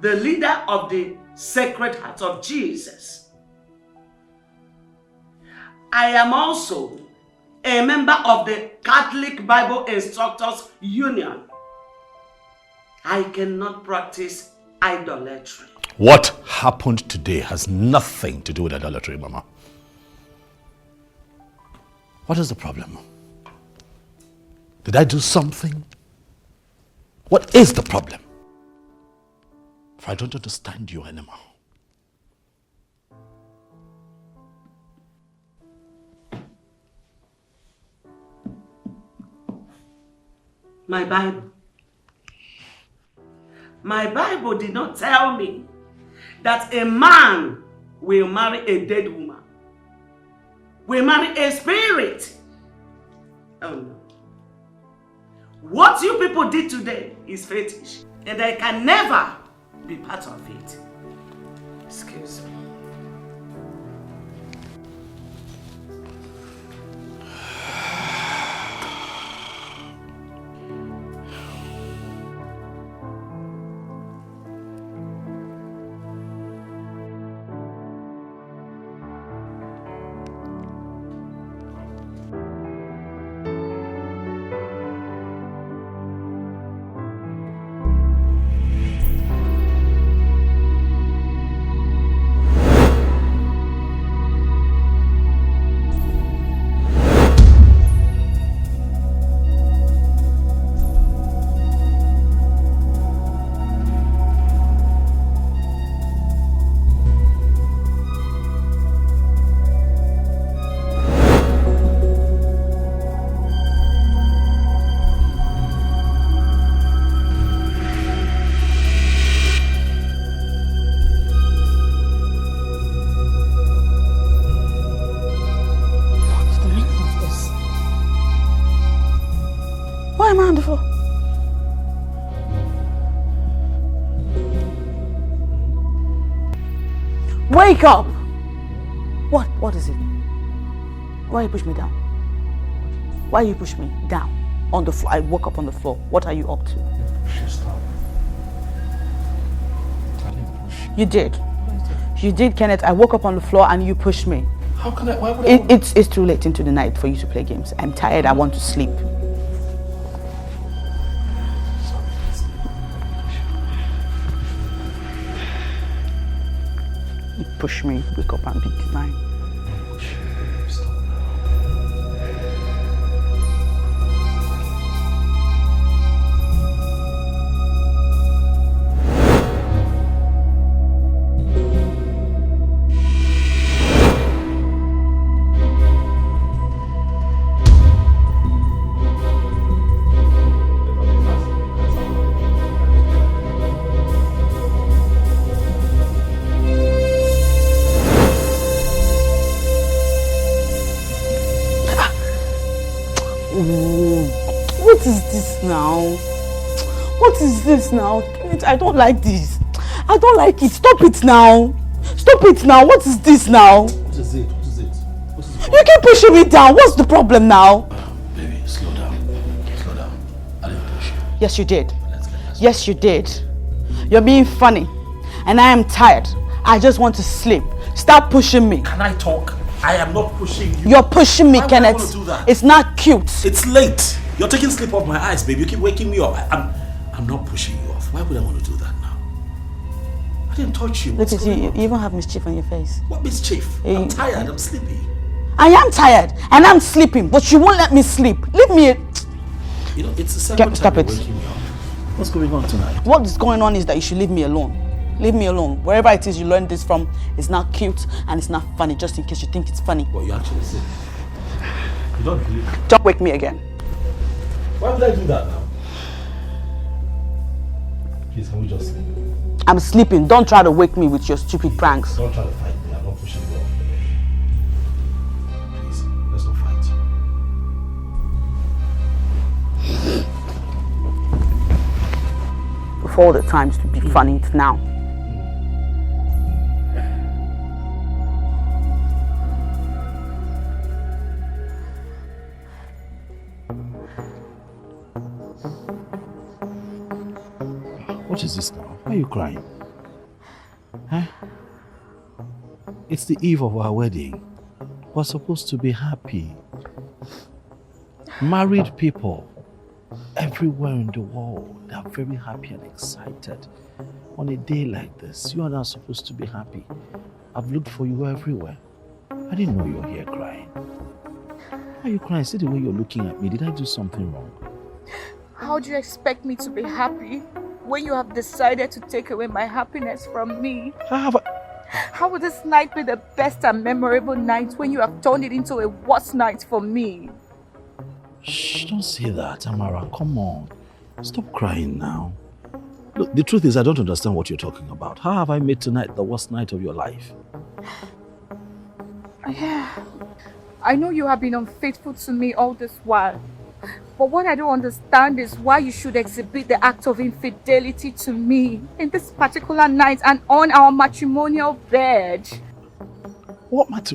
the leader of the Sacred Heart of Jesus. I am also a member of the Catholic Bible Instructors Union. I cannot practice idolatry. What happened today has nothing to do with idolatry, Mama. What is the problem? Did I do something? What is the problem? For I don't understand you anymore. My Bible. My Bible did not tell me that a man will marry a dead woman. Will marry a spirit. Oh no. What you people did today is fetish. And I can never be part of it. Excuse me. Why am I on the floor? Wake up! What is it? Why you push me down? Why you push me down? On the floor. I woke up on the floor. What are you up to? Stop. I didn't push you. You did. You did, Kenneth. I woke up on the floor and you pushed me. How can I? Why would I? It's too late into the night for you to play games. I'm tired. I want to sleep. You push me, wake up and be denied. What is this now? What is this now? I don't like this. I don't like it. Stop it now. Stop it now. What is this now? What is it? What is it? What is it? You keep pushing me down. What's the problem now? Baby, slow down. Slow down. I didn't push you. Yes, you did. Yes, you did. You're being funny. And I am tired. I just want to sleep. Stop pushing me. Can I talk? I am not pushing you. You're pushing me, Why Kenneth. would I want to do that? It's not cute. It's late. You're taking sleep off my eyes, baby. You keep waking me up. I'm not pushing you off. Why would I want to do that now? I didn't touch you. Look at you. You even have mischief on your face. What mischief? I'm tired. I'm sleepy. I am tired and I'm sleeping, but you won't let me sleep. Leave me. You know, it's the second Stop time it. you're waking me up. What's going on tonight? What is going on is that you should leave me alone. Leave me alone. Wherever it is you learned this from, it's not cute and it's not funny, just in case you think it's funny. What you actually say? You don't believe me? Don't wake me again. Why would I do that now? Please, can we just sleep? I'm sleeping. Don't try to wake me with your stupid pranks. Don't try to fight me. I'm not pushing you off. Please, let's not fight. Of all the times to be funny, it's now. What is this now? Why are you crying? Huh? It's the eve of our wedding. We're supposed to be happy. Married people everywhere in the world are very happy and excited. On a day like this, you and I are supposed to be happy. I've looked for you everywhere. I didn't know you were here crying. Why are you crying? See the way you're looking at me. Did I do something wrong? How do you expect me to be happy when you have decided to take away my happiness from me? How would this night be the best and memorable night when you have turned it into a worse night for me? Shh, don't say that, Amara. Come on. Stop crying now. Look, the truth is I don't understand what you're talking about. How have I made tonight the worst night of your life? Yeah. I know you have been unfaithful to me all this while. But what I don't understand is why you should exhibit the act of infidelity to me in this particular night and on our matrimonial bed. What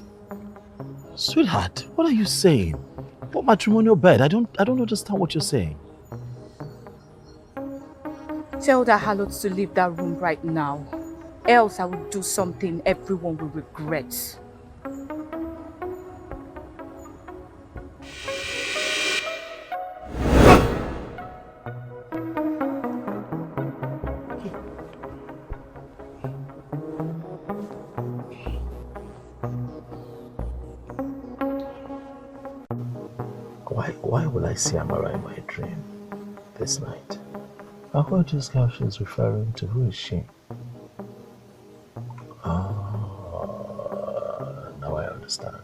Sweetheart, what are you saying? What matrimonial bed? I don't understand what you're saying. Tell the harlots to leave that room right now. Else I will do something everyone will regret. Why will I see Amara in my dream this night? I heard this girl she's referring to. Who is she? Now I understand.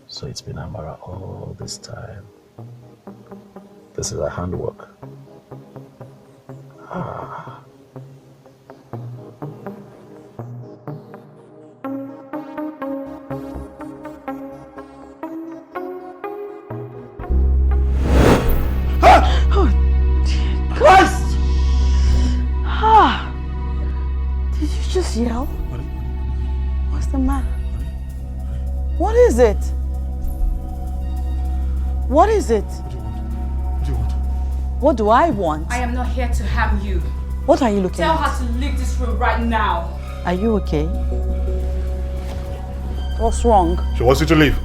So it's been Amara all this time. This is a handwork. Yell? What's the matter? What is it? What is it? What do you want? What do I want? I am not here to harm you. What are you looking Tell at? her to leave this room right now. Are you okay? What's wrong? She wants you to leave.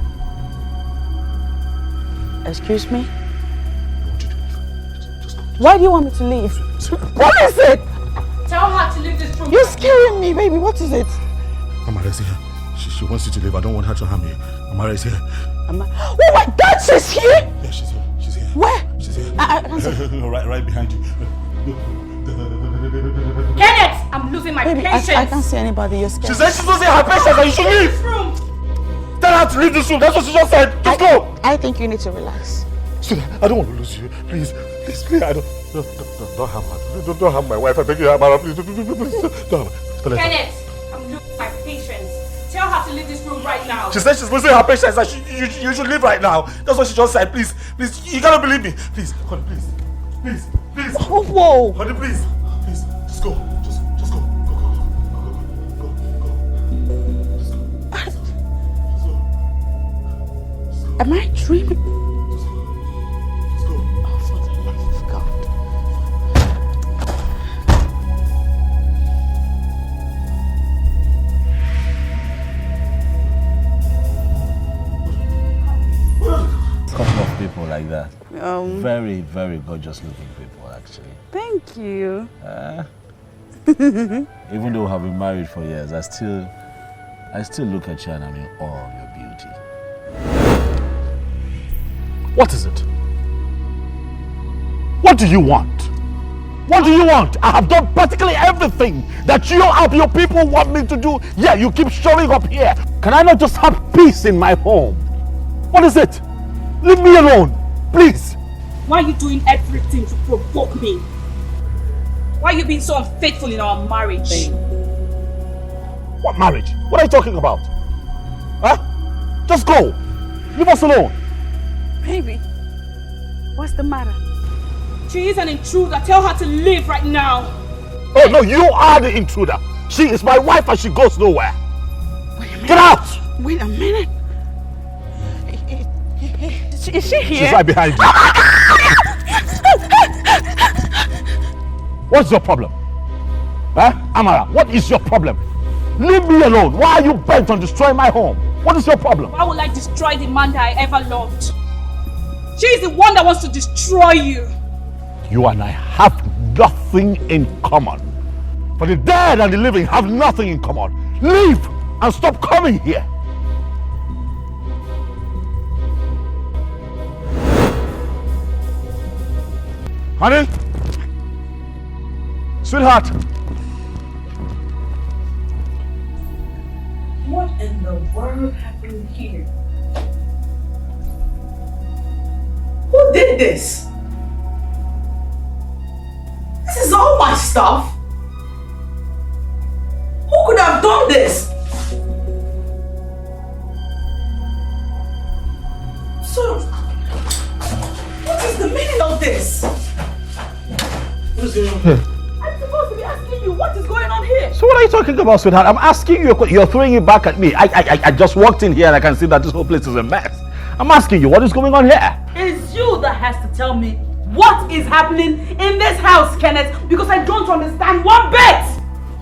Excuse me? Why do you want me to leave? What is it? Tell her to leave this room. You're scaring me, baby. What is it? Amara is here. She wants you to leave. I don't want her to harm you. Amara is here. Oh my God, she's here? Yeah, she's here. She's here. Where? She's here. I can't see. No, right behind you. Kenneth, I'm losing my patience. I can't see anybody. You're scared. She said she's losing her patience and you should leave. Tell her to leave this room. That's what she just said. Just go. I think you need to relax. Sweetheart, I don't want to lose you. Please. I don't harm her. Don't harm my wife. I beg you, Amara. Please, don't harm her. Kenneth, I'm losing my patience. Tell her to leave this room right now. She said she's losing her patience and you should leave right now. That's what she just said. Please, you gotta believe me. Please, honey, please. Oh, whoa. Honey, please, just go. Just go. Go. Am I dreaming? Couple of people like that. Very, very gorgeous looking people, actually. Thank you. Even though we have been married for years, I still look at you and I'm in awe of your beauty. What is it? What do you want? What do you want? I have done practically everything that you and your people want me to do. Yeah, you keep showing up here. Can I not just have peace in my home? What is it? Leave me alone, please. Why are you doing everything to provoke me? Why are you being so unfaithful in our marriage? What marriage? What are you talking about? Huh? Just go. Leave us alone. Baby, what's the matter? She is an intruder. Tell her to leave right now. Oh no, you are the intruder. She is my wife and she goes nowhere. Get out! Wait a minute. Is she here? She's right behind you. What's your problem? Huh? Amara, what is your problem? Leave me alone. Why are you bent on destroying my home? What is your problem? Why would I destroy the man that I ever loved? She is the one that wants to destroy you. You and I have nothing in common. For the dead and the living have nothing in common. Leave and stop coming here. Honey? Sweetheart? What in the world happened here? Who did this? This is all my stuff. Who could have done this? this? What's going on? I'm supposed to be asking you what is going on here. So what are you talking about, sweetheart? I'm asking you, you're throwing it back at me. I just walked in here and I can see that this whole place is a mess. I'm asking you, what is going on here? It's you that has to tell me what is happening in this house, Kenneth, because I don't understand one bit.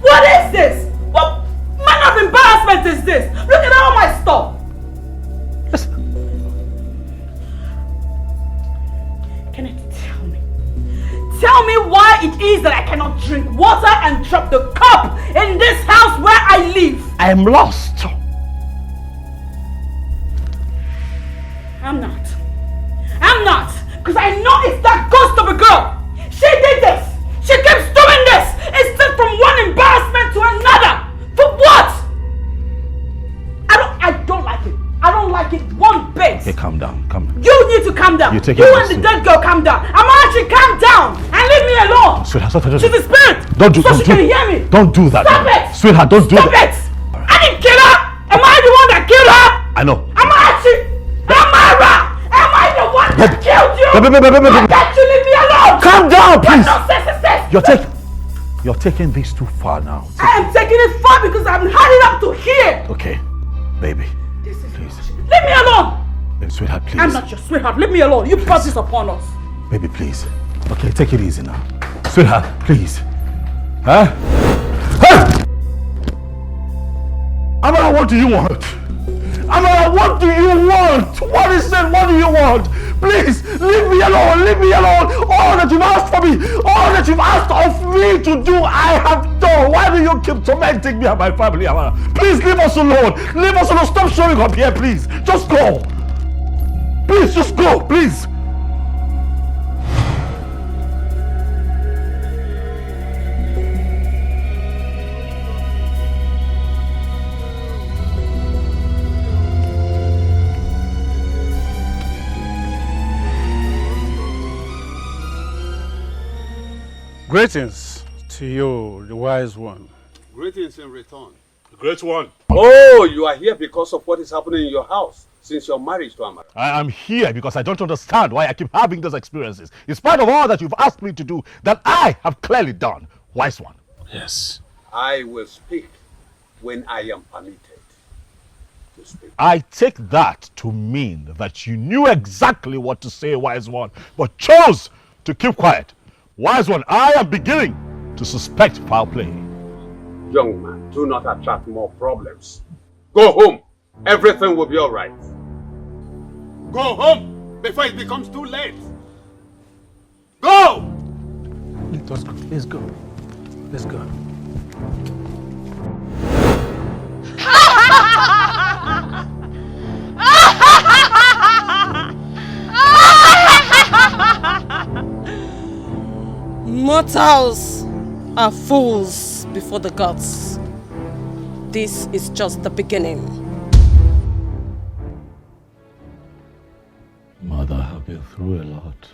What is this? What manner of embarrassment is this? Look at all my stuff. Kenneth, tell me why it is that I cannot drink water and drop the cup in this house where I live. I am lost. I'm not. Because I know it's that ghost of a girl. She did this. She keeps doing this. It's just from one embarrassment to another. For what? I don't like it. I don't like it one bit. Okay, calm down. You need to calm down. You and the dead girl calm down. Amachi, calm down and leave me alone. Sweetheart, she's a spirit. She can hear me. Don't do that. Stop it. Sweetheart, don't do that. Stop it. I didn't kill her. Am I the one that killed her? I know. Amachi, Amara. Am I the one that killed you? Why can't you leave me alone? Calm down, please. What nonsense is this? You're taking this too far now. I am taking it far because I'm hurried up to here. Okay, baby. Leave me alone. Sweetheart, please. I'm not your sweetheart. Leave me alone. You brought this upon us. Baby, please. Okay, take it easy now. Sweetheart, please. Huh? Hey! Amara, what do you want? Amara, what do you want? What is it? What do you want? Please, leave me alone. Leave me alone. All that you've asked for me, all that you've asked of me to do, I have done. Why do you keep tormenting me and my family, Amara? Please, leave us alone. Leave us alone. Stop showing up here, please. Just go. Please, just go, please. Greetings to you, the wise one. Greetings in return. The great one. Oh, you are here because of what is happening in your house since your marriage to Amara. I am here because I don't understand why I keep having those experiences. In spite of all that you've asked me to do, that I have clearly done. Wise one. Yes. I will speak when I am permitted to speak. I take that to mean that you knew exactly what to say, wise one, but chose to keep quiet. Wise one, I am beginning to suspect foul play. Young man, do not attract more problems. Go home. Everything will be all right. Go home before it becomes too late. Go! Let us go. Let's go. Let's go. Mortals are fools before the gods. This is just the beginning. Mother, I've been through a lot.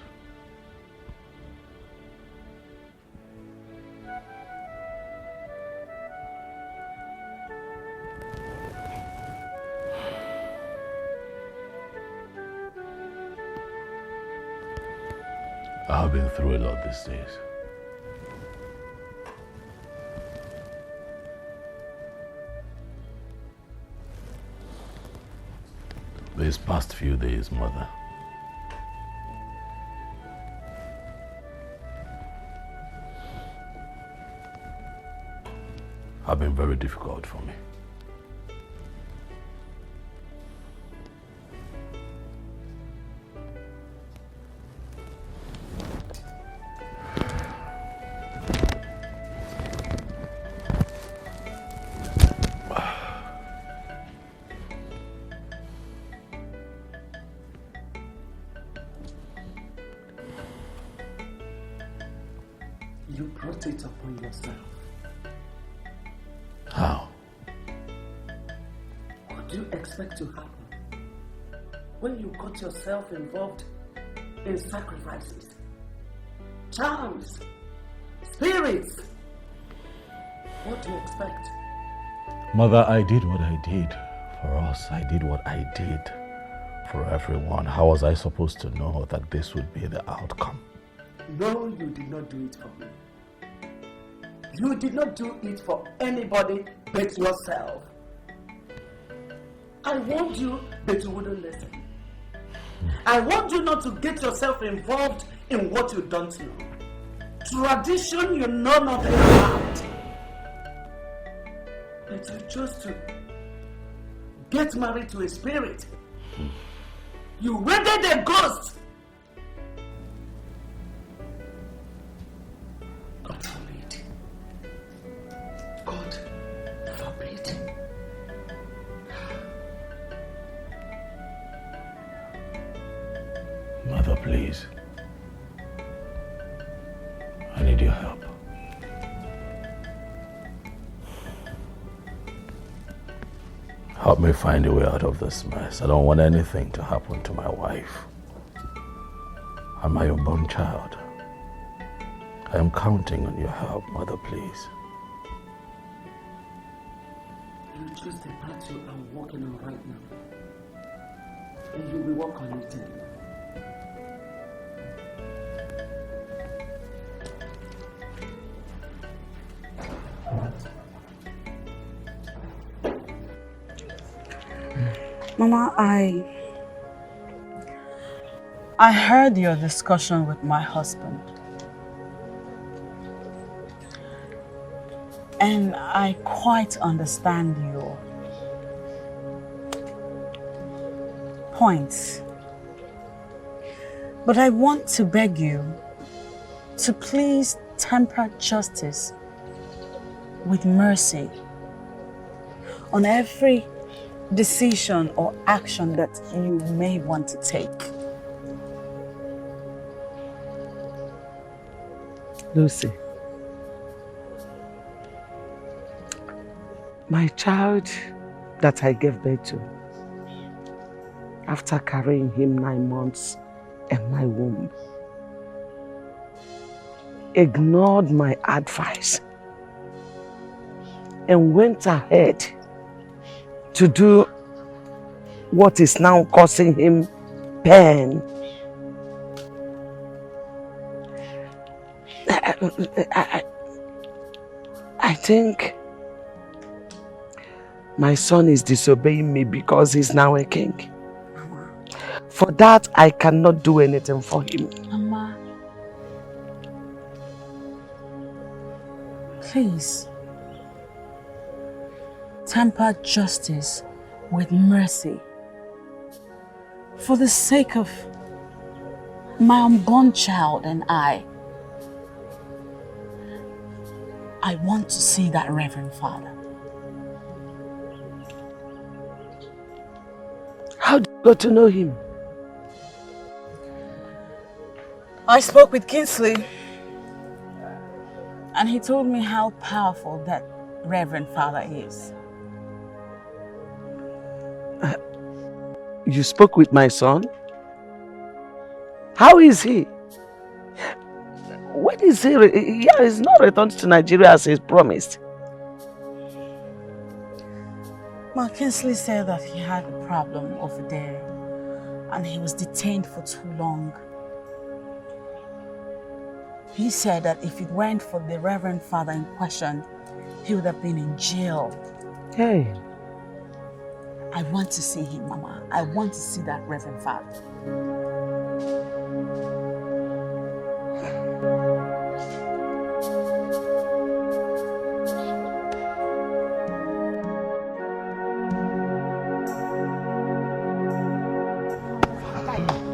I've been through a lot these days. These past few days, Mother, have been very difficult for me. You brought it upon yourself. How? What do you expect to happen when you got yourself involved in sacrifices, charms, spirits? What do you expect? Mother, I did what I did for us. I did what I did for everyone. How was I supposed to know that this would be the outcome? No, you did not do it for me. You did not do it for anybody but yourself. I warned you, but you wouldn't listen. I want you not to get yourself involved in what you don't know. Tradition you know nothing about. But you chose to get married to a spirit. You wedded a ghost. God forbid. God forbid. Mother, please. I need your help. Help me find a way out of this mess. I don't want anything to happen to my wife and my unborn child. I am counting on your help, Mother, please. You choose the path you are walking on right now. And you will walk on it. Mama, I heard your discussion with my husband. And I quite understand your points. But I want to beg you to please temper justice with mercy on every decision or action that you may want to take. Lucy, my child that I gave birth to, after carrying him 9 months in my womb, ignored my advice and went ahead to do what is now causing him pain. I think my son is disobeying me because he's now a king. For that, I cannot do anything for him. Mama, please temper justice with mercy for the sake of my unborn child and I want to see that Reverend Father. How did you go to know him? I spoke with Kingsley and he told me how powerful that Reverend Father is. You spoke with my son? How is he? When is he? Yeah, he's not returned to Nigeria as he promised. Well, Kingsley said that he had a problem over there and he was detained for too long. He said that if it weren't for the Reverend Father in question, he would have been in jail. Hey. I want to see him, Mama. I want to see that Reverend Father.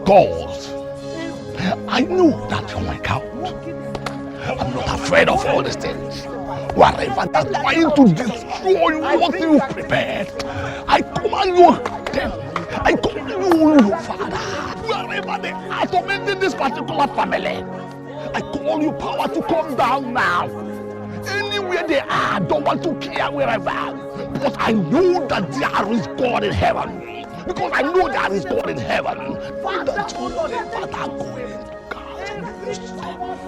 God, I know that you're my God. I'm not afraid of all these things. Whatever that's trying to destroy what you prepared, I command you, I command you, your Father. Wherever they are tormenting this particular family, I call you power to come down now. Anywhere they are, I don't want to care wherever. Because I know that there is God in heaven. Because I know there is God in heaven. Father,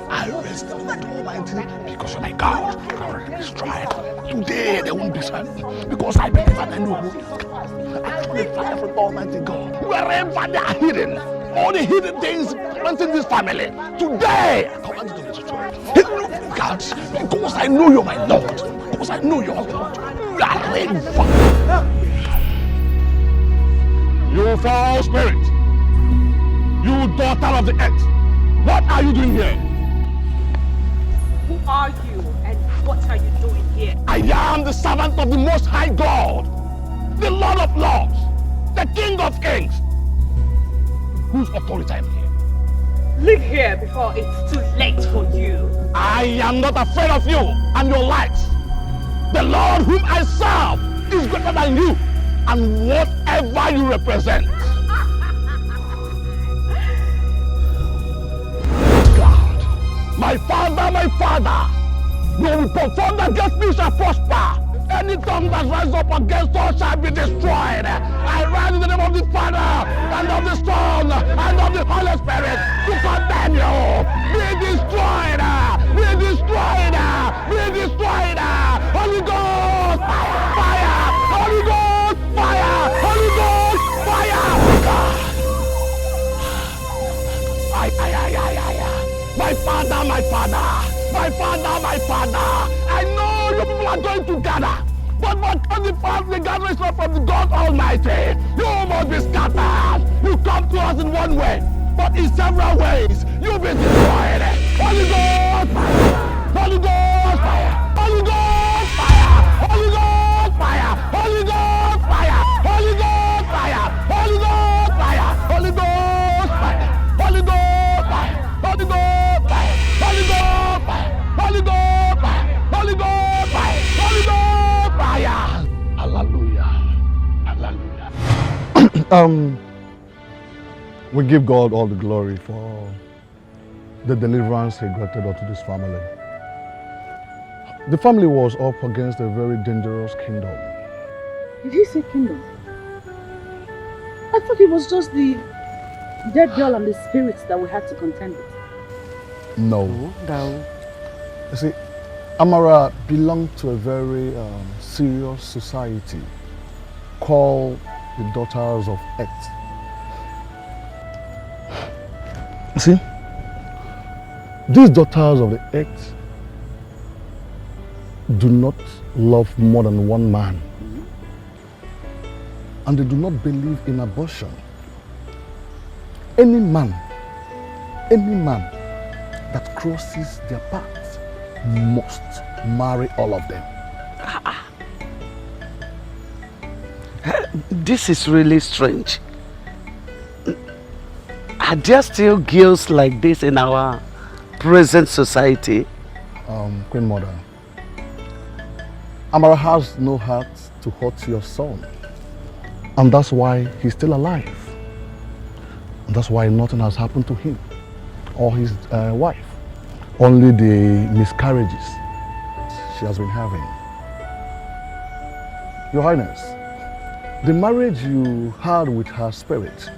I rest on the Almighty because you're my God. I destroyed. Today they won't be saved because I believe and I know who. I pray, Father, from Almighty God. Wherever they are hidden, all the hidden things planting this family. Today, I command you to be destroyed. God, because I know you're my Lord. Because I know you're God. You foul spirit. You daughter of the earth. What are you doing here? Who are you and what are you doing here? I am the servant of the Most High God, the Lord of Lords, the King of Kings. Whose authority I am here? Leave here before it's too late for you. I am not afraid of you and your lights. The Lord whom I serve is greater than you and whatever you represent. God, my Father, no weapon formed against me shall prosper. Any tongue that rises up against us shall be destroyed. I rise in the name of the Father, and of the Son, and of the Holy Spirit to condemn you. Be destroyed! Be destroyed! Be destroyed! Holy Ghost! Fire! Holy Ghost! Fire! Holy Ghost! Fire! God! My Father! My Father! My Father! My Father! I know you people are going to gather. But because the gathering is not from the God Almighty, you must be scattered. You come to us in one way, but in several ways, you'll be destroyed. Holy Ghost fire! Holy Ghost fire! Holy Ghost fire! Holy Ghost fire! Holy Ghost fire! Holy Ghost fire! Holy Ghost fire! Holy Ghost fire! Holy Ghost fire! Holy Ghost fire! Holy Ghost fire! Holy Ghost fire! Holy Ghost fire! Holy Ghost fire! Hallelujah! Hallelujah! We give God all the glory for the deliverance He granted unto this family. The family was up against a very dangerous kingdom. Did he say kingdom? I thought it was just the dead girl and the spirits that we had to contend with. No. You see, Amara belonged to a very serious society called the Daughters of Earth. You see, these daughters of the earth do not love more than one man. And they do not believe in abortion. Any man that crosses their path must marry all of them. This is really strange. Are there still girls like this in our present society? Queen Mother, Amara has no heart to hurt your son. And that's why he's still alive. And that's why nothing has happened to him or his wife. Only the miscarriages she has been having. Your Highness, the marriage you had with her spirit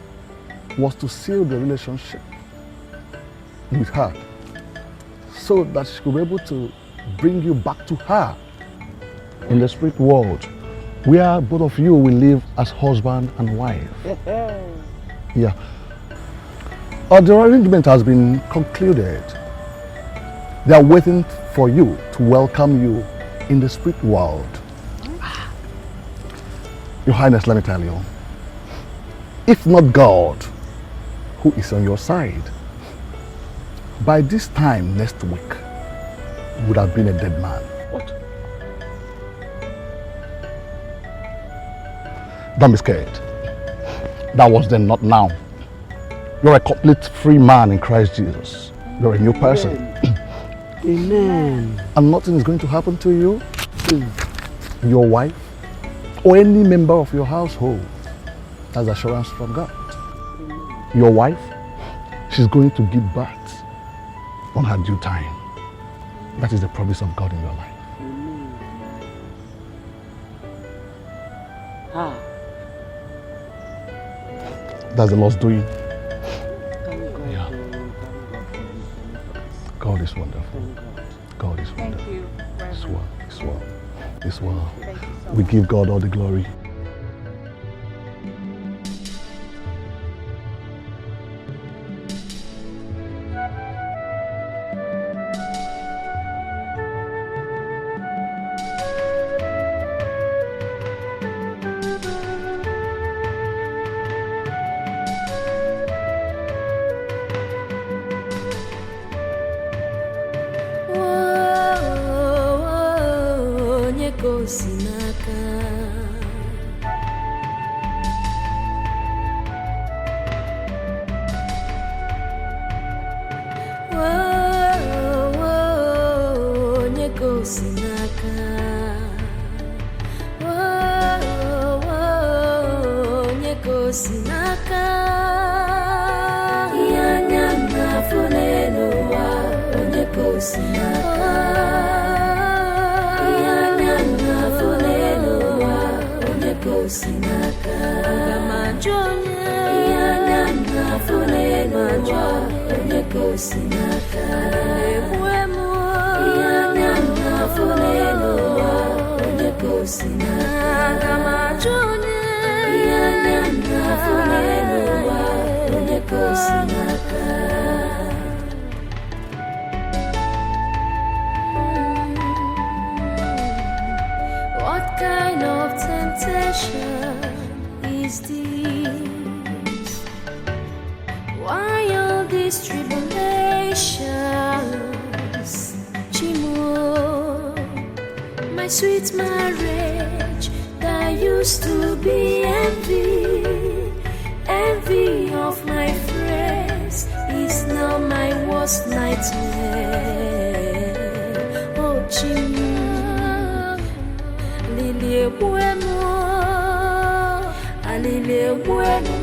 was to seal the relationship with her so that she could be able to bring you back to her in the spirit world where both of you will live as husband and wife. Yeah. The arrangement has been concluded. They are waiting for you to welcome you in the spirit world. Your Highness, let me tell you, if not God, who is on your side, by this time next week, you would have been a dead man. What? Don't be scared. That was then, not now. You're a complete free man in Christ Jesus. You're a new person. Amen. And nothing is going to happen to you, your wife, or any member of your household. That's assurance from God. Your wife, she's going to give birth on her due time. That is the promise of God in your life. That's the Lord's doing. Yeah. God is wonderful. God is wonderful. Thank you. It's well. It's well. It's well. We give God all the glory. Kosinaka. Onye Kosinaka. Onye Kosinaka. Yanya nafuneno wa onye Kosinaka. Kosinaka Gamajonya Yana Fuleno Onye Kosinaka Ebuemo Yana Fuleno Onye Kosinaka Gamajonya Yana Fuleno Onye Kosinaka. What kind of temptation is this? Why all these tribulations? Chimo, my sweet marriage that used to be envy of my friends is now my worst nightmare. Oh, Chimo. Alile bueno,